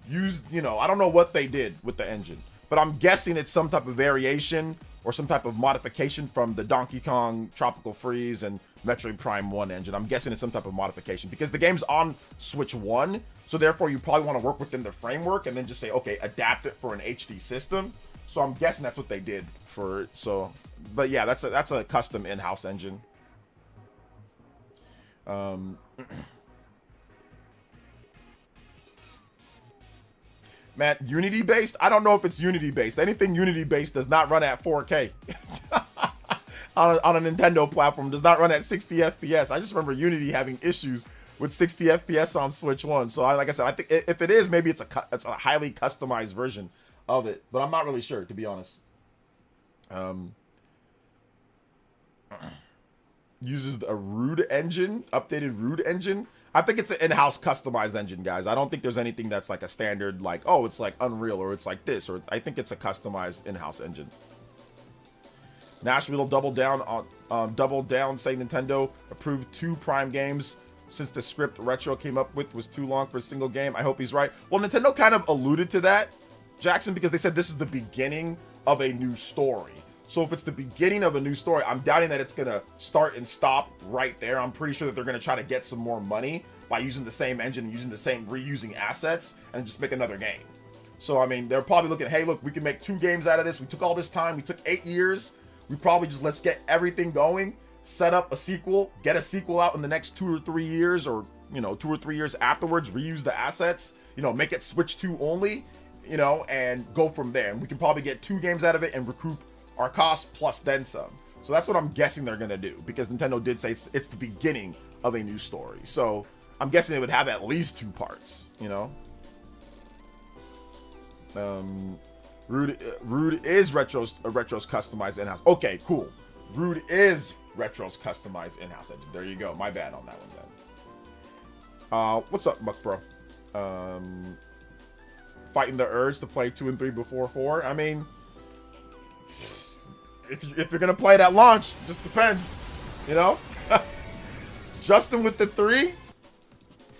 used, I don't know what they did with the engine. But I'm guessing it's some type of variation or some type of modification from the Donkey Kong Tropical Freeze and Metroid Prime 1 engine. I'm guessing it's some type of modification because the game's on Switch 1, so therefore you probably want to work within the framework and then just say, okay, adapt it for an HD system. So I'm guessing that's what they did for it. So, but yeah, that's a custom in-house engine. Matt, Unity based? I don't know if it's Unity based. Anything Unity based does not run at 4K on a Nintendo platform. Does not run at 60 FPS. I just remember Unity having issues with 60 FPS on Switch 1. So like I said, I think if it is, maybe it's a highly customized version of it, but I'm not really sure, to be honest. Uses a Rude engine, updated Rude engine. I think it's an in-house customized engine, guys. I don't think there's anything that's like a standard, like, oh, it's like Unreal or it's like this, or I think it's a customized in-house engine. Nashville double down, saying Nintendo approved 2 Prime games since the script Retro came up with was too long for a single game. I hope he's right. Well, Nintendo kind of alluded to that, Jackson, because they said this is the beginning of a new story. So if it's the beginning of a new story, I'm doubting that it's going to start and stop right there. I'm pretty sure that they're going to try to get some more money by using the same engine, using the same reusing assets, and just make another game. So, I mean, they're probably looking, hey, look, we can make 2 games out of this. We took all this time. We took 8 years. We probably just let's get everything going, set up a sequel, get a sequel out in the next 2 or 3 years, or, 2 or 3 years afterwards, reuse the assets, make it Switch 2 only, and go from there. And we can probably get 2 games out of it and recoup our cost plus then some. So that's what I'm guessing they're gonna do, because Nintendo did say it's the beginning of a new story. So I'm guessing they would have at least 2 parts, Rude is Retro's customized in-house. Okay, cool. Rude is Retro's customized in-house engine. There you go. My bad on that one then. What's up, Muck Bro? Fighting the urge to play 2 and 3 before 4. I mean, if you're gonna play it at launch, just depends, Justin with the 3.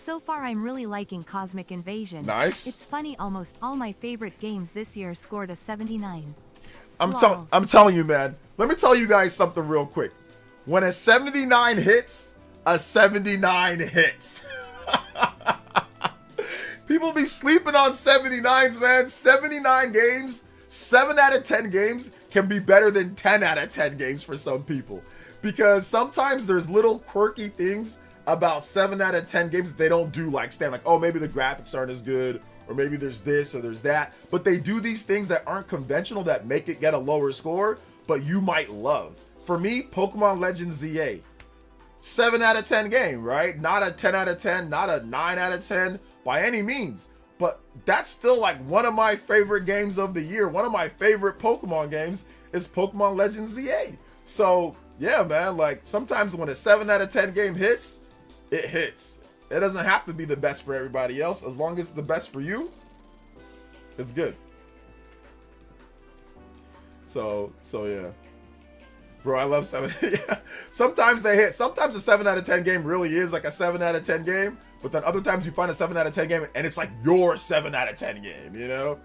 So far I'm really liking Cosmic Invasion. Nice. It's funny, almost all my favorite games this year scored a 79. I'm telling you, man. Let me tell you guys something real quick. When a 79 hits, a 79 hits. People be sleeping on 79s, man. 79 games, 7 out of 10 games can be better than 10 out of 10 games for some people. Because sometimes there's little quirky things about 7 out of 10 games that they don't do, like stand like, oh, maybe the graphics aren't as good, or maybe there's this or there's that. But they do these things that aren't conventional that make it get a lower score, but you might love. For me, Pokemon Legends ZA, 7 out of 10 game, right? Not a 10 out of 10, not a 9 out of 10 by any means. But that's still like one of my favorite games of the year. One of my favorite Pokemon games is Pokemon Legends ZA. So yeah, man, like sometimes when a 7 out of 10 game hits, it hits. It doesn't have to be the best for everybody else. As long as it's the best for you, it's good. So yeah. Bro, I love 7. Yeah. Sometimes they hit. Sometimes a 7 out of 10 game really is like a 7 out of 10 game. But then other times you find a 7 out of 10 game and it's like your 7 out of 10 game, you know?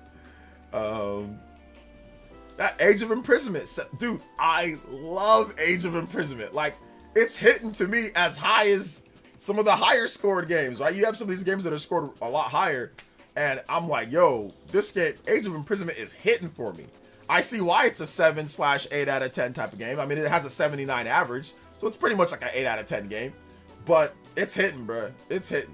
That Age of Imprisonment. Dude, I love Age of Imprisonment. Like, it's hitting to me as high as some of the higher scored games, right? You have some of these games that are scored a lot higher. And I'm like, yo, this game, Age of Imprisonment, is hitting for me. I see why it's a 7/8 out of 10 type of game. I mean, it has a 79 average, so it's pretty much like an 8 out of 10 game. But it's hitting, bro. It's hitting.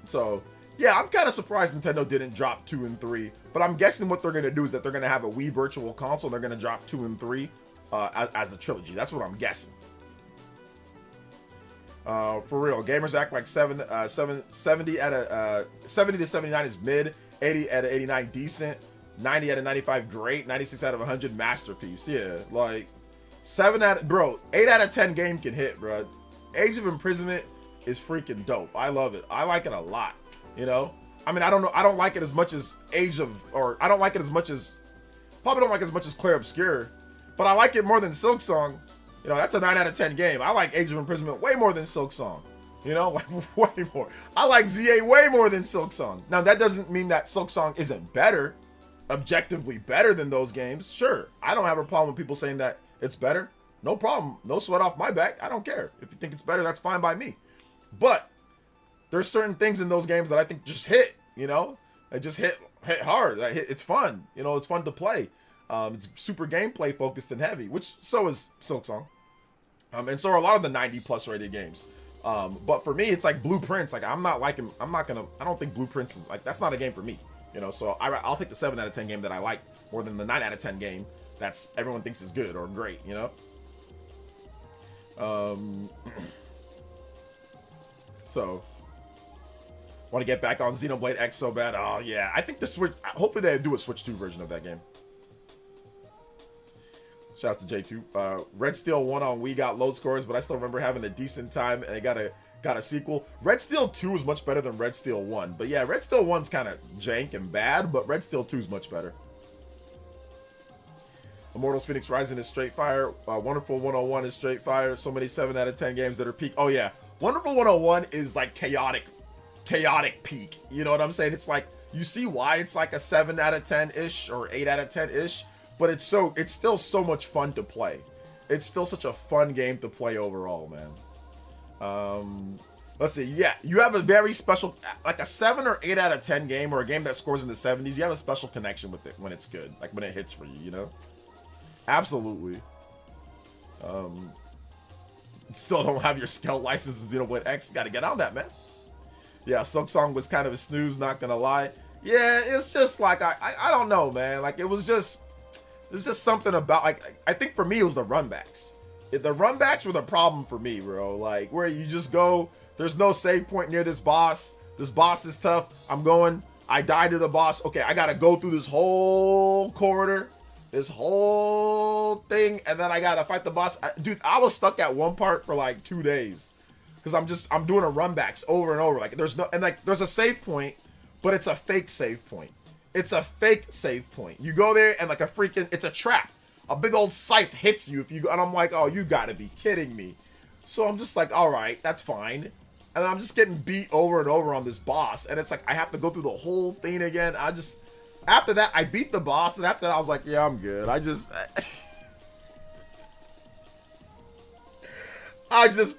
So, yeah, I'm kind of surprised Nintendo didn't drop 2 and 3. But I'm guessing what they're going to do is that they're going to have a Wii Virtual Console. They're going to drop 2 and 3 as the trilogy. That's what I'm guessing. For real, gamers act like 70 to 79 is mid. 80 out of 89 decent, 90 out of 95 great, 96 out of 100 masterpiece. Yeah, like 8 out of 10 game can hit, bro. Age of Imprisonment is freaking dope. I love it. I like it a lot, you know? I mean, I don't like it as much as I don't like it as much as Clair Obscur, but I like it more than Silk Song. You know, that's a 9 out of 10 game. I like Age of Imprisonment way more than Silk Song. You know, like way more. I like ZA way more than Silk Song. Now, that doesn't mean that Silk Song isn't better, objectively better than those games. Sure, I don't have a problem with people saying that it's better. No problem. No sweat off my back. I don't care. If you think it's better, that's fine by me. But there's certain things in those games that I think just hit, you know? They just hit hard. It's fun. You know, it's fun to play. It's super gameplay focused and heavy, which so is Silk Song. And so are a lot of the 90+ rated games. But for me, it's like Blueprints. Like I don't think Blueprints is like, that's not a game for me, you know? So I'll take the 7 out of 10 game that I like more than the 9 out of 10 game that's everyone thinks is good or great, you know? So want to get back on Xenoblade X so bad. Oh yeah, I think the Switch, hopefully they do a Switch 2 version of that game. Shout out to J2. Red Steel 1 on Wii got low scores, but I still remember having a decent time, and it got a sequel. Red Steel 2 is much better than Red Steel 1. But yeah, Red Steel 1's kind of jank and bad, but Red Steel 2 is much better. Immortals Phoenix Rising is straight fire. Wonderful 101 is straight fire. So many 7 out of 10 games that are peak. Oh yeah, Wonderful 101 is like chaotic peak. You know what I'm saying? It's like, you see why it's like a 7 out of 10-ish or 8 out of 10-ish. But it's still so much fun to play. It's still such a fun game to play overall, man. Let's see. Yeah, you have a very special, like a 7 or 8 out of 10 game, or a game that scores in the 70s. You have a special connection with it when it's good, like when it hits for you, you know? Absolutely. Still don't have your Scout license in Xenoblade X. You got to get on that, man. Yeah, Silk Song was kind of a snooze, not gonna lie. Yeah, it's just like I don't know, man. Like it was just. There's just something about, like, I think for me it was the runbacks. The runbacks were the problem for me, bro. Like, where you just go, there's no save point near this boss. This boss is tough. I died to the boss. Okay, I gotta go through this whole corridor, this whole thing, and then I gotta fight the boss. Dude, I was stuck at one part for like 2 days. Because I'm doing a runbacks over and over. Like, there's a save point, but it's a fake save point. It's a fake save point. You go there and like it's a trap. A big old scythe hits you if you go, and I'm like, oh, you gotta be kidding me. So I'm just like, all right, that's fine. And I'm just getting beat over and over on this boss. And it's like, I have to go through the whole thing again. After that, I beat the boss. And after that, I was like, yeah, I'm good. I just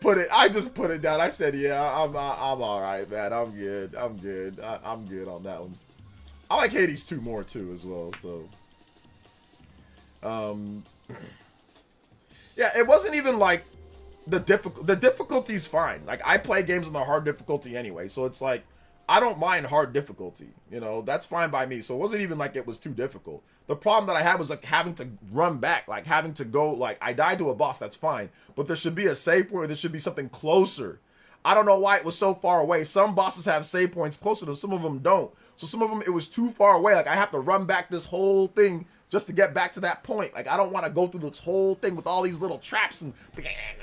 put it down. I said, yeah, I'm all right, man. I'm good. I'm good on that one. I like Hades 2 more too as well. So, yeah, it wasn't even like the difficulty's fine. Like, I play games on the hard difficulty anyway, so it's like I don't mind hard difficulty. You know, that's fine by me. So it wasn't even like it was too difficult. The problem that I had was like having to run back, like having to go, like I died to a boss, that's fine. But there should be a save point, or there should be something closer. I don't know why it was so far away. Some bosses have save points closer to them, some of them don't. So some of them, it was too far away. Like I have to run back this whole thing just to get back to that point. Like I don't want to go through this whole thing with all these little traps and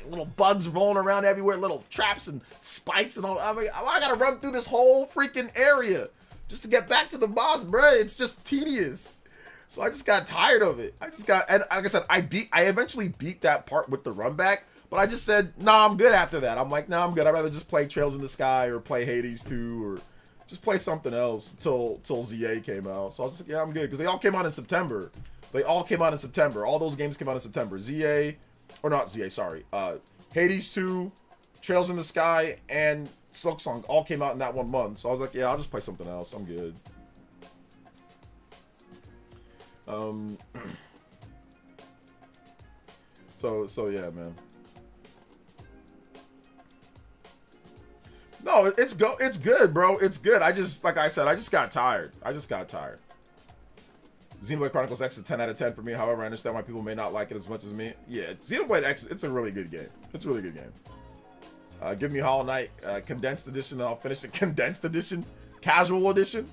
little bugs rolling around everywhere, little traps and spikes and all. I mean, I gotta run through this whole freaking area just to get back to the boss, bruh. It's just tedious. So I just got tired of it. And like I said, I eventually beat that part with the run back, but I just said, nah, I'm good after that. I'm like, nah, I'm good. I'd rather just play Trails in the Sky or play Hades 2 or just play something else till ZA came out. So I was just like, yeah, I'm good. Because they all came out in September. All those games came out in September. Hades 2, Trails in the Sky, and Silksong all came out in that 1 month. So I was like, yeah, I'll just play something else. I'm good. So yeah, man. No, it's good, bro. It's good. Like I said, I just got tired. Xenoblade Chronicles X is 10 out of 10 for me. However, I understand why people may not like it as much as me. Yeah, Xenoblade X, it's a really good game. Give me Hollow Knight Condensed Edition and I'll finish it. Condensed Edition? Casual Edition?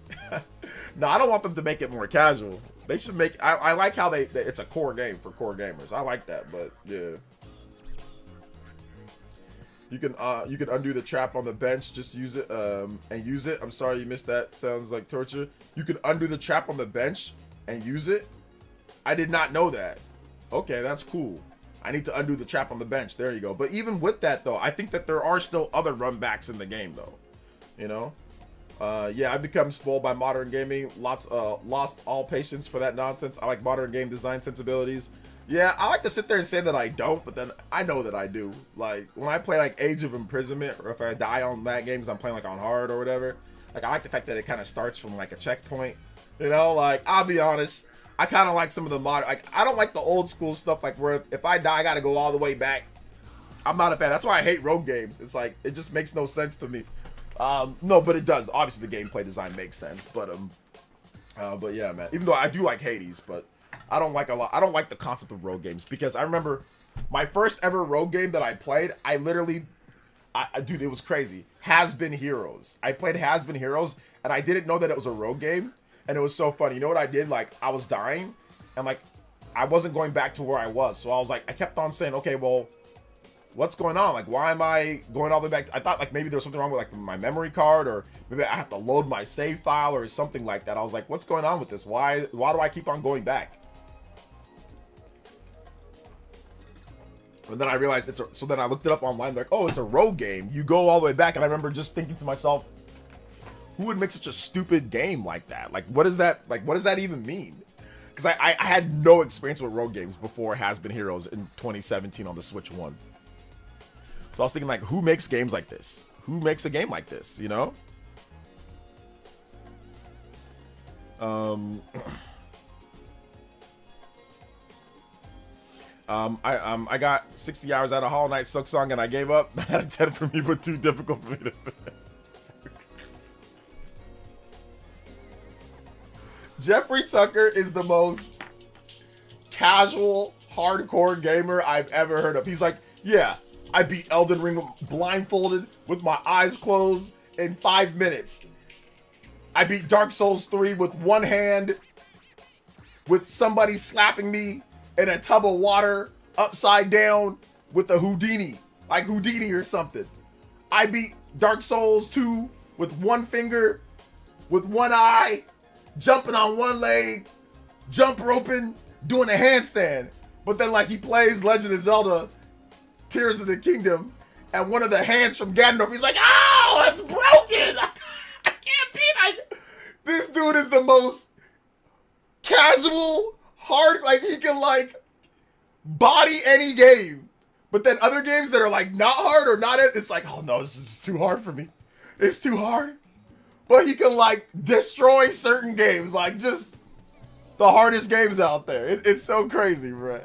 No, I don't want them to make it more casual. They should make... I like how it's a core game for core gamers. I like that, but yeah. You can undo the trap on the bench. Just use it and use it. I'm sorry you missed that. Sounds like torture. You can undo the trap on the bench and use it. I did not know that. Okay, that's cool. I need to undo the trap on the bench. There you go. But even with that though, I think that there are still other runbacks in the game though. You know. Yeah, I've become spoiled by modern gaming. Lost all patience for that nonsense. I like modern game design sensibilities. Yeah, I like to sit there and say that I don't, but then I know that I do. Like, when I play, like, Age of Imprisonment, or if I die on that game because I'm playing, like, on hard or whatever, like, I like the fact that it kind of starts from, like, a checkpoint. You know, like, I'll be honest, I kind of like some of the modern, like, I don't like the old school stuff, like, where if I die, I gotta go all the way back. I'm not a fan. That's why I hate rogue games. It's like, it just makes no sense to me. No, but it does. Obviously, the gameplay design makes sense, but yeah, man. Even though I do like Hades, but I don't like the concept of rogue games because I remember my first ever rogue game that I played. Dude, it was crazy. Has Been Heroes. I played Has Been Heroes, and I didn't know that it was a rogue game, and it was so funny. You know what I did? Like, I was dying, and like, I wasn't going back to where I was, so I was like, I kept on saying, okay, well, what's going on? Like, why am I going all the way back? I thought like maybe there was something wrong with like my memory card, or maybe I have to load my save file or something like that. I was like, what's going on with this? Why do I keep on going back? And then I realized so then I looked it up online, like, oh, it's a rogue game. You go all the way back, and I remember just thinking to myself, who would make such a stupid game like that? Like, what does that even mean? Because I had no experience with rogue games before Has Been Heroes in 2017 on the Switch 1. So I was thinking, like, who makes games like this? Who makes a game like this, you know? I got 60 hours out of Hollow Knight Silksong and I gave up. 9 out of 10 for me, but too difficult for me to finish. Jeffrey Tucker is the most casual, hardcore gamer I've ever heard of. He's like, yeah, I beat Elden Ring blindfolded with my eyes closed in 5 minutes. I beat Dark Souls 3 with one hand, with somebody slapping me in a tub of water upside down with a Houdini, like Houdini or something. I beat Dark Souls 2 with one finger, with one eye, jumping on one leg, jump roping, doing a handstand. But then like he plays Legend of Zelda Tears of the Kingdom and one of the hands from Ganondorf, he's like, "Oh, it's broken! I can't beat it." This dude is the most casual, hard, like, he can, like, body any game. But then other games that are, like, not hard or not, it's like, "Oh, no, this is too hard for me. It's too hard." But he can, like, destroy certain games, like, just the hardest games out there. It's so crazy, bro.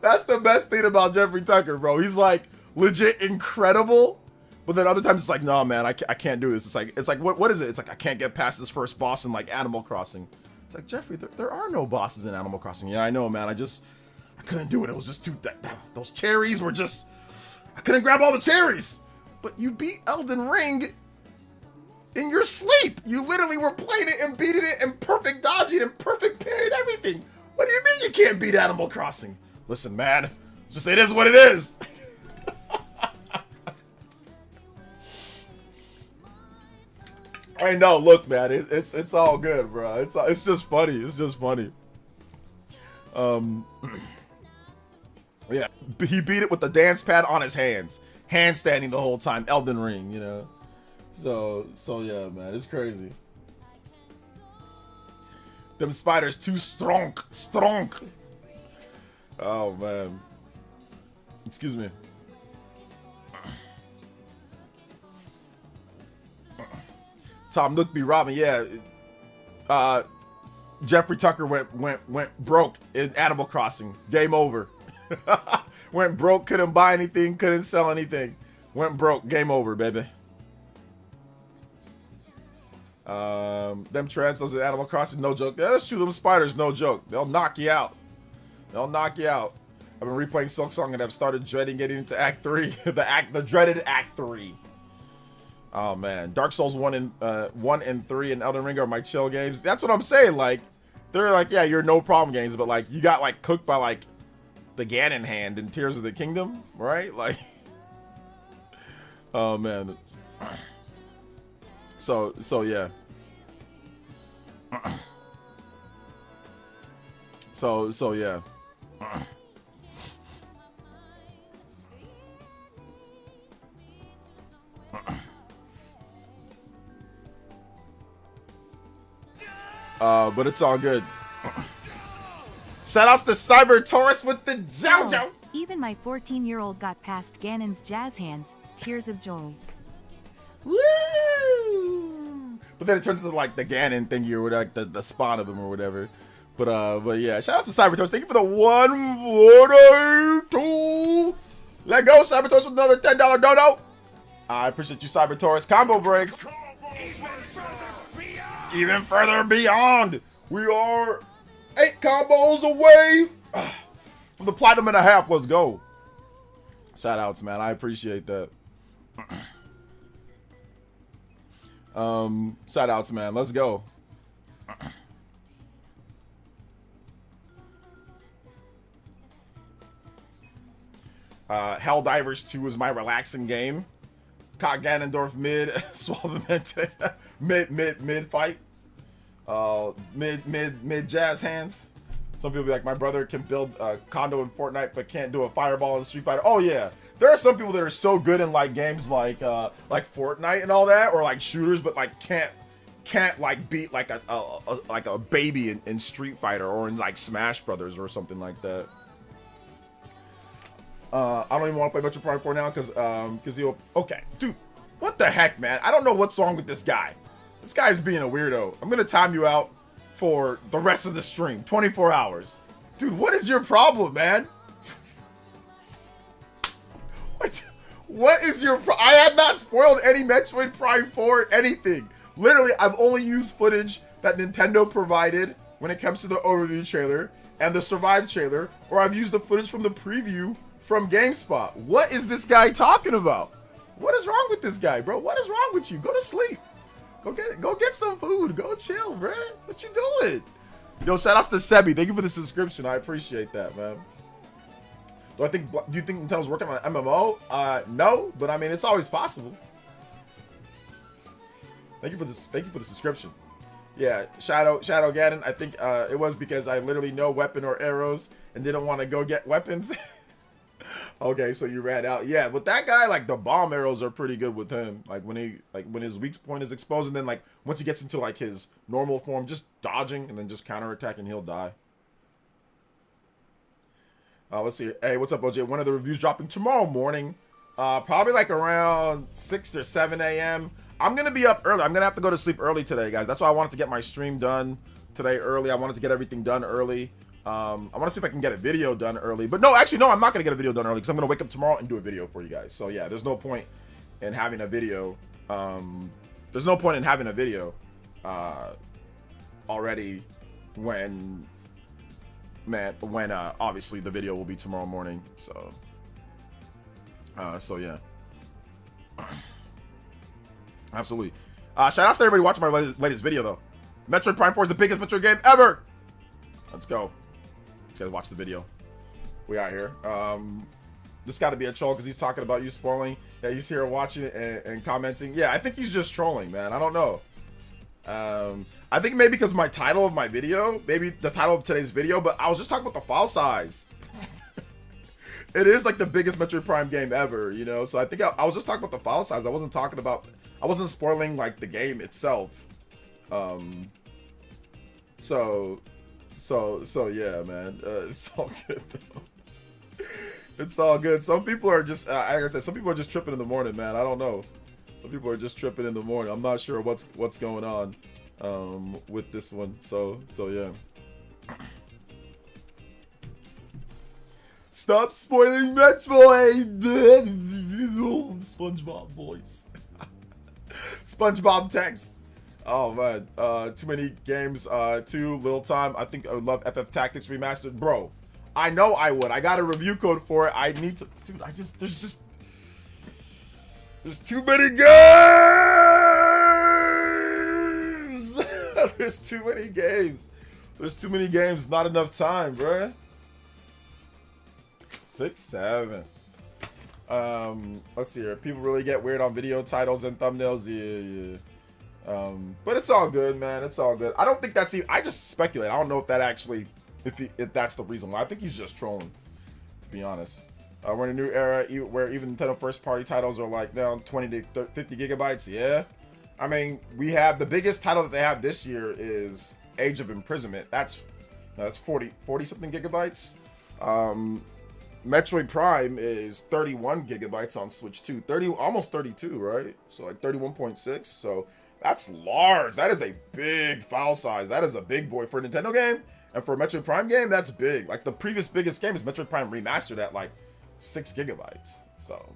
That's the best thing about Jeffrey Tucker, bro. He's, like, legit incredible. But then other times it's like, "No, man, I can't do this." It's like, what is it? It's like, "I can't get past this first boss in, like, Animal Crossing." It's like, Jeffrey, there are no bosses in Animal Crossing. "Yeah, I know, man. I couldn't do it. It was just too, those cherries were just, I couldn't grab all the cherries." But you beat Elden Ring in your sleep. You literally were playing it and beating it and perfect dodging and perfect parrying everything. What do you mean you can't beat Animal Crossing? Listen, man, just it is what it is. I know, look, man, it's all good, bro. It's just funny. It's just funny. Yeah, he beat it with the dance pad on his hands, handstanding the whole time. Elden Ring, you know. So yeah, man, it's crazy. Them spiders too strong. Oh man. Excuse me. Tom Nook be robbing. Yeah. Jeffrey Tucker went broke in Animal Crossing. Game over. Went broke, couldn't buy anything, couldn't sell anything. Went broke. Game over, baby. Them tarantulas in Animal Crossing, no joke. Yeah, that's true. Them spiders, no joke. They'll knock you out. They'll knock you out. I've been replaying Silk Song and I've started dreading getting into Act 3. the dreaded Act 3. Oh man, Dark Souls 1 and 3 and Elden Ring are my chill games. That's what I'm saying. Like, they're like, yeah, you're no problem games, but like, you got like cooked by like the Ganon hand in Tears of the Kingdom, right? Like, oh man. So yeah. So yeah. But it's all good. Shout outs to Cyber Taurus with the JoJo. Even my 14-year-old got past Ganon's jazz hands. Tears of joy. Woo! But then it turns into like the Ganon thingy or whatever, like the spawn of him or whatever. But yeah, shout out to Cyber Taurus. Thank you for the 142. Let go, Cyber Taurus, with another $10 dono. I appreciate you, Cyber Taurus. Combo breaks. Even further beyond. We are 8 combos away from the platinum and a half. Let's go. Shout outs, man. I appreciate that. Shout outs, man. Let's go. Helldivers 2 is my relaxing game. Caught Ganondorf mid, Swallow mid fight. Mid jazz hands. Some people be like, my brother can build a condo in Fortnite but can't do a fireball in Street Fighter. Oh yeah, there are some people that are so good in like games like Fortnite and all that, or like shooters, but like can't like beat like a baby in Street Fighter or in like Smash Brothers or something like that. I don't even want to play Metroid Prime 4 now because he'll. Okay, dude, what the heck, man? I don't know what's wrong with this guy. This guy's being a weirdo. I'm gonna time you out for the rest of the stream, 24 hours. Dude, what is your problem, man? What is your I have not spoiled any Metroid Prime 4 anything. Literally, I've only used footage that Nintendo provided when it comes to the overview trailer and the Survive trailer, or I've used the footage from the preview from GameSpot. What is this guy talking about? What is wrong with this guy, bro? What is wrong with you? Go to sleep. Go get some food. Go chill, bro. What you doing? Yo, shout outs to Sebi. Thank you for the subscription. I appreciate that, man. Do you think Nintendo's working on an MMO? No, but I mean, it's always possible. Thank you for the subscription. Yeah, Shadow Ganon. I think it was because I literally no weapon or arrows and didn't want to go get weapons. Okay, so you ran out. Yeah, but that guy, like, the bomb arrows are pretty good with him. Like, when his weak point is exposed, and then, like, once he gets into, like, his normal form, just dodging and then just counterattacking, he'll die. Let's see. Hey, what's up, OJ? One of the reviews dropping tomorrow morning. Probably, like, around 6 or 7 a.m. I'm going to be up early. I'm going to have to go to sleep early today, guys. That's why I wanted to get my stream done today early. I wanted to get everything done early. I want to see if I can get a video done early. But no, actually, no, I'm not going to get a video done early because I'm going to wake up tomorrow and do a video for you guys. So, yeah, there's no point in having a video. There's no point in having a video already when obviously the video will be tomorrow morning. So yeah. Absolutely. Shout out to everybody watching my latest video, though. Metroid Prime 4 is the biggest Metroid game ever! Let's go. You guys watch the video. We out here. This got to be a troll because he's talking about you spoiling. Yeah, he's here watching it and commenting. Yeah, I think he's just trolling, man. I don't know. I think maybe because my title of my video, maybe the title of today's video, but I was just talking about the file size. It is like the biggest Metroid Prime game ever, you know? So I think I was just talking about the file size. I wasn't spoiling like the game itself. So yeah, man. It's all good though. It's all good. Some people are just, like I said, some people are just tripping in the morning, man. I don't know. Some people are just tripping in the morning. I'm not sure what's going on with this one. So yeah. Stop spoiling Metroid! SpongeBob voice. SpongeBob text. Oh man, too many games, too little time. I think I would love FF Tactics Remastered. Bro, I know I would. I got a review code for it. I need to, dude, there's too many games! There's too many games. There's too many games, not enough time, bruh. 6, 7. Let's see here. People really get weird on video titles and thumbnails. Yeah. But it's all good, man. It's all good. I don't think that's I just speculate. I don't know if that actually, if that's the reason why. I think he's just trolling, to be honest. We're in a new era where even Nintendo first-party titles are like down 20 to 50 gigabytes. Yeah. I mean, we have the biggest title that they have this year is Age of Imprisonment. That's 40 something gigabytes. Metroid Prime is 31 gigabytes on Switch 2. Almost 32, right? So like 31.6. So that's large. That is a big file size. That is a big boy for a Nintendo game. And for a Metroid Prime game, that's big. Like the previous biggest game is Metroid Prime Remastered at like 6 gigabytes. So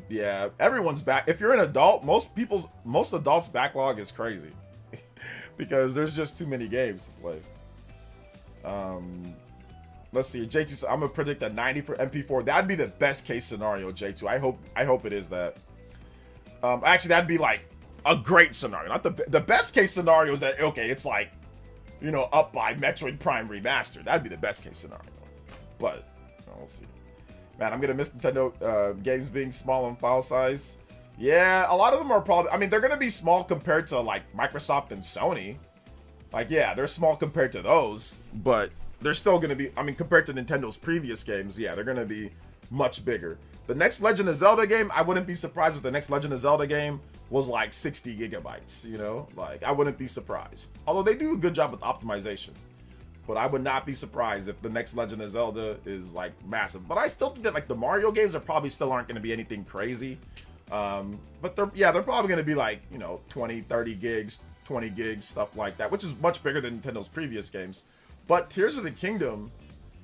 yeah, everyone's back. If you're an adult, most adults' backlog is crazy because there's just too many games to play. Let's see. J2, I'm gonna predict a 90 for MP4. That'd be the best case scenario, J2. I hope it is that. Actually, that'd be like a great scenario. Not the best case scenario is that okay, it's like, you know, up by Metroid Prime Remastered. That'd be the best case scenario. But we'll see. Man, I'm gonna miss Nintendo games being small in file size. Yeah, a lot of them are probably. I mean, they're gonna be small compared to like Microsoft and Sony. Like, yeah, they're small compared to those, but they're still gonna be. I mean, compared to Nintendo's previous games, yeah, they're gonna be much bigger. The next Legend of Zelda game, I wouldn't be surprised if the next Legend of Zelda game was like 60 gigabytes. You know, like I wouldn't be surprised. Although they do a good job with optimization. But I would not be surprised if the next Legend of Zelda is like massive. But I still think that like the Mario games are probably still aren't going to be anything crazy. But they're probably going to be like, you know, 20, 30 gigs, 20 gigs, stuff like that, which is much bigger than Nintendo's previous games. But Tears of the Kingdom,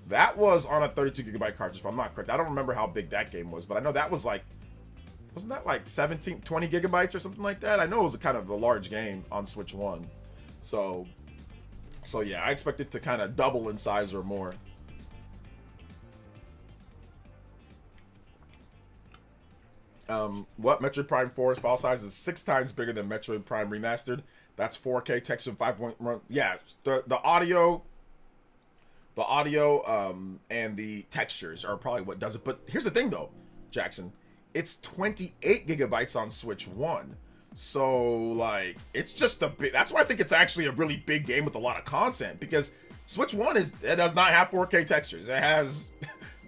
that was on a 32 gigabyte cartridge, if I'm not correct. I don't remember how big that game was, but I know that was like, wasn't that like 20 gigabytes or something like that? I know it was a kind of a large game on Switch 1. So yeah, I expect it to kind of double in size or more. What Metroid Prime 4's file size is 6 times bigger than Metroid Prime Remastered. That's 4K texture 5.1. Yeah, the audio and the textures are probably what does it. But here's the thing though, Jackson, it's 28 gigabytes on Switch 1. So like it's just a bit. That's why I think it's actually a really big game with a lot of content, because Switch 1 it does not have 4K textures. It has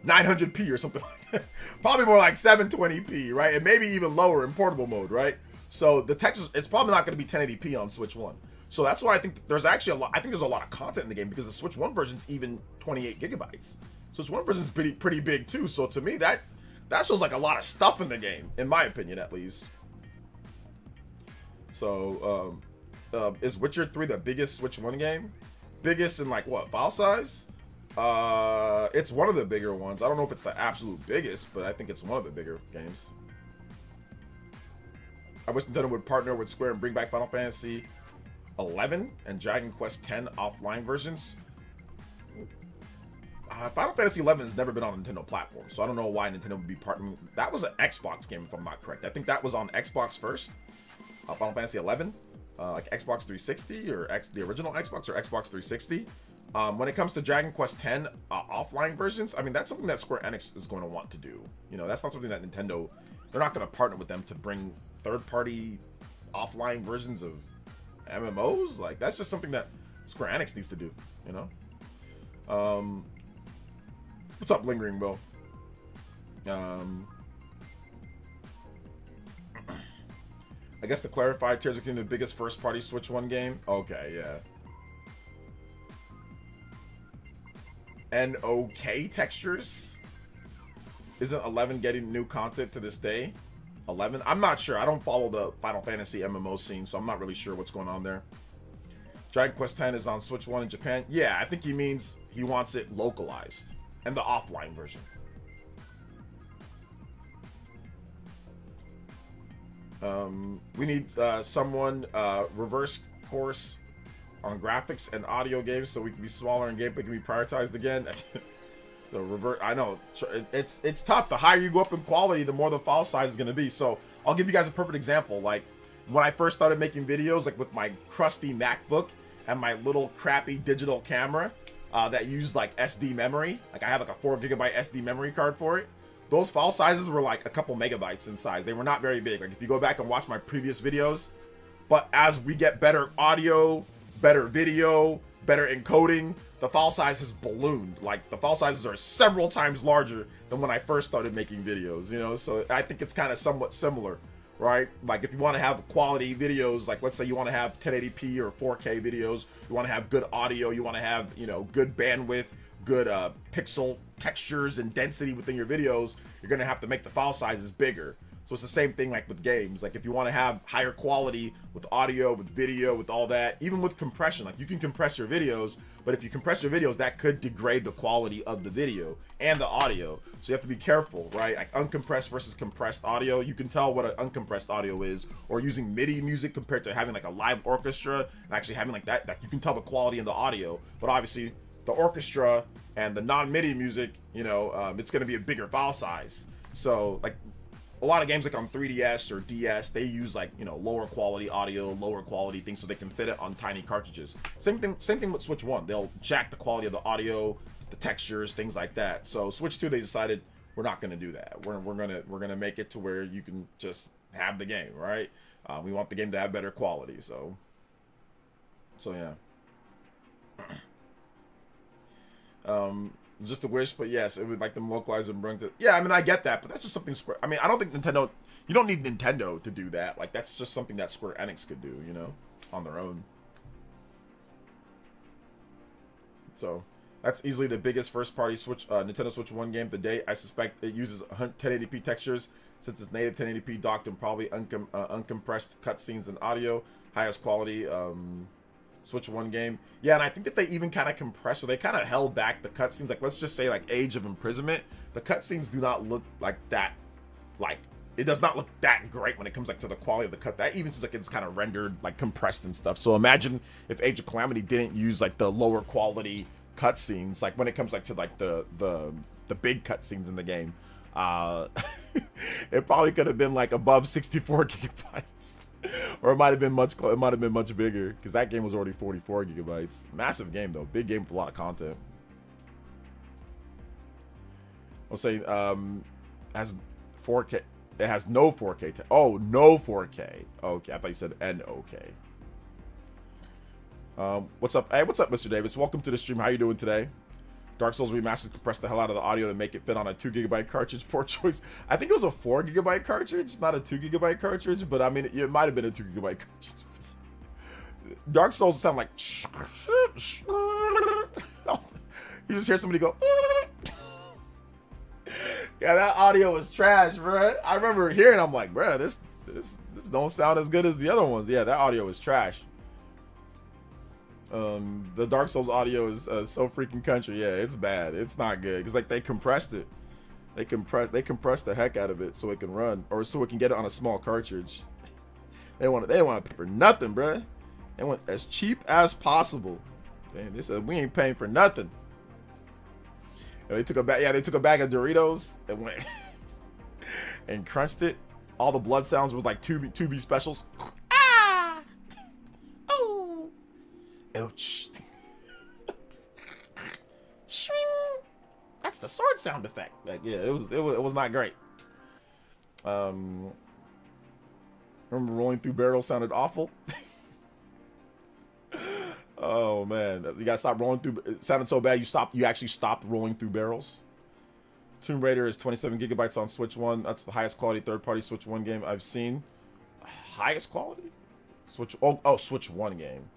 900p or something like that. Probably more like 720p, right? And maybe even lower in portable mode, right? So the textures, it's probably not going to be 1080p on Switch 1. So that's why I think there's actually a lot. I think there's a lot of content in the game because the Switch 1 version is even 28 gigabytes. Switch 1 version is pretty big too. So to me, that shows like a lot of stuff in the game, in my opinion, at least. So is Witcher 3 the biggest Switch 1 game? Biggest in like what, file size? It's one of the bigger ones. I don't know if it's the absolute biggest, but I think it's one of the bigger games. I wish Nintendo would partner with Square and bring back Final Fantasy 11 and Dragon Quest 10 offline versions. Final Fantasy 11 has never been on a Nintendo platform, so I don't know why Nintendo would be partnering. That was an Xbox game, if I'm not correct. I think that was on Xbox first. Final Fantasy 11, like Xbox 360 or the original Xbox or Xbox 360. When it comes to Dragon Quest 10 offline versions, I mean, that's something that Square Enix is going to want to do. You know, that's not something that Nintendo, they're not going to partner with them to bring third-party offline versions of MMOs. Like, that's just something that Square Enix needs to do, you know? What's up, Lingering Bill? I guess to clarify, Tears of the Kingdom, the biggest first-party Switch 1 game? Okay, yeah. NOK textures? Isn't 11 getting new content to this day? 11? I'm not sure. I don't follow the Final Fantasy MMO scene, so I'm not really sure what's going on there. Dragon Quest 10 is on Switch 1 in Japan. Yeah, I think he means he wants it localized and the offline version. We need someone reverse course on graphics and audio games so we can be smaller and gameplay can be prioritized again. The revert, I know it's tough. The higher you go up in quality, the more the file size is going to be. So I'll give you guys a perfect example. Like when I first started making videos, like with my crusty MacBook and my little crappy digital camera that used like SD memory, like I have like a 4 gigabyte SD memory card for it. Those file sizes were like a couple megabytes in size. They were not very big. Like if you go back and watch my previous videos, but as we get better audio, better video, better encoding, the file size has ballooned. Like the file sizes are several times larger than when I first started making videos, you know? So I think it's kind of somewhat similar, right? Like if you want to have quality videos, like let's say you want to have 1080p or 4K videos, you want to have good audio, you want to have, you know, good bandwidth, good pixel textures and density within your videos, you're going to have to make the file sizes bigger. So it's the same thing like with games. Like if you want to have higher quality with audio, with video, with all that, even with compression, like you can compress your videos, but if you compress your videos, that could degrade the quality of the video and the audio. So you have to be careful, right? Like uncompressed versus compressed audio. You can tell what an uncompressed audio is, or using MIDI music compared to having like a live orchestra and actually having like that you can tell the quality in the audio. But obviously the orchestra and the non-MIDI music, you know, it's going to be a bigger file size. So like a lot of games like on 3DS or DS, they use like, you know, lower quality audio, lower quality things so they can fit it on tiny cartridges. Same thing with Switch 1. They'll jack the quality of the audio, the textures, things like that. So Switch 2, they decided we're not going to do that. We're going to make it to where you can just have the game, right? We want the game to have better quality. So yeah. Just a wish, but yes, it would like them localize and bring to. Yeah, I mean, I get that, but that's just something Square. I mean, I don't think Nintendo. You don't need Nintendo to do that. Like, that's just something that Square Enix could do, you know, on their own. So that's easily the biggest first-party Switch Nintendo Switch 1 game of the day. I suspect it uses 1080p textures since it's native 1080p docked and probably uncompressed cutscenes and audio, highest quality. Switch 1 game. Yeah, and I think that they even kind of compressed, or they kind of held back the cutscenes. Like, let's just say, like, Age of Imprisonment. The cutscenes do not look like that. Like, it does not look that great when it comes, like, to the quality of the cut. That even seems like it's kind of rendered, like, compressed and stuff. So imagine if Age of Calamity didn't use, like, the lower quality cutscenes. Like, when it comes, like, to, like, the big cutscenes in the game. It probably could have been, like, above 64 gigabytes. Or it might have been much bigger, because that game was already 44 gigabytes. Massive game though, big game with a lot of content. I'll say has 4K. It has no 4K. Oh, no 4K. Okay, I thought you said NOK. What's up? Hey, what's up, Mr. Davis? Welcome to the stream. How you doing today? Dark Souls Remastered compressed the hell out of the audio to make it fit on a 2 GB cartridge. Poor choice. I think it was a 4 GB cartridge, not a 2 GB cartridge, but I mean, it might have been a 2 GB cartridge. Dark Souls sound like... You just hear somebody go... Yeah, that audio was trash, bro. I remember hearing, I'm like, bro, this don't sound as good as the other ones. Yeah, that audio was trash. The Dark Souls audio is so freaking country. Yeah, it's bad. It's not good because like they compressed it. They compressed the heck out of it so it can run, or so it can get it on a small cartridge. They want to pay for nothing, bro. They want as cheap as possible. Damn, they said we ain't paying for nothing. And they took a bag. Yeah, they took a bag of Doritos and went and crunched it. All the blood sounds was like 2B specials. Ah! Oh! Ouch! That's the sword sound effect. Like, yeah, it was not great. Remember rolling through barrels sounded awful. Oh man, you gotta stop rolling through. It sounded so bad you actually stopped rolling through barrels. Tomb Raider is 27 GB on Switch 1. That's the highest quality third-party Switch 1 game I've seen. Highest quality? Switch Switch 1 game.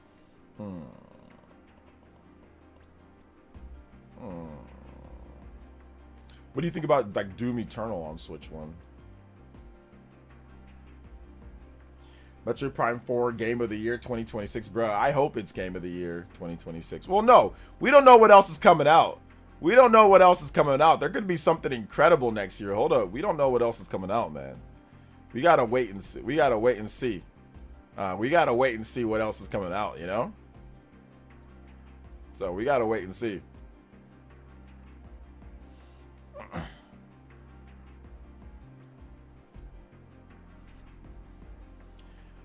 What do you think about like Doom Eternal on Switch 1? Metroid Prime 4 Game of the Year 2026, bro. I hope it's Game of the Year 2026. Well, no, we don't know what else is coming out. We don't know what else is coming out. There could be something incredible next year. Hold up, we don't know what else is coming out, man. We gotta wait and see. We gotta wait and see. We gotta wait and see what else is coming out. You know. So we gotta wait and see.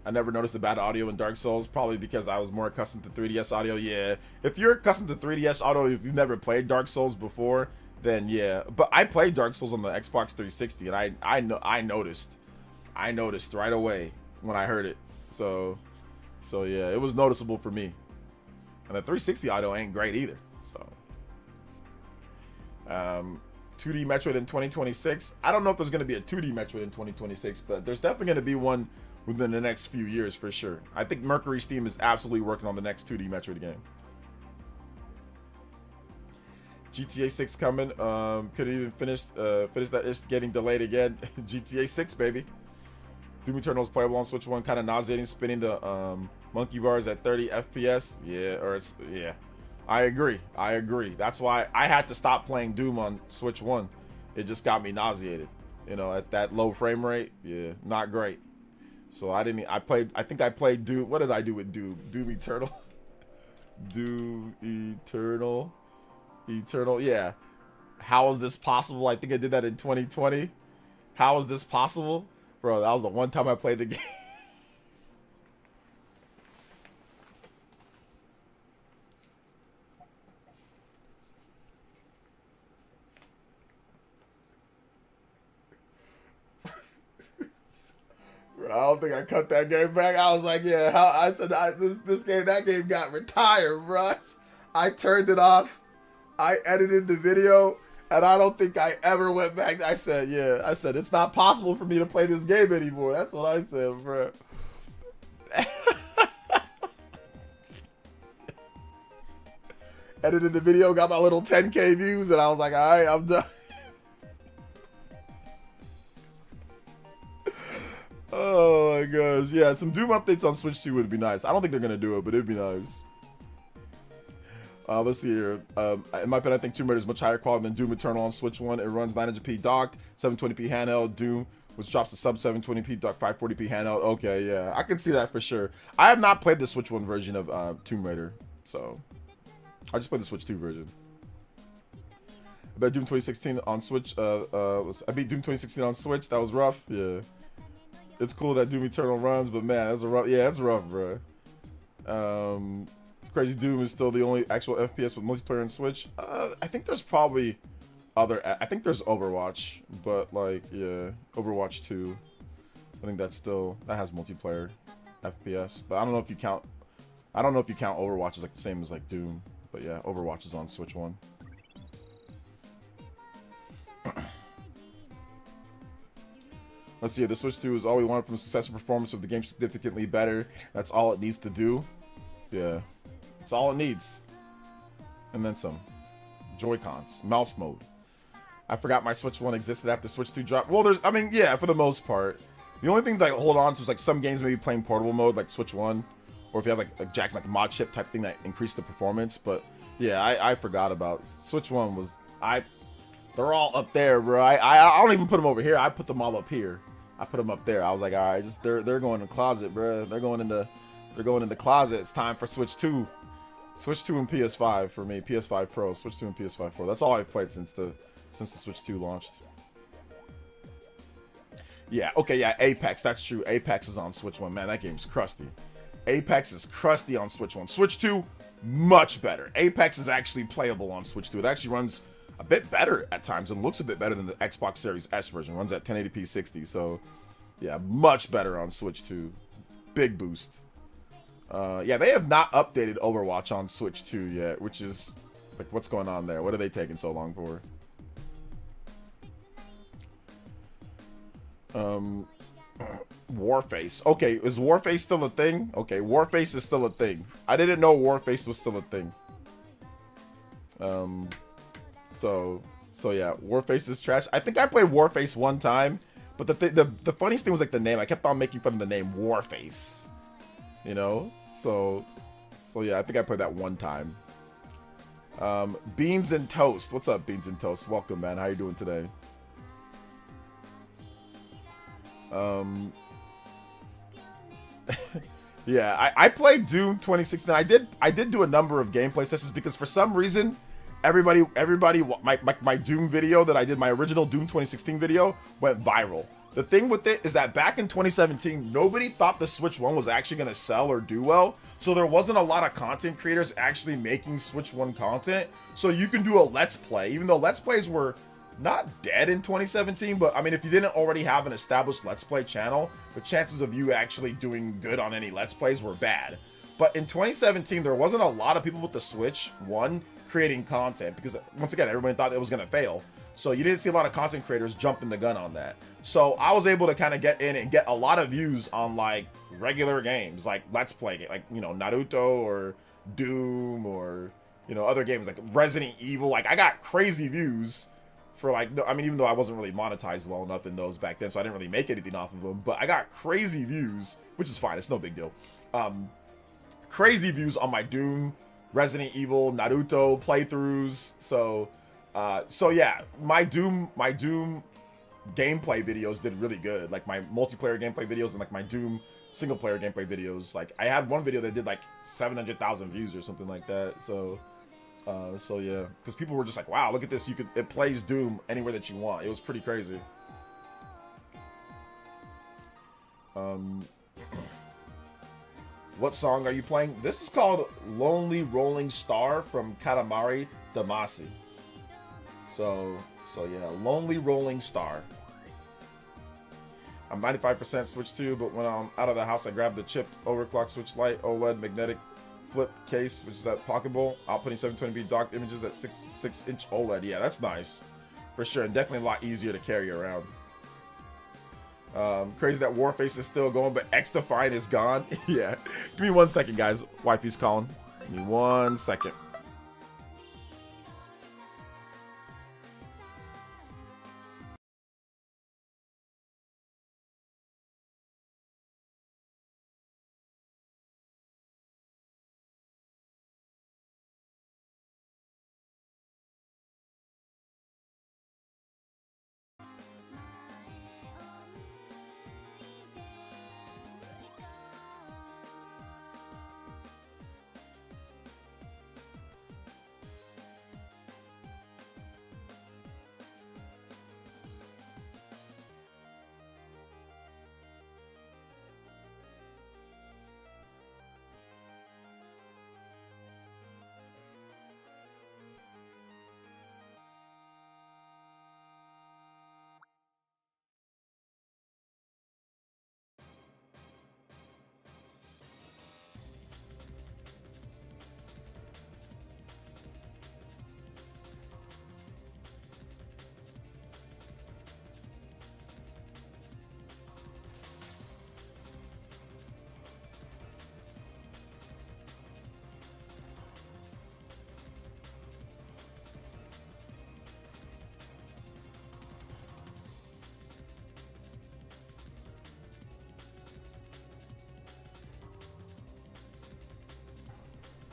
I never noticed the bad audio in Dark Souls, probably because I was more accustomed to 3DS audio. Yeah, if you're accustomed to 3DS audio, if you've never played Dark Souls before, then yeah. But I played Dark Souls on the Xbox 360, and I noticed right away when I heard it. So yeah, it was noticeable for me. And the 360 audio ain't great either. So 2D Metroid in 2026. I don't know if there's gonna be a 2D Metroid in 2026, but there's definitely gonna be one within the next few years for sure. I think Mercury Steam is absolutely working on the next 2D Metroid game. GTA 6 coming. Couldn't even finish that. It's getting delayed again. GTA 6, baby. Doom Eternal is playable on Switch 1. Kind of nauseating, spinning the monkey bars at 30 FPS. Yeah. I agree. That's why I had to stop playing Doom on Switch 1. It just got me nauseated. You know, at that low frame rate. Yeah, not great. So I think I played Doom. What did I do with Doom? Doom Eternal. Doom Eternal. Yeah. How is this possible? I think I did that in 2020. How is this possible? Bro, that was the one time I played the game. I don't think I cut that game back. I was like, yeah, that game got retired, bro. I turned it off. I edited the video, and I don't think I ever went back. I said, it's not possible for me to play this game anymore. That's what I said, bro. Edited the video, got my little 10K views, and I was like, all right, I'm done. Oh my gosh. Yeah, some Doom updates on Switch 2 would be nice. I don't think they're going to do it, but it'd be nice. Let's see here. In my opinion, I think Tomb Raider is much higher quality than Doom Eternal on Switch 1. It runs 900p docked, 720p handheld. Doom, which drops to sub 720p docked, 540p handheld. Okay, yeah. I can see that for sure. I have not played the Switch 1 version of Tomb Raider, so I just played the Switch 2 version. I bet Doom 2016 on Switch. I beat Doom 2016 on Switch. That was rough. Yeah. It's cool that Doom Eternal runs, but man, that's a rough. Yeah, that's rough, bro. Crazy Doom is still the only actual FPS with multiplayer on Switch. I think there's probably other. I think there's Overwatch, but like, yeah, Overwatch 2. I think that has multiplayer FPS, but I don't know if you count. I don't know if you count Overwatch as like the same as like Doom, but yeah, Overwatch is on Switch 1. Let's see, the Switch 2 is all we wanted from a successful performance of the game, significantly better. That's all it needs to do. Yeah, it's all it needs. And then some. Joy-Cons, mouse mode. I forgot my Switch 1 existed after Switch 2 dropped. Well, there's, I mean, yeah, for the most part. The only thing that I hold on to is like some games maybe playing portable mode, like Switch 1, or if you have like Jackson, like a mod chip type thing that increased the performance. But yeah, I forgot about Switch 1 was they're all up there, bro. I don't even put them over here. I put them all up here. I put them up there. I was like, all right, just they're going in the closet, bro. They're going in the closet. It's time for Switch 2. Switch 2 and PS5 for me. PS5 Pro, Switch 2 and PS5 Pro. That's all I've played since the Switch 2 launched. Yeah, okay, yeah, Apex, that's true. Apex is on Switch 1. Man, that game's crusty. Apex is crusty on Switch 1. Switch 2, much better. Apex is actually playable on Switch 2. It actually runs a bit better at times and looks a bit better than the Xbox Series S version. Runs at 1080p 60, so yeah, much better on Switch 2. Big boost. Yeah, they have not updated Overwatch on Switch 2 yet, which is like, what's going on there? What are they taking so long for? Warface. Okay, is Warface still a thing? Okay, Warface is still a thing. I didn't know Warface was still a thing. So yeah, Warface is trash. I think I played Warface one time, but the funniest thing was like the name. I kept on making fun of the name Warface. You know? So yeah, I think I played that one time. Beans and Toast. What's up, Beans and Toast? Welcome, man. How you doing today? Yeah, I played Doom 2016. I did do a number of gameplay sessions because for some reason everybody my Doom video that I did, my original Doom 2016 video, went viral. The thing with it is that back in 2017, nobody thought the Switch 1 was actually going to sell or do well. So there wasn't a lot of content creators actually making Switch 1 content. So you can do a Let's Play, even though Let's Plays were not dead in 2017, but I mean, if you didn't already have an established Let's Play channel, the chances of you actually doing good on any Let's Plays were bad. But in 2017, there wasn't a lot of people with the Switch 1 creating content because, once again, everybody thought it was going to fail. So you didn't see a lot of content creators jumping the gun on that. So I was able to kind of get in and get a lot of views on like regular games, like Let's Play, like, you know, Naruto or Doom or, you know, other games like Resident Evil. Like, I got crazy views for like, I mean, even though I wasn't really monetized well enough in those back then, so I didn't really make anything off of them, but I got crazy views, which is fine. It's no big deal. Crazy views on my Doom, Resident Evil, Naruto playthroughs. So yeah, my Doom gameplay videos did really good. Like my multiplayer gameplay videos and like my Doom single player gameplay videos. Like I had one video that did like 700,000 views or something like that. So yeah, because people were just like, wow, look at this. It plays Doom anywhere that you want. It was pretty crazy. What song are you playing? This is called Lonely Rolling Star from Katamari Damacy. So yeah, Lonely Rolling Star. I'm 95% Switch 2, but when I'm out of the house, I grab the chipped overclock Switch Lite OLED magnetic flip case, which is that pocketable, outputting 720p docked images at 6-inch OLED. Yeah, that's nice. For sure, and definitely a lot easier to carry around. Crazy that Warface is still going, but X-Define is gone. Yeah. Give me 1 second, guys. Wifey's calling. Give me 1 second.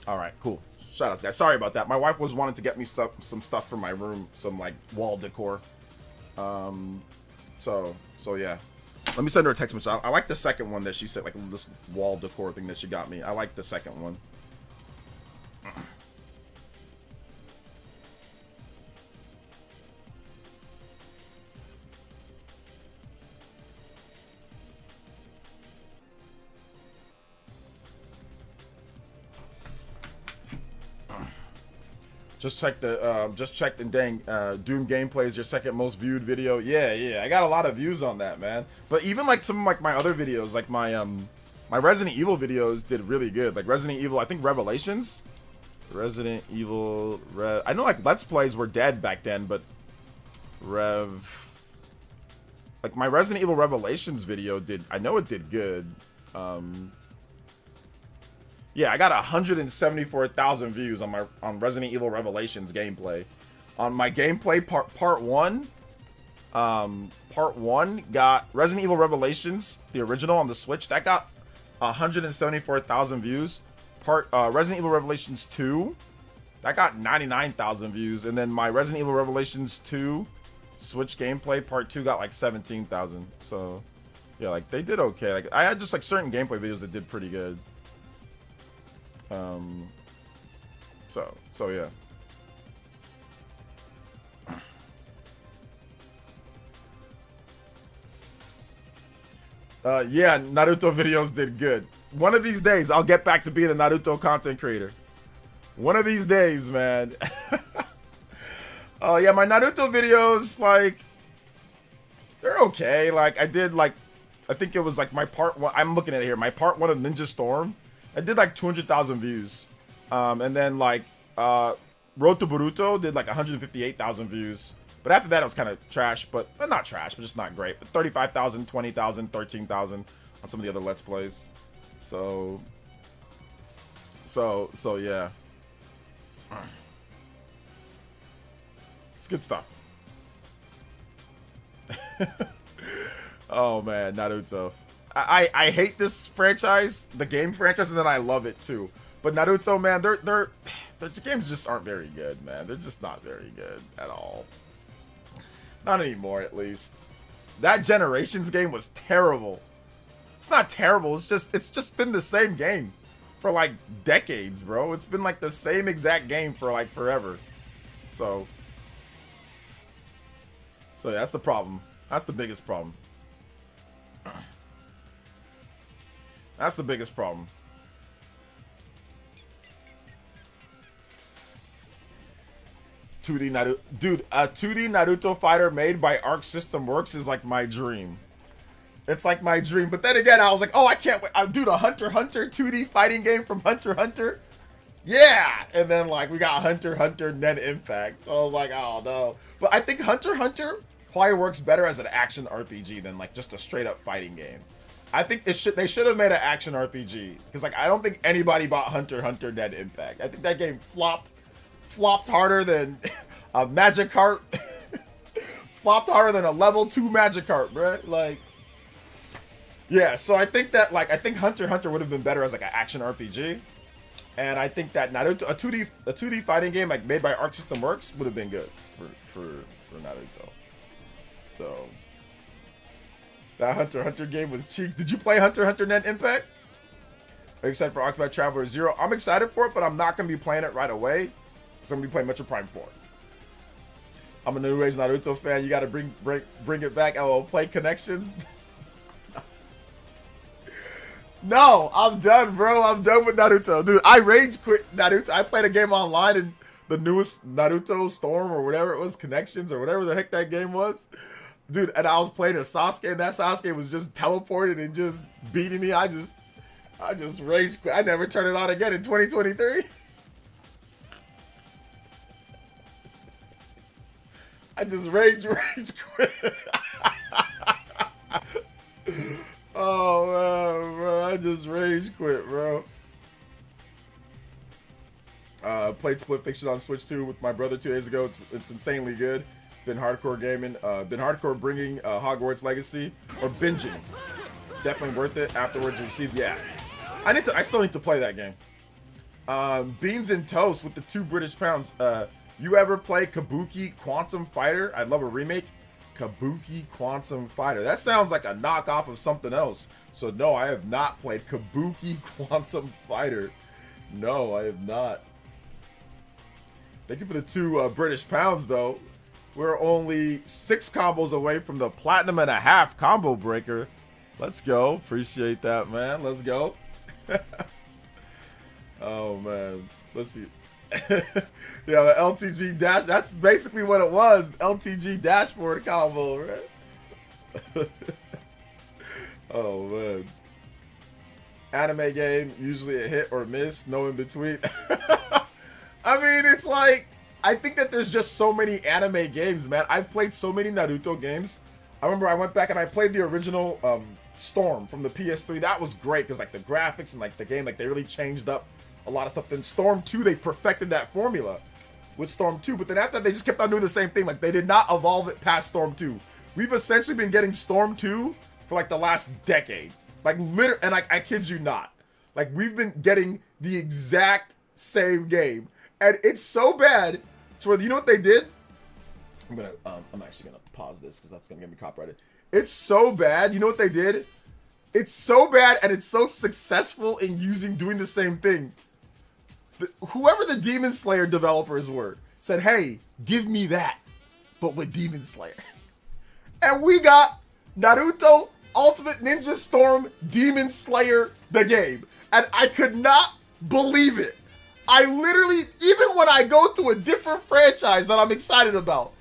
All right, cool. Shout outs, guys. Sorry about that. My wife was wanting to get me some stuff for my room, some like wall decor. So yeah. Let me send her a text message. I like the second one that she said, like this wall decor thing that she got me. I like the second one. Just checked the dang Doom gameplay is your second most viewed video. Yeah, I got a lot of views on that, man. But even like some of like my other videos, like my Resident Evil videos did really good. Like Resident Evil, I think Revelations, Resident Evil, I know like Let's Plays were dead back then, but like my Resident Evil Revelations video I know it did good. Yeah, I got 174,000 views on Resident Evil Revelations gameplay. On my gameplay part one got Resident Evil Revelations, the original on the Switch, that got 174,000 views. Resident Evil Revelations 2, that got 99,000 views, and then my Resident Evil Revelations 2 Switch gameplay part 2 got like 17,000. So yeah, like they did okay. Like I had just like certain gameplay videos that did pretty good. So yeah. Yeah, Naruto videos did good. One of these days, I'll get back to being a Naruto content creator. One of these days, man. Yeah, my Naruto videos, like, they're okay. Like, I did, like, I think it was, like, my part one. I'm looking at it here. My part one of Ninja Storm. I did like 200,000 views. And then like Road to Boruto did like 158,000 views. But after that it was kind of trash, but not trash, but just not great. But 35,000, 20,000, 13,000 on some of the other Let's Plays. So yeah. It's good stuff. Oh man, Naruto. I hate this franchise, the game franchise, and then I love it too. But Naruto, man, the games just aren't very good, man. They're just not very good at all. Not anymore, at least. That Generations game was terrible. It's not terrible. It's just been the same game for like decades, bro. It's been like the same exact game for like forever. So yeah, that's the problem. That's the biggest problem. That's the biggest problem. Naruto, dude, a 2D Naruto fighter made by Arc System Works is like my dream. It's like my dream. But then again, I was like, oh, I can't wait. Dude, a Hunter x Hunter 2D fighting game from Hunter x Hunter. Yeah. And then like we got Hunter x Hunter Net Impact. So I was like, oh no. But I think Hunter x Hunter probably works better as an action RPG than like just a straight up fighting game. I think they should have made an action RPG, because like I don't think anybody bought Hunter x Hunter Net Impact. I think that game flopped harder than a Magikarp. Flopped harder than a level 2 Magikarp, bro. Like, yeah. So I think that like Hunter x Hunter would have been better as like an action RPG, and I think that Naruto, a 2D fighting game like made by Arc System Works would have been good for Naruto. So. That Hunter x Hunter game was cheeks. Did you play Hunter x Hunter Net Impact? Are you excited for Octopath Traveler 0? I'm excited for it, but I'm not going to be playing it right away. Because I'm going to be playing Metroid Prime 4. I'm a New Age Naruto fan. You got to bring it back. LOL, play Connections. No, I'm done, bro. I'm done with Naruto. Dude, I rage quit Naruto. I played a game online in the newest Naruto Storm or whatever it was, Connections or whatever the heck that game was. Dude, and I was playing a Sasuke, and that Sasuke was just teleported and just beating me. I just rage quit. I never turned it on again in 2023. I just rage quit. Oh man, bro, I just rage quit, bro. Played Split Fiction on Switch 2 with my brother 2 days ago. It's insanely good. Been hardcore gaming. Been hardcore bringing Hogwarts Legacy or binging. Definitely worth it. Afterwards received. Yeah, I still need to play that game. Beans and Toast with the 2 British pounds. You ever play Kabuki Quantum Fighter? I'd love a remake. Kabuki Quantum Fighter. That sounds like a knockoff of something else. So no, I have not played Kabuki Quantum Fighter. No, I have not. Thank you for the 2 British pounds, though. We're only 6 combos away from the platinum and a half combo breaker. Let's go. Appreciate that, man. Let's go. Oh, man. Let's see. Yeah, the LTG dash. That's basically what it was. LTG dashboard combo, right? Oh, man. Anime game, usually a hit or miss, no in between. I mean, it's like, I think that there's just so many anime games, man. I've played so many Naruto games. I remember I went back and I played the original Storm from the PS3. That was great because like the graphics and like the game, like they really changed up a lot of stuff. Then Storm 2, they perfected that formula with Storm 2. But then after that, they just kept on doing the same thing. Like they did not evolve it past Storm 2. We've essentially been getting Storm 2 for like the last decade. Like literally, and like I kid you not. Like we've been getting the exact same game. And it's so bad to where, you know what they did? I'm actually gonna pause this because that's gonna get me copyrighted. It's so bad. You know what they did? It's so bad and it's so successful in doing the same thing. Whoever the Demon Slayer developers were said, hey, give me that, but with Demon Slayer. And we got Naruto Ultimate Ninja Storm Demon Slayer, the game. And I could not believe it. I literally, even when I go to a different franchise that I'm excited about,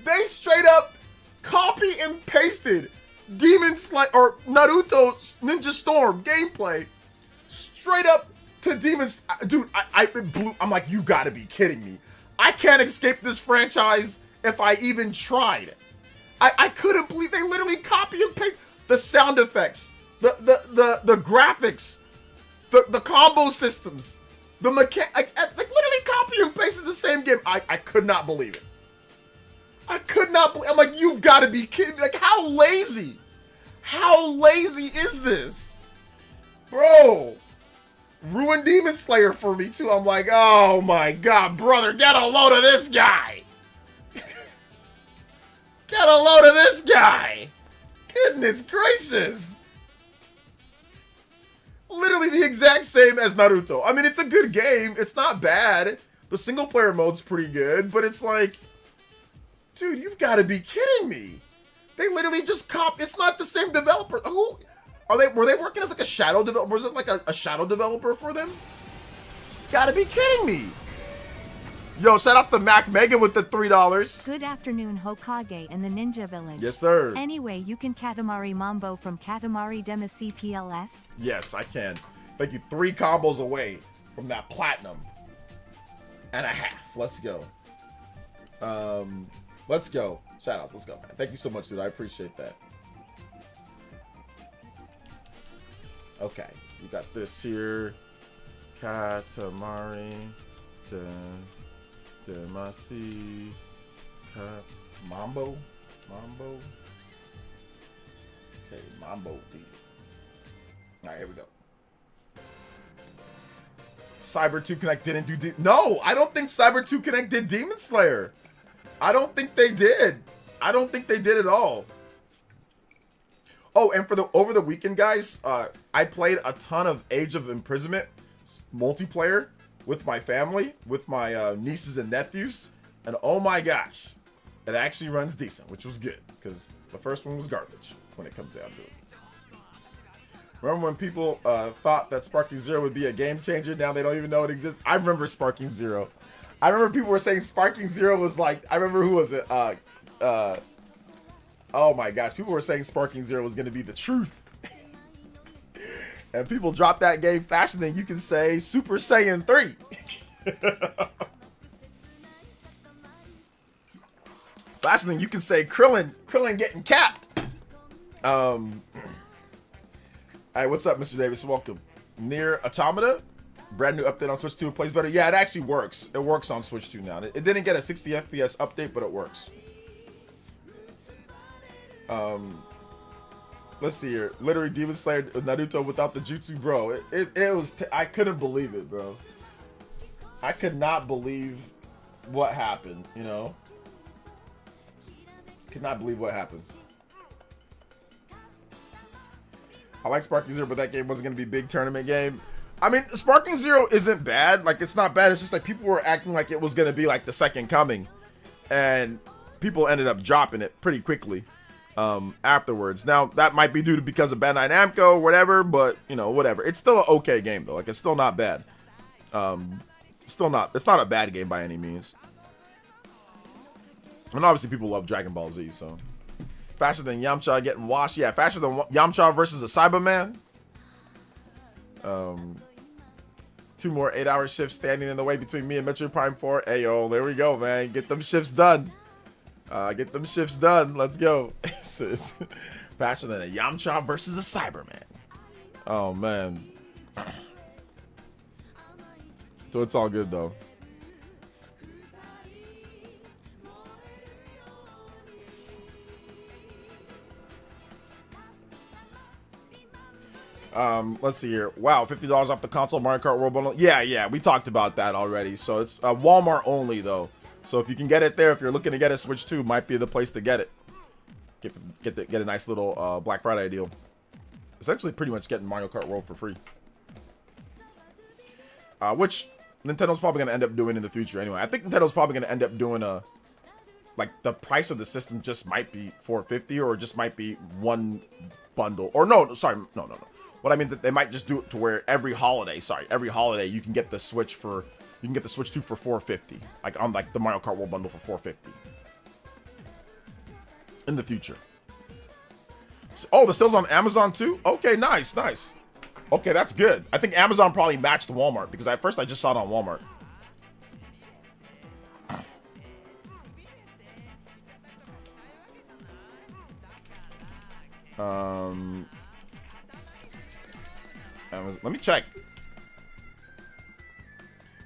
they straight up copy and pasted Demon Slayer or Naruto Ninja Storm gameplay straight up to Demons. Dude, it blew. I'm like, you gotta be kidding me. I can't escape this franchise if I even tried. I couldn't believe they literally copy and paste the sound effects, the graphics, the combo systems, the like literally copy and pasted the same game. I could not believe it. I could not believe. I'm like, you've got to be kidding me. Like, how lazy? How lazy is this? Bro. Ruined Demon Slayer for me, too. I'm like, oh my god, brother, get a load of this guy. Get a load of this guy. Goodness gracious. Literally the exact same as Naruto. I mean, it's a good game. It's not bad. The single player mode's pretty good, but it's like, dude, you've got to be kidding me. They literally just it's not the same developer. Who are they? Were they working as like a shadow developer? Was it like a shadow developer for them? Got to be kidding me. Yo, shout outs to Mac Megan with the $3. Good afternoon, Hokage and the Ninja Village. Yes, sir. Anyway, you can Katamari Mambo from Katamari Demacy PLS. Yes, I can. Thank you. 3 combos away from that platinum and a half. Let's go. Let's go. Shout outs. Let's go, man. Thank you so much, dude. I appreciate that. Okay. We got this here. Katamari Demacy Mambo. Okay, Mambo D. Alright, here we go. Cyber 2 Connect didn't do no, I don't think Cyber 2 Connect did Demon Slayer. I don't think they did. I don't think they did at all. Oh, and for over the weekend, guys, I played a ton of Age of Imprisonment multiplayer with my family, with my nieces and nephews, and oh my gosh, it actually runs decent, which was good, because the first one was garbage when it comes down to it. Remember when people thought that Sparking Zero would be a game changer? Now they don't even know it exists. I remember Sparking Zero. I remember people were saying Sparking Zero was like, I remember who was it? Oh my gosh, people were saying Sparking Zero was going to be the truth. And people dropped that game faster than you can say Super Saiyan 3. Faster than you can say Krillin getting capped. Alright, what's up, Mr. Davis? Welcome. Near Automata, brand new update on Switch 2. It plays better. Yeah, it actually works. It works on Switch 2 now. It didn't get a 60 FPS update, but it works. Let's see here. Literally Demon Slayer Naruto without the jutsu, bro. It was I couldn't believe it, bro. I could not believe what happened, you know? Could not believe what happened. I like Sparking Zero, but that game wasn't going to be a big tournament game. I mean, Sparking Zero isn't bad. Like, it's not bad. It's just like people were acting like it was going to be like the second coming. And people ended up dropping it pretty quickly afterwards. Now, that might be due to because of Bandai Namco or whatever, but, you know, whatever. It's still an okay game, though. Like, it's still not bad. It's not a bad game by any means. And obviously people love Dragon Ball Z, so. Faster than Yamcha getting washed. Yeah, faster than Yamcha versus a Cyberman. 2 more 8-hour shifts standing in the way between me and Metroid Prime 4. Ayo, there we go, man. Get them shifts done. Get them shifts done. Let's go. Faster than a Yamcha versus a Cyberman. Oh, man. So it's all good, though. Let's see here. Wow, $50 off the console Mario Kart World Bundle. Yeah, we talked about that already. So it's Walmart only, though. So if you can get it there, if you're looking to get a Switch 2, might be the place to get it. Get a nice little Black Friday deal. Essentially, pretty much getting Mario Kart World for free. Which Nintendo's probably going to end up doing in the future anyway. I think Nintendo's probably going to end up doing like the price of the system just might be $450 or just might be one bundle. Or no. What I mean that they might just do it to where every holiday you can get the Switch 2 for $450, like on like the Mario Kart World bundle for $450 in the future. Oh, the sales on Amazon too? Okay, nice. Okay, that's good. I think Amazon probably matched Walmart because at first I just saw it on Walmart. Let me check.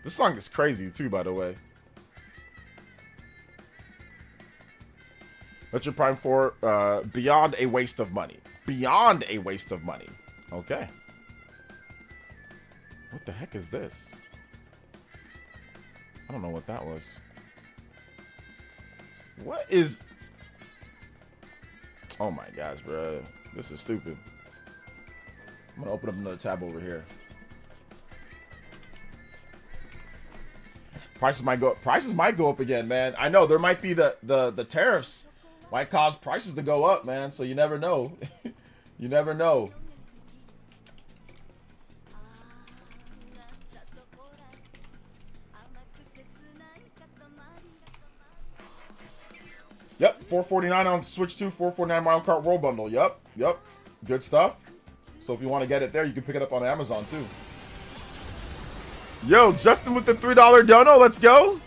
This song is crazy too, by the way. Metroid Prime 4, beyond a waste of money. Beyond a waste of money. Okay. What the heck is this? I don't know what that was. What is... Oh my gosh, bro. This is stupid. I'm gonna open up another tab over here. Prices might go up again, man. I know there might be the tariffs might cause prices to go up, man. So you never know. You never know. Yep, $449 on Switch 2, $449 Mario Kart World Bundle. Yep. Good stuff. So if you want to get it there, you can pick it up on Amazon too. Yo, Justin with the $3 dono, let's go.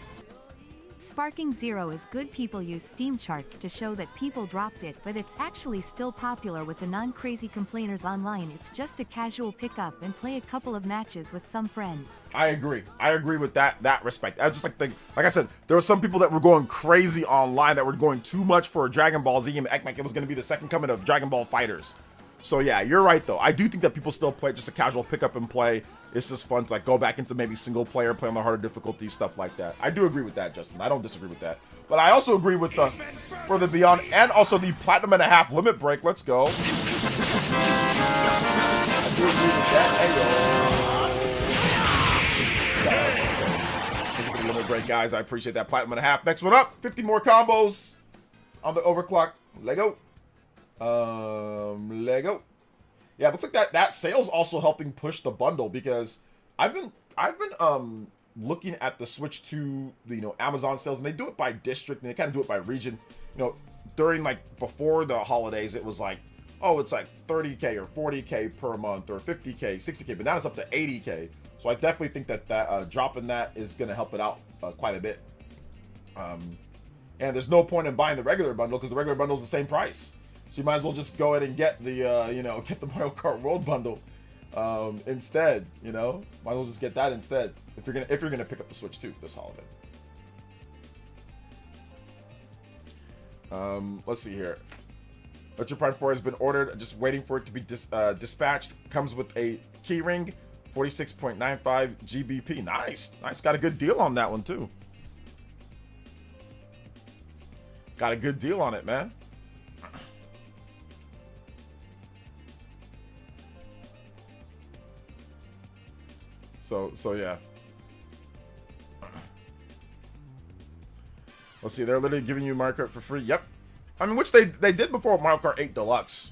Sparking Zero is good. People use Steam charts to show that people dropped it, but it's actually still popular with the non-crazy complainers online. It's just a casual pickup and play a couple of matches with some friends. I agree with that respect. I just like I said, there were some people that were going crazy online that were going too much for a Dragon Ball Z and act like it was going to be the second coming of Dragon Ball Fighters. So yeah, you're right though. I do think that people still play just a casual pick up and play. It's just fun to like go back into maybe single player, play on the harder difficulty, stuff like that. I do agree with that, Justin. I don't disagree with that. But I also agree with the for the Beyond and also the Platinum and a Half limit break. Let's go. I do agree with that. Thank you for the limit break, guys. I appreciate that. Platinum and a Half. Next one up. 50 more combos on the overclock. Lego. Lego. Yeah, it looks like that sale's also helping push the bundle because I've been looking at the Switch 2, Amazon sales, and they do it by district and they kind of do it by region. During like before the holidays, it was like, oh, it's like 30K or 40K per month or 50K, 60K, but now it's up to 80K. So I definitely think that dropping that is going to help it out quite a bit. And there's no point in buying the regular bundle because the regular bundle is the same price. So you might as well just go ahead and get the, get the Mario Kart World bundle instead. Might as well just get that instead if you're gonna pick up the Switch 2 this holiday. Let's see here. Metroid Prime 4 has been ordered. Just waiting for it to be dispatched. Comes with a keyring, 46.95 GBP. Nice. Nice. Got a good deal on that one, too. Got a good deal on it, man. So yeah. Let's see. They're literally giving you Mario Kart for free. Yep. I mean, which they did before Mario Kart 8 Deluxe.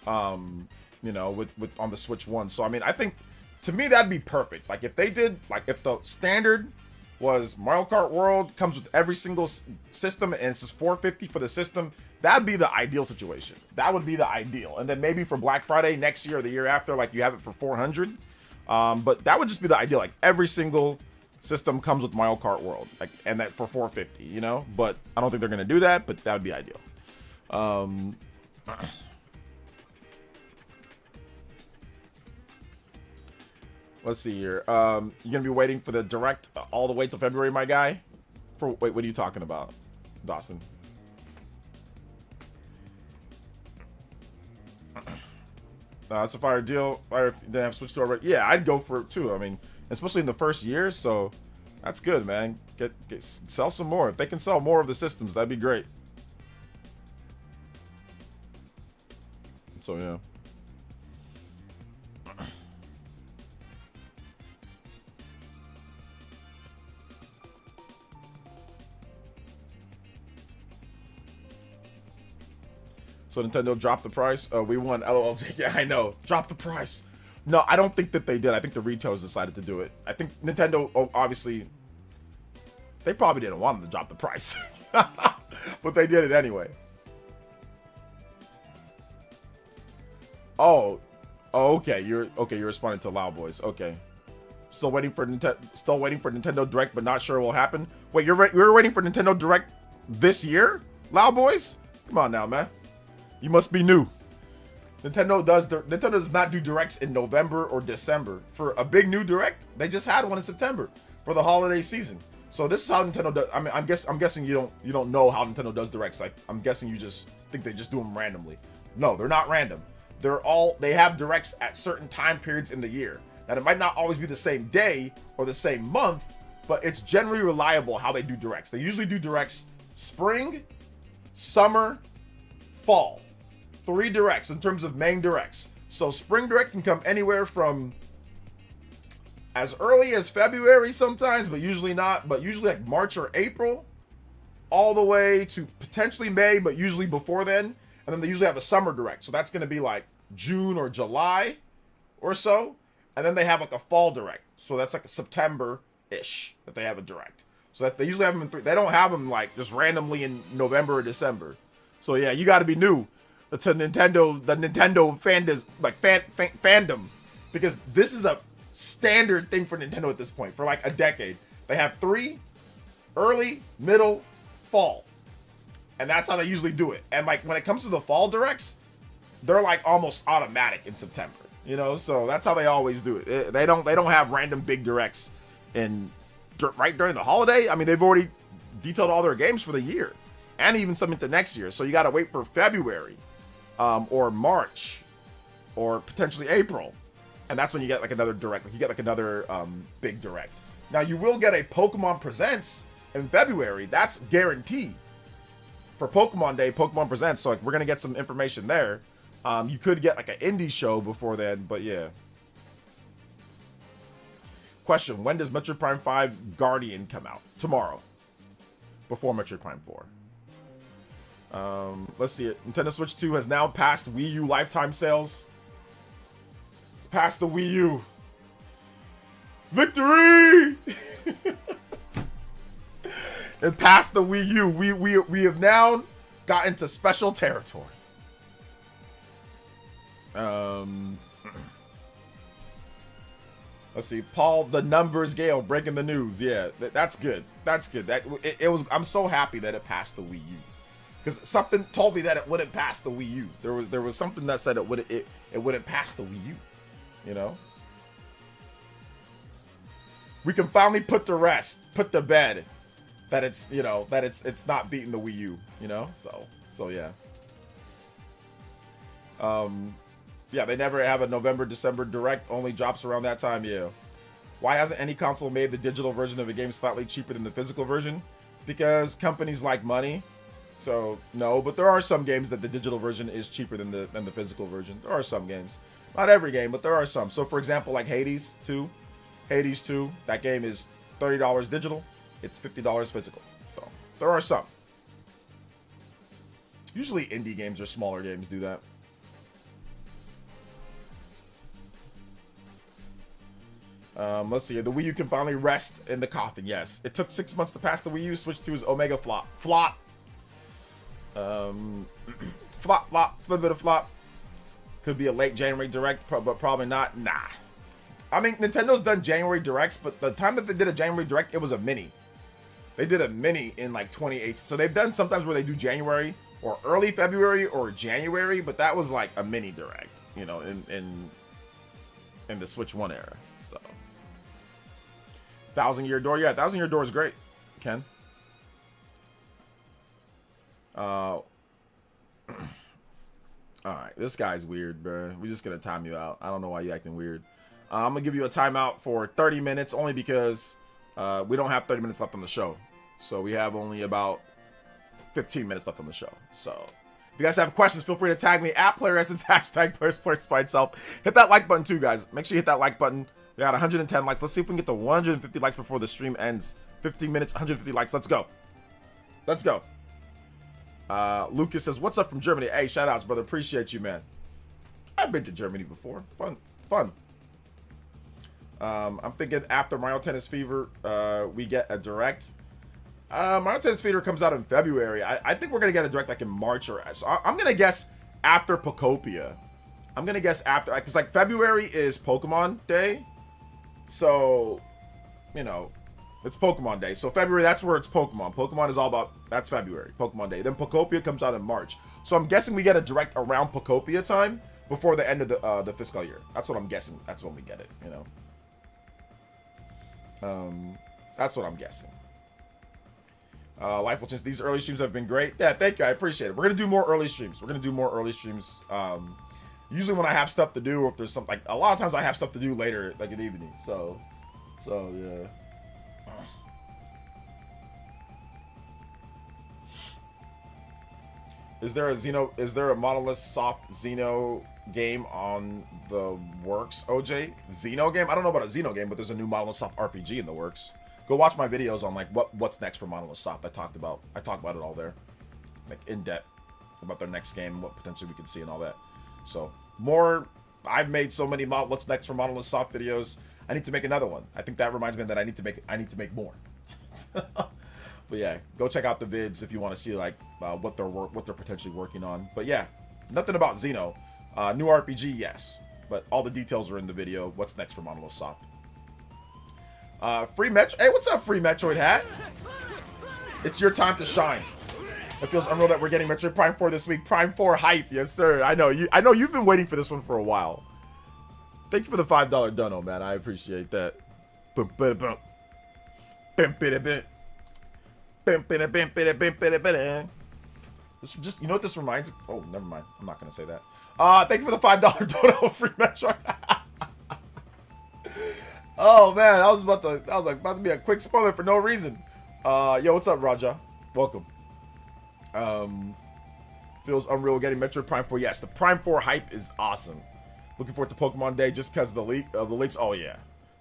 You know, with on the Switch 1. So I mean, I think to me that'd be perfect. Like if they did, like if the standard was Mario Kart World comes with every single system and it's just $450 for the system, that'd be the ideal situation. That would be the ideal. And then maybe for Black Friday next year or the year after, like you have it for $400. But that would just be the ideal. Like every single system comes with Mario Kart World, like, and that for $450, you know. But I don't think they're gonna do that. But that would be ideal. Let's see here. You're gonna be waiting for the direct all the way till February, my guy. Wait, what are you talking about, Dawson? It's a fire deal. Fire, they have switched to already. Yeah, I'd go for it too. I mean, especially in the first year, so that's good, man. Sell some more. If they can sell more of the systems, that'd be great. So yeah. So Nintendo dropped the price. We won. LOL. Yeah, I know. Drop the price. No, I don't think that they did. I think the retailers decided to do it. I think Nintendo, obviously, they probably didn't want them to drop the price, but they did it anyway. Oh, okay. You're responding to Loud Boys. Okay. Still waiting for Nintendo Direct, but not sure what will happen. Wait, you're waiting for Nintendo Direct this year, Loud Boys? Come on now, man. You must be new. Nintendo does not do directs in November or December. For a big new direct, they just had one in September for the holiday season. So this is how Nintendo does. I mean, I'm guessing you don't know how Nintendo does directs. Like, I'm guessing you just think they just do them randomly. No, they're not random. They have directs at certain time periods in the year. Now, it might not always be the same day or the same month, but it's generally reliable how they do directs. They usually do directs spring, summer, fall. 3 directs in terms of main directs. So spring direct can come anywhere from as early as February sometimes, but usually not, but usually like March or April, all the way to potentially May, but usually before then. And then they usually have a summer direct. So that's going to be like June or July or so. And then they have like a fall direct. So that's like a September-ish that they have a direct. So that they usually have them in 3. They don't have them like just randomly in November or December. So yeah, you got to be new to Nintendo, the Nintendo fandom, because this is a standard thing for Nintendo at this point for like a decade. They have 3, early, middle, fall, and that's how they usually do it. And like when it comes to the fall directs, they're like almost automatic in September, you know. So that's how they always do it. They don't have random big directs right during the holiday. I mean, they've already detailed all their games for the year, and even some into next year. So you got to wait for February. Or March, or potentially April, and that's when you get like another direct. Like you get like another big direct. Now you will get a Pokemon Presents in February. That's guaranteed for Pokemon Day, Pokemon Presents. So like we're gonna get some information there. You could get like an indie show before then, but yeah. Question: when does Metroid Prime 5 Guardian come out? Tomorrow, before Metroid Prime 4. Let's see it. Nintendo Switch 2 has now passed Wii U lifetime sales. It's past the Wii U. Victory! It passed the Wii U. We have now got into special territory. Let's see. Paul, the numbers Gale breaking the news. Yeah, that's good. That's good. It was. I'm so happy that it passed the Wii U. Because something told me that it wouldn't pass the Wii U. There was something that said it wouldn't pass the Wii U. You know? We can finally put to bed that it's, you know, that it's not beating the Wii U, you know? So yeah. Yeah, they never have a November, December direct. Only drops around that time. Yeah. Why hasn't any console made the digital version of a game slightly cheaper than the physical version? Because companies like money. So no, but there are some games that the digital version is cheaper than the physical version. There are some games, not every game, but there are some. So for example, like Hades 2, that game is $30 digital. It's $50 physical. So there are some. Usually indie games or smaller games do that. Let's see here. The Wii U can finally rest in the coffin. Yes. It took 6 months to pass the Wii U. Switch to his Omega flop. Flop. Flop. Flip it a flop. Could be a late January direct, but probably not. Nah. I mean, Nintendo's done January directs, but the time that they did a January direct, it was a mini. They did a mini in like 2018. So they've done sometimes where they do January or early February or January, but that was like a mini direct, you know, in the Switch 1 era. So 1,000-year door. Yeah, 1,000-year door is great, Ken. All right, this guy's weird, bro. We're just gonna time you out. I don't know why you're acting weird. I'm gonna give you a timeout for 30 minutes, only because we don't have 30 minutes left on the show. So we have only about 15 minutes left on the show. So if you guys have questions, feel free to tag me at PlayerEssence, hashtag PlayerEssence by itself. Hit that like button too, guys. Make sure you hit that like button. We got 110 likes. Let's see if we can get to 150 likes before the stream ends. 15 minutes, 150 likes. Let's go. Let's go. Lucas says, what's up from Germany? Hey, shout outs, brother. Appreciate you, man. I've been to Germany before. Fun. I'm thinking after Mario Tennis Fever, we get a direct. Mario Tennis Fever comes out in February. I think we're going to get a direct like in March or so. I'm going to guess after Pokopia. I'm going to guess after, because like February is Pokemon Day. So, you know, it's Pokemon Day. So February, that's where it's Pokemon. Pokemon is all about, that's February, Pokemon Day. Then Pokopia comes out in March. So I'm guessing we get a direct around Pokopia time before the end of the fiscal year. That's what I'm guessing. That's when we get it, you know. That's what I'm guessing. Life will change. These early streams have been great. Yeah, thank you. I appreciate it. We're going to do more early streams. Usually when I have stuff to do, or if there's something, like a lot of times I have stuff to do later, like in the evening. So yeah. Is there a Monolith Soft Xeno game on the works, OJ? Xeno game? I don't know about a Xeno game, but there's a new Monolith Soft RPG in the works. Go watch my videos on like what's next for Monolith Soft. I talked about it all there, like in depth about their next game, what potentially we can see and all that. So more. I've made so many what's next for Monolith Soft videos. I need to make another one. I think that reminds me that I need to make more. But yeah, go check out the vids if you want to see like what they're potentially working on. But yeah, nothing about Xeno. New RPG, yes, but all the details are in the video. What's next for Monolith Soft? Free Metro. Hey, what's up, Free Metroid Hat? It's your time to shine. It feels unreal that we're getting Metroid Prime 4 this week. Prime 4 hype, yes sir. I know you've been waiting for this one for a while. Thank you for the $5 dono, man. I appreciate that. This just, you know what this reminds me? Oh, never mind. I'm not gonna say that. Thank you for the $5 dono, Free Metroid. Oh man, that was about to be a quick spoiler for no reason. Yo, what's up, Raja? Welcome. Feels unreal getting Metroid Prime 4. Yes, the Prime 4 hype is awesome. Looking forward to Pokemon Day just because the leaks. Oh yeah,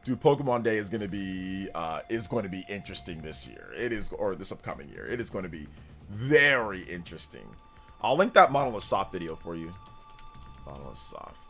dude, Pokemon Day is going to be interesting this year. It is, or this upcoming year. It is going to be very interesting. I'll link that Monolith Soft video for you. Monolith Soft.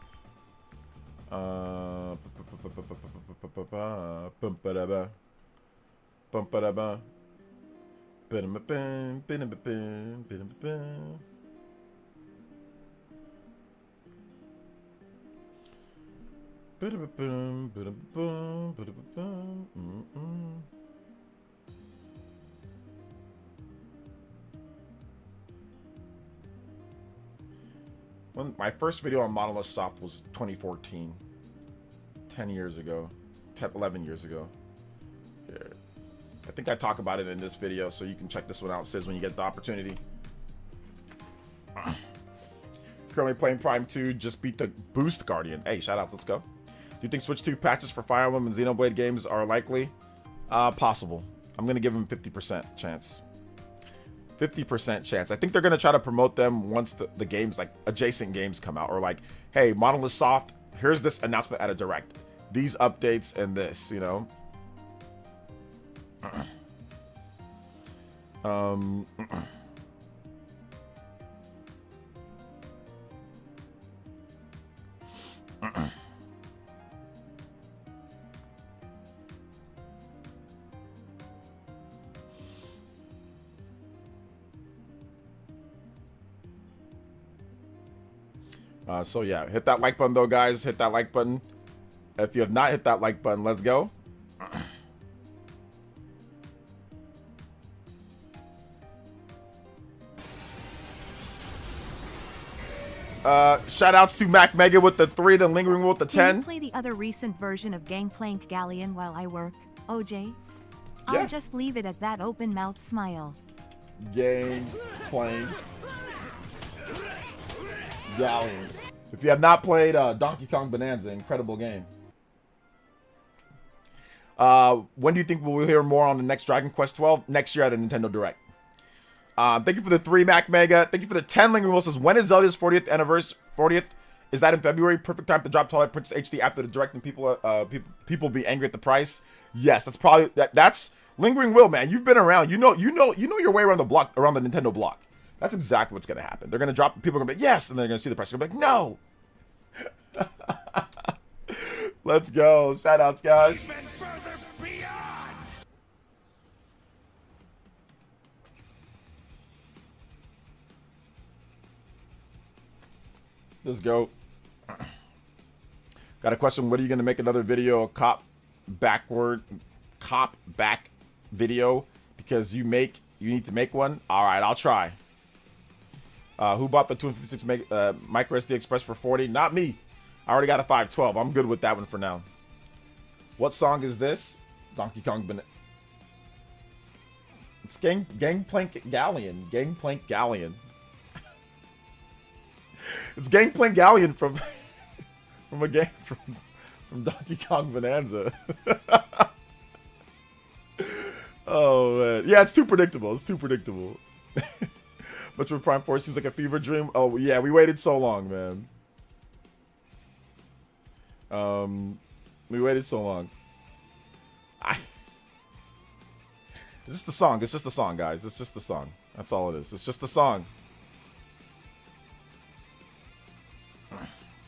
My first video on Monolith Soft was 2014. 10 years ago. 11 years ago. Here. I think I talk about it in this video, so you can check this one out. It says when you get the opportunity. Currently playing Prime 2. Just beat the Boost Guardian. Hey, shoutouts. Let's go. Do you think Switch 2 patches for Fire Emblem and Xenoblade games are likely? Possible. I'm going to give them 50% chance. 50% chance. I think they're going to try to promote them once the games, like adjacent games come out. Or like, hey, Monolith Soft, here's this announcement at a direct. These updates and this, you know. So yeah, hit that like button though, guys. Hit that like button. If you have not hit that like button, let's go. Shout outs to Mac Mega with the 3, then Lingering with the 10. Can you play the other recent version of Gangplank Galleon while I work, OJ? I'll Yeah. just leave it at that open mouth smile. Gangplank Galleon. If you have not played Donkey Kong Bonanza, incredible game. When do you think we'll hear more on the next Dragon Quest 12? Next year at a Nintendo Direct. Thank you for the 3, Mac Mega. Thank you for the 10, Lingering Will says, when is Zelda's 40th anniversary? 40th? Is that in February? Perfect time to drop Twilight Princess HD after the Direct and people be angry at the price. Yes, that's probably that's Lingering Will, man. You've been around. You know your way around the block, around the Nintendo block. That's exactly what's gonna happen. They're gonna drop. People are gonna be like, yes, and they're gonna see the price. They're gonna be like, no. Let's go. Shout outs, guys. Let's go. Got a question. What are you going to make another video? A cop back video? Because you need to make one? All right, I'll try. Who bought the 256 micro SD Express for 40? Not me. I already got a 512. I'm good with that one for now. What song is this? Donkey Kong It's Gangplank Galleon. Gangplank Galleon. It's Gangplank Galleon from a game from Donkey Kong Bonanza. Oh man, yeah, it's too predictable. It's too predictable. Metroid Prime 4 seems like a fever dream. Oh yeah, we waited so long, man. We waited so long. It's just the song. It's just the song, guys. It's just the song. That's all it is. It's just the song.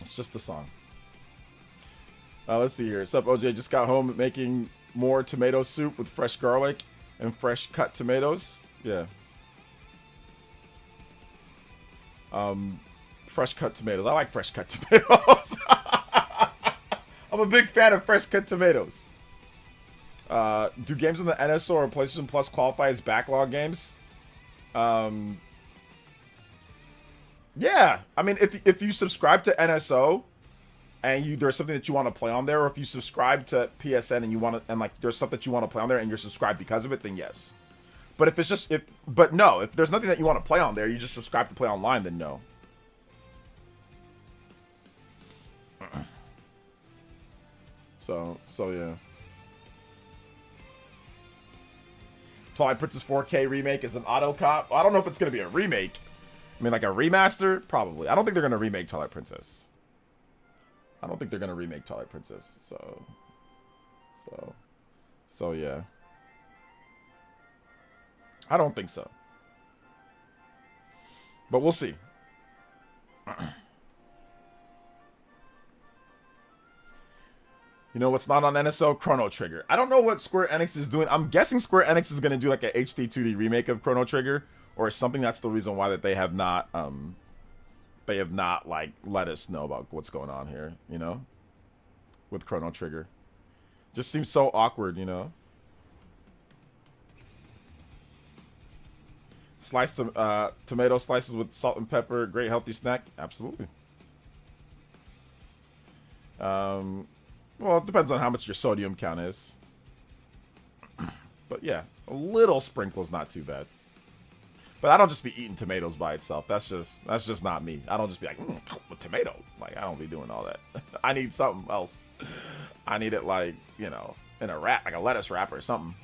It's just the song. Let's see here. What's up, OJ? Just got home making more tomato soup with fresh garlic and fresh cut tomatoes. Yeah. Fresh cut tomatoes. I like fresh cut tomatoes. I'm a big fan of fresh cut tomatoes. Do games on the NSO or PlayStation Plus qualify as backlog games? Yeah, I mean, if you subscribe to NSO and there's something that you want to play on there, or if you subscribe to PSN and you want to, and like there's stuff that you want to play on there and you're subscribed because of it, then yes. But if it's just if there's nothing that you want to play on there, you just subscribe to play online, then no. So yeah. Twilight Princess 4K remake is an auto cop. I don't know if it's gonna be a remake. I mean, like a remaster? Probably. I don't think they're going to remake Twilight Princess. So, yeah. I don't think so. But we'll see. You know what's not on NSO? Chrono Trigger. I don't know what Square Enix is doing. I'm guessing Square Enix is going to do like a HD 2D remake of Chrono Trigger. Or something. That's the reason why that they have not like let us know about what's going on here, you know, with Chrono Trigger. Just seems so awkward, you know. Sliced tomato slices with salt and pepper, great healthy snack. Absolutely. Well, it depends on how much your sodium count is. But yeah, a little sprinkle is not too bad. But I don't just be eating tomatoes by itself. That's just not me. I don't just be like, a tomato. Like, I don't be doing all that. I need something else. I need it like, you know, in a wrap, like a lettuce wrap or something.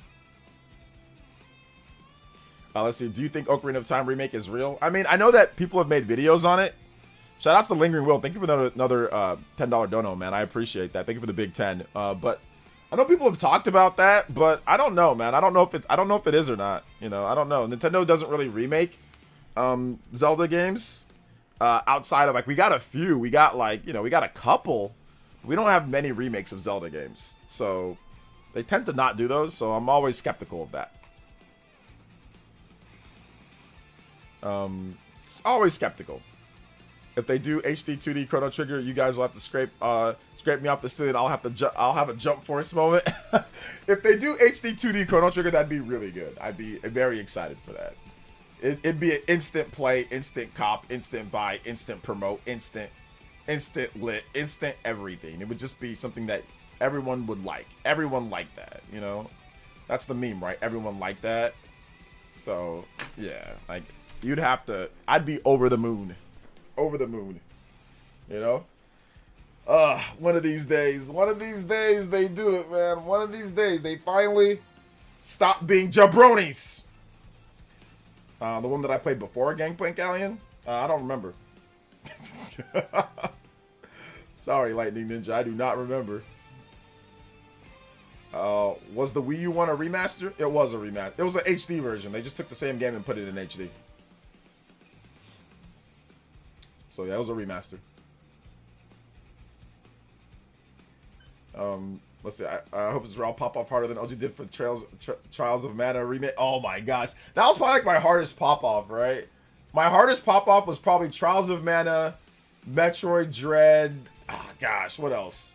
Let's see. Do you think Ocarina of Time remake is real? I mean, I know that people have made videos on it. Shout out to Lingering Will. Thank you for another $10 dono, man. I appreciate that. Thank you for the big 10. But I know people have talked about that, but I don't know, man. I don't know if it is or not. You know, I don't know. Nintendo doesn't really remake Zelda games outside of, like, we got a few. We got, like, you know, we got a couple. We don't have many remakes of Zelda games. So they tend to not do those, so I'm always skeptical of that. It's always skeptical. If they do HD 2D Chrono Trigger, you guys will have to scrape me off the ceiling. I'll have a jump force moment. If they do HD 2D Chrono Trigger, that'd be really good. I'd be very excited for that. It'd be an instant play, instant cop, instant buy, instant promote, instant lit, instant everything. It would just be something that everyone would like. Everyone liked that, you know? That's the meme, right? Everyone liked that. So, yeah, like, I'd be over the moon. Over the moon. You know? One of these days they do it, man. One of these days they finally stop being jabronis. The one that I played before Gangplank Alien? I don't remember. Sorry, Lightning Ninja, I do not remember. Was the Wii U one a remaster? It was a remaster. It was an HD version. They just took the same game and put it in HD. So yeah, it was a remaster. Let's see. I hope it's all pop off harder than OG did for Trials of Mana remake. Oh my gosh, that was probably like my hardest pop off, right? My hardest pop off was probably Trials of Mana, Metroid Dread. Oh gosh, what else?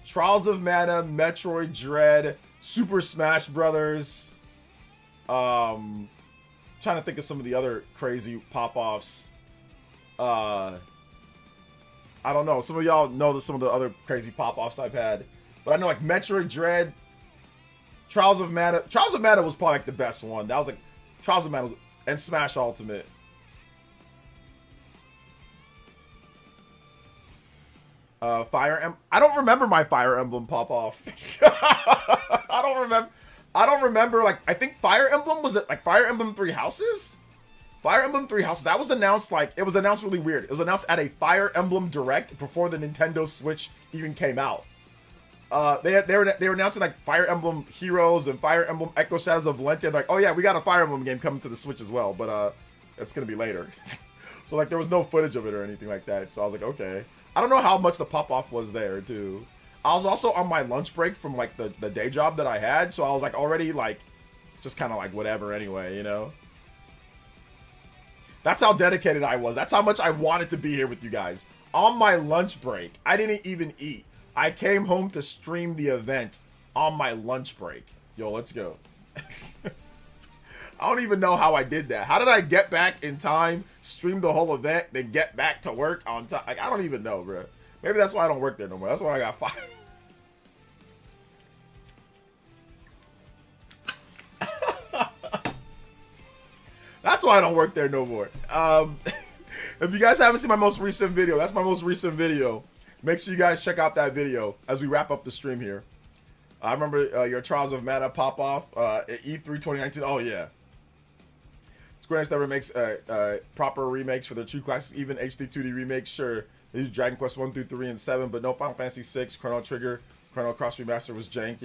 Trials of Mana, Metroid Dread, Super Smash Brothers. Trying to think of some of the other crazy pop offs. I don't know. Some of y'all know some of the other crazy pop-offs I've had. But I know, like, Metroid Dread, Trials of Mana. Trials of Mana was probably, like, the best one. That was, like, Trials of Mana and Smash Ultimate. Fire Emblem. I don't remember my Fire Emblem pop-off. I don't remember, like, I think Fire Emblem, was it, like, Fire Emblem Three Houses? Fire Emblem Three Houses, that was announced, like, it was announced really weird. It was announced at a Fire Emblem Direct before the Nintendo Switch even came out. They were announcing, like, Fire Emblem Heroes and Fire Emblem Echo Shadows of Valentia. Like, oh yeah, we got a Fire Emblem game coming to the Switch as well, but it's gonna be later. So, like, there was no footage of it or anything like that. So I was like, okay. I don't know how much the pop-off was there, too. I was also on my lunch break from, like, the day job that I had, so I was, like, already, like, just kind of, like, whatever anyway, you know? That's how dedicated I was. That's how much I wanted to be here with you guys. On my lunch break, I didn't even eat. I came home to stream the event on my lunch break. Yo, let's go. I don't even know how I did that. How did I get back in time, stream the whole event, then get back to work on time? Like, I don't even know, bro. Maybe that's why I don't work there no more. That's why I got fired. That's why I don't work there no more. If you guys haven't seen my most recent video, that's my most recent video. Make sure you guys check out that video as we wrap up the stream here. I remember your Trials of Mana pop off at E3 2019. Oh yeah. Square Enix never makes proper remakes for their true classics, even HD 2D remakes. Sure, they do Dragon Quest 1 through 3 and 7, but no Final Fantasy 6, Chrono Trigger, Chrono Cross Remaster was jank.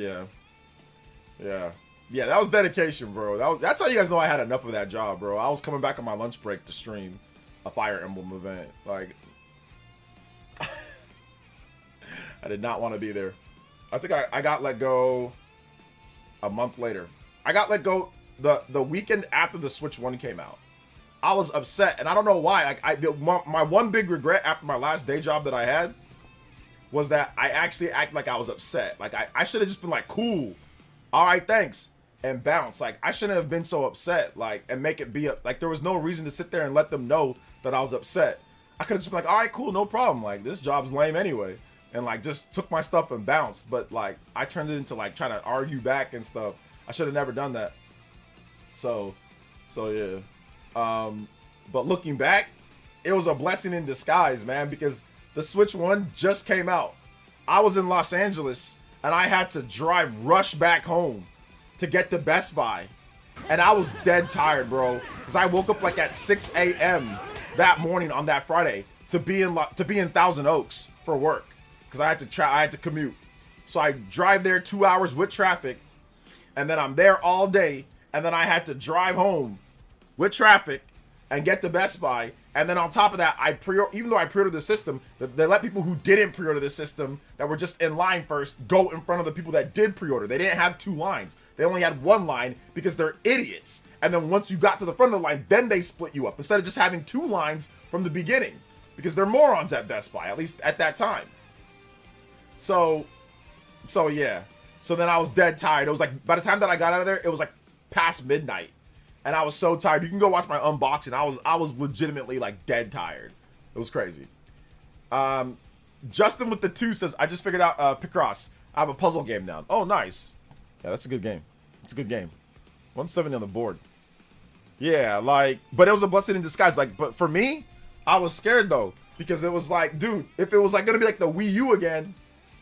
Yeah, that was dedication, bro. That's how you guys know I had enough of that job, bro. I was coming back on my lunch break to stream a Fire Emblem event. Like, I did not want to be there. I think I got let go a month later. I got let go the weekend after the Switch 1 came out. I was upset, and I don't know why. Like, my one big regret after my last day job that I had was that I actually acted like I was upset. Like, I should have just been like, cool, all right, thanks, and bounce. Like, I shouldn't have been so upset, like, and make it be like there was no reason to sit there and let them know that I was upset. I could have just been like, all right, cool, no problem. Like, this job's lame anyway, and like just took my stuff and bounced. But like, I turned it into like trying to argue back and stuff. I should have never done that. So yeah. But looking back, it was a blessing in disguise, man, because the Switch 1 just came out. I was in Los Angeles and I had to rush back home to get to Best Buy. And I was dead tired, bro, because I woke up like at 6 a.m. that morning on that Friday to be in Thousand Oaks for work, because I had to commute. So I drive there 2 hours with traffic, and then I'm there all day, and then I had to drive home with traffic and get to Best Buy. And then on top of that, even though I pre-ordered the system, they let people who didn't pre-order the system, that were just in line first, go in front of the people that did pre-order. They didn't have 2 lines. They only had 1 line because they're idiots. And then once you got to the front of the line, then they split you up instead of just having 2 lines from the beginning, because they're morons at Best Buy, at least at that time. So yeah. So then I was dead tired. It was like, by the time that I got out of there, it was like past midnight. And I was so tired. You can go watch my unboxing. I was legitimately like dead tired. It was crazy. Justin with the 2 says, I just figured out Picross. I have a puzzle game down. Oh, nice. Yeah, that's a good game. It's a good game. 170 on the board. Yeah, like, but it was a blessing in disguise. Like, but for me, I was scared though, because it was like, dude, if it was like gonna be like the Wii U again,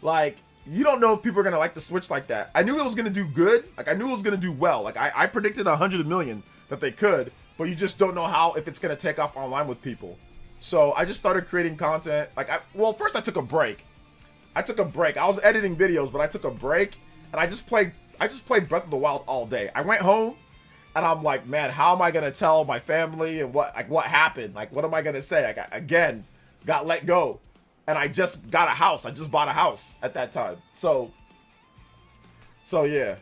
like, you don't know if people are gonna like the Switch like that. I knew it was gonna do good. Like, I knew it was gonna do well. Like, I predicted 100 million that they could, but you just don't know if it's gonna take off online with people. So I just started creating content. Like, well, first I took a break. I was editing videos, but I took a break, and I just played Breath of the Wild all day. I went home, and I'm like, man, how am I gonna tell my family and what happened? Like, what am I gonna say? Like, I, again, got let go, and I just got a house. I just bought a house at that time. So yeah.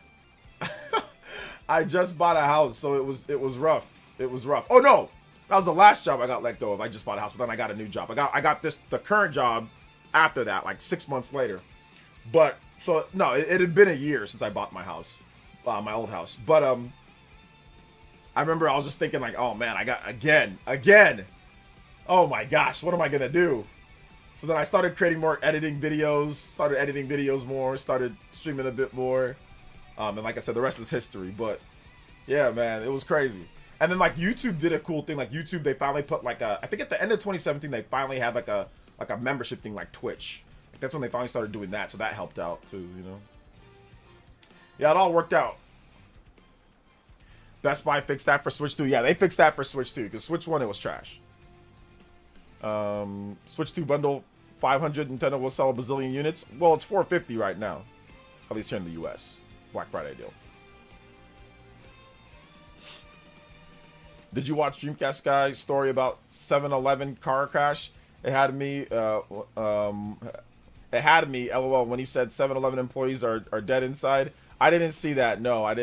I just bought a house, so it was rough. It was rough. Oh no, that was the last job I got let go of. I just bought a house, but then I got a new job. I got the current job after that, like 6 months later. But so no, it had been a year since I bought my house, my old house. But I remember I was just thinking like, oh man, I got again. Oh my gosh, what am I gonna do? So then I started creating more editing videos. Started streaming a bit more. And like I said, the rest is history. But yeah, man, it was crazy. And then like YouTube did a cool thing. Like YouTube, they finally put like I think at the end of 2017, they finally had like a membership thing like Twitch. Like, that's when they finally started doing that. So that helped out too, you know. Yeah, it all worked out. Best Buy fixed that for Switch 2. Yeah, they fixed that for Switch 2, because Switch 1, it was trash. Switch 2 bundle 500, Nintendo will sell a bazillion units. Well, it's 450 right now, at least here in the US. Black Friday deal. Did you watch Dreamcast Guy's story about 7-Eleven car crash? It had me LOL when he said 7-Eleven employees are dead inside. I didn't see that. No, I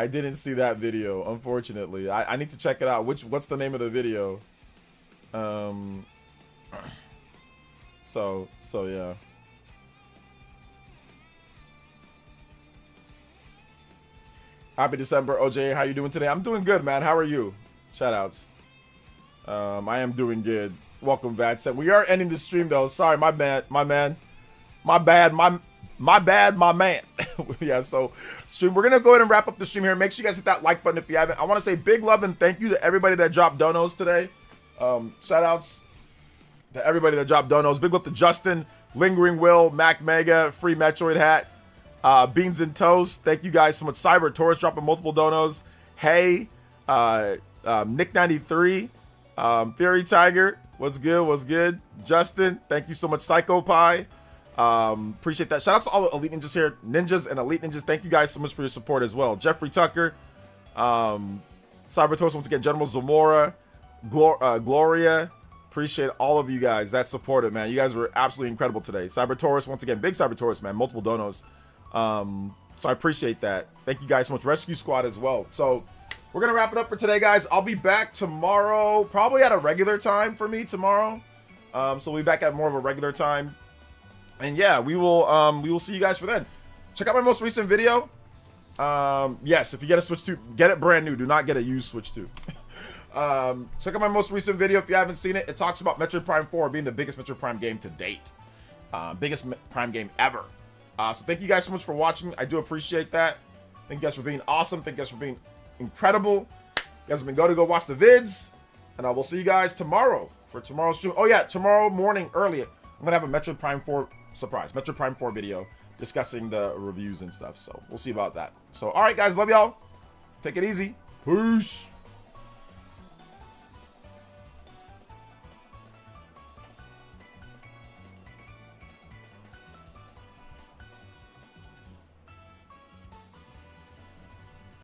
didn't see that video, unfortunately. I need to check it out. What's the name of the video? So yeah. Happy December, OJ. How you doing today? I'm doing good, man. How are you? Shoutouts. I am doing good. Welcome, Vadset. We are ending the stream though. Sorry, my bad. Yeah, so stream. We're gonna go ahead and wrap up the stream here. Make sure you guys hit that like button if you haven't. I want to say big love and thank you to everybody that dropped donos today. Shoutouts to everybody that dropped donos. Big love to Justin, Lingering Will, Mac Mega, Free Metroid Hat, Beans and Toast. Thank you guys so much. Cyber Taurus dropping multiple donos. Hey, Nick93, Fury Tiger, what's good? Justin, thank you so much. Psycho Pie, appreciate that. Shout out to all the Elite Ninjas here, Ninjas and Elite Ninjas. Thank you guys so much for your support as well. Jeffrey Tucker, Cyber Taurus once again, General Zamora, Gloria. Appreciate all of you guys that supported, man. You guys were absolutely incredible today. Cyber Taurus, once again, big Cyber Taurus, man. Multiple donos. So I appreciate that. Thank you guys so much. Rescue Squad as well. So we're going to wrap it up for today, guys. I'll be back tomorrow, probably at a regular time for me tomorrow. So we'll be back at more of a regular time. And yeah, we will see you guys for then. Check out my most recent video. Yes, if you get a Switch 2, get it brand new. Do not get a used Switch 2. Check out my most recent video if you haven't seen it. It talks about Metroid Prime 4 being the biggest Metroid Prime game to date. Biggest Prime game ever. So thank you guys so much for watching. I do appreciate that. Thank you guys for being awesome. Thank you guys for being incredible. guys have been go watch the vids, and I will see you guys tomorrow for tomorrow's stream. Oh yeah, tomorrow morning early, I'm gonna have a Metroid Prime 4 surprise, Metroid Prime 4 video discussing the reviews and stuff. So we'll see about that. So all right, guys, love y'all. Take it easy. Peace.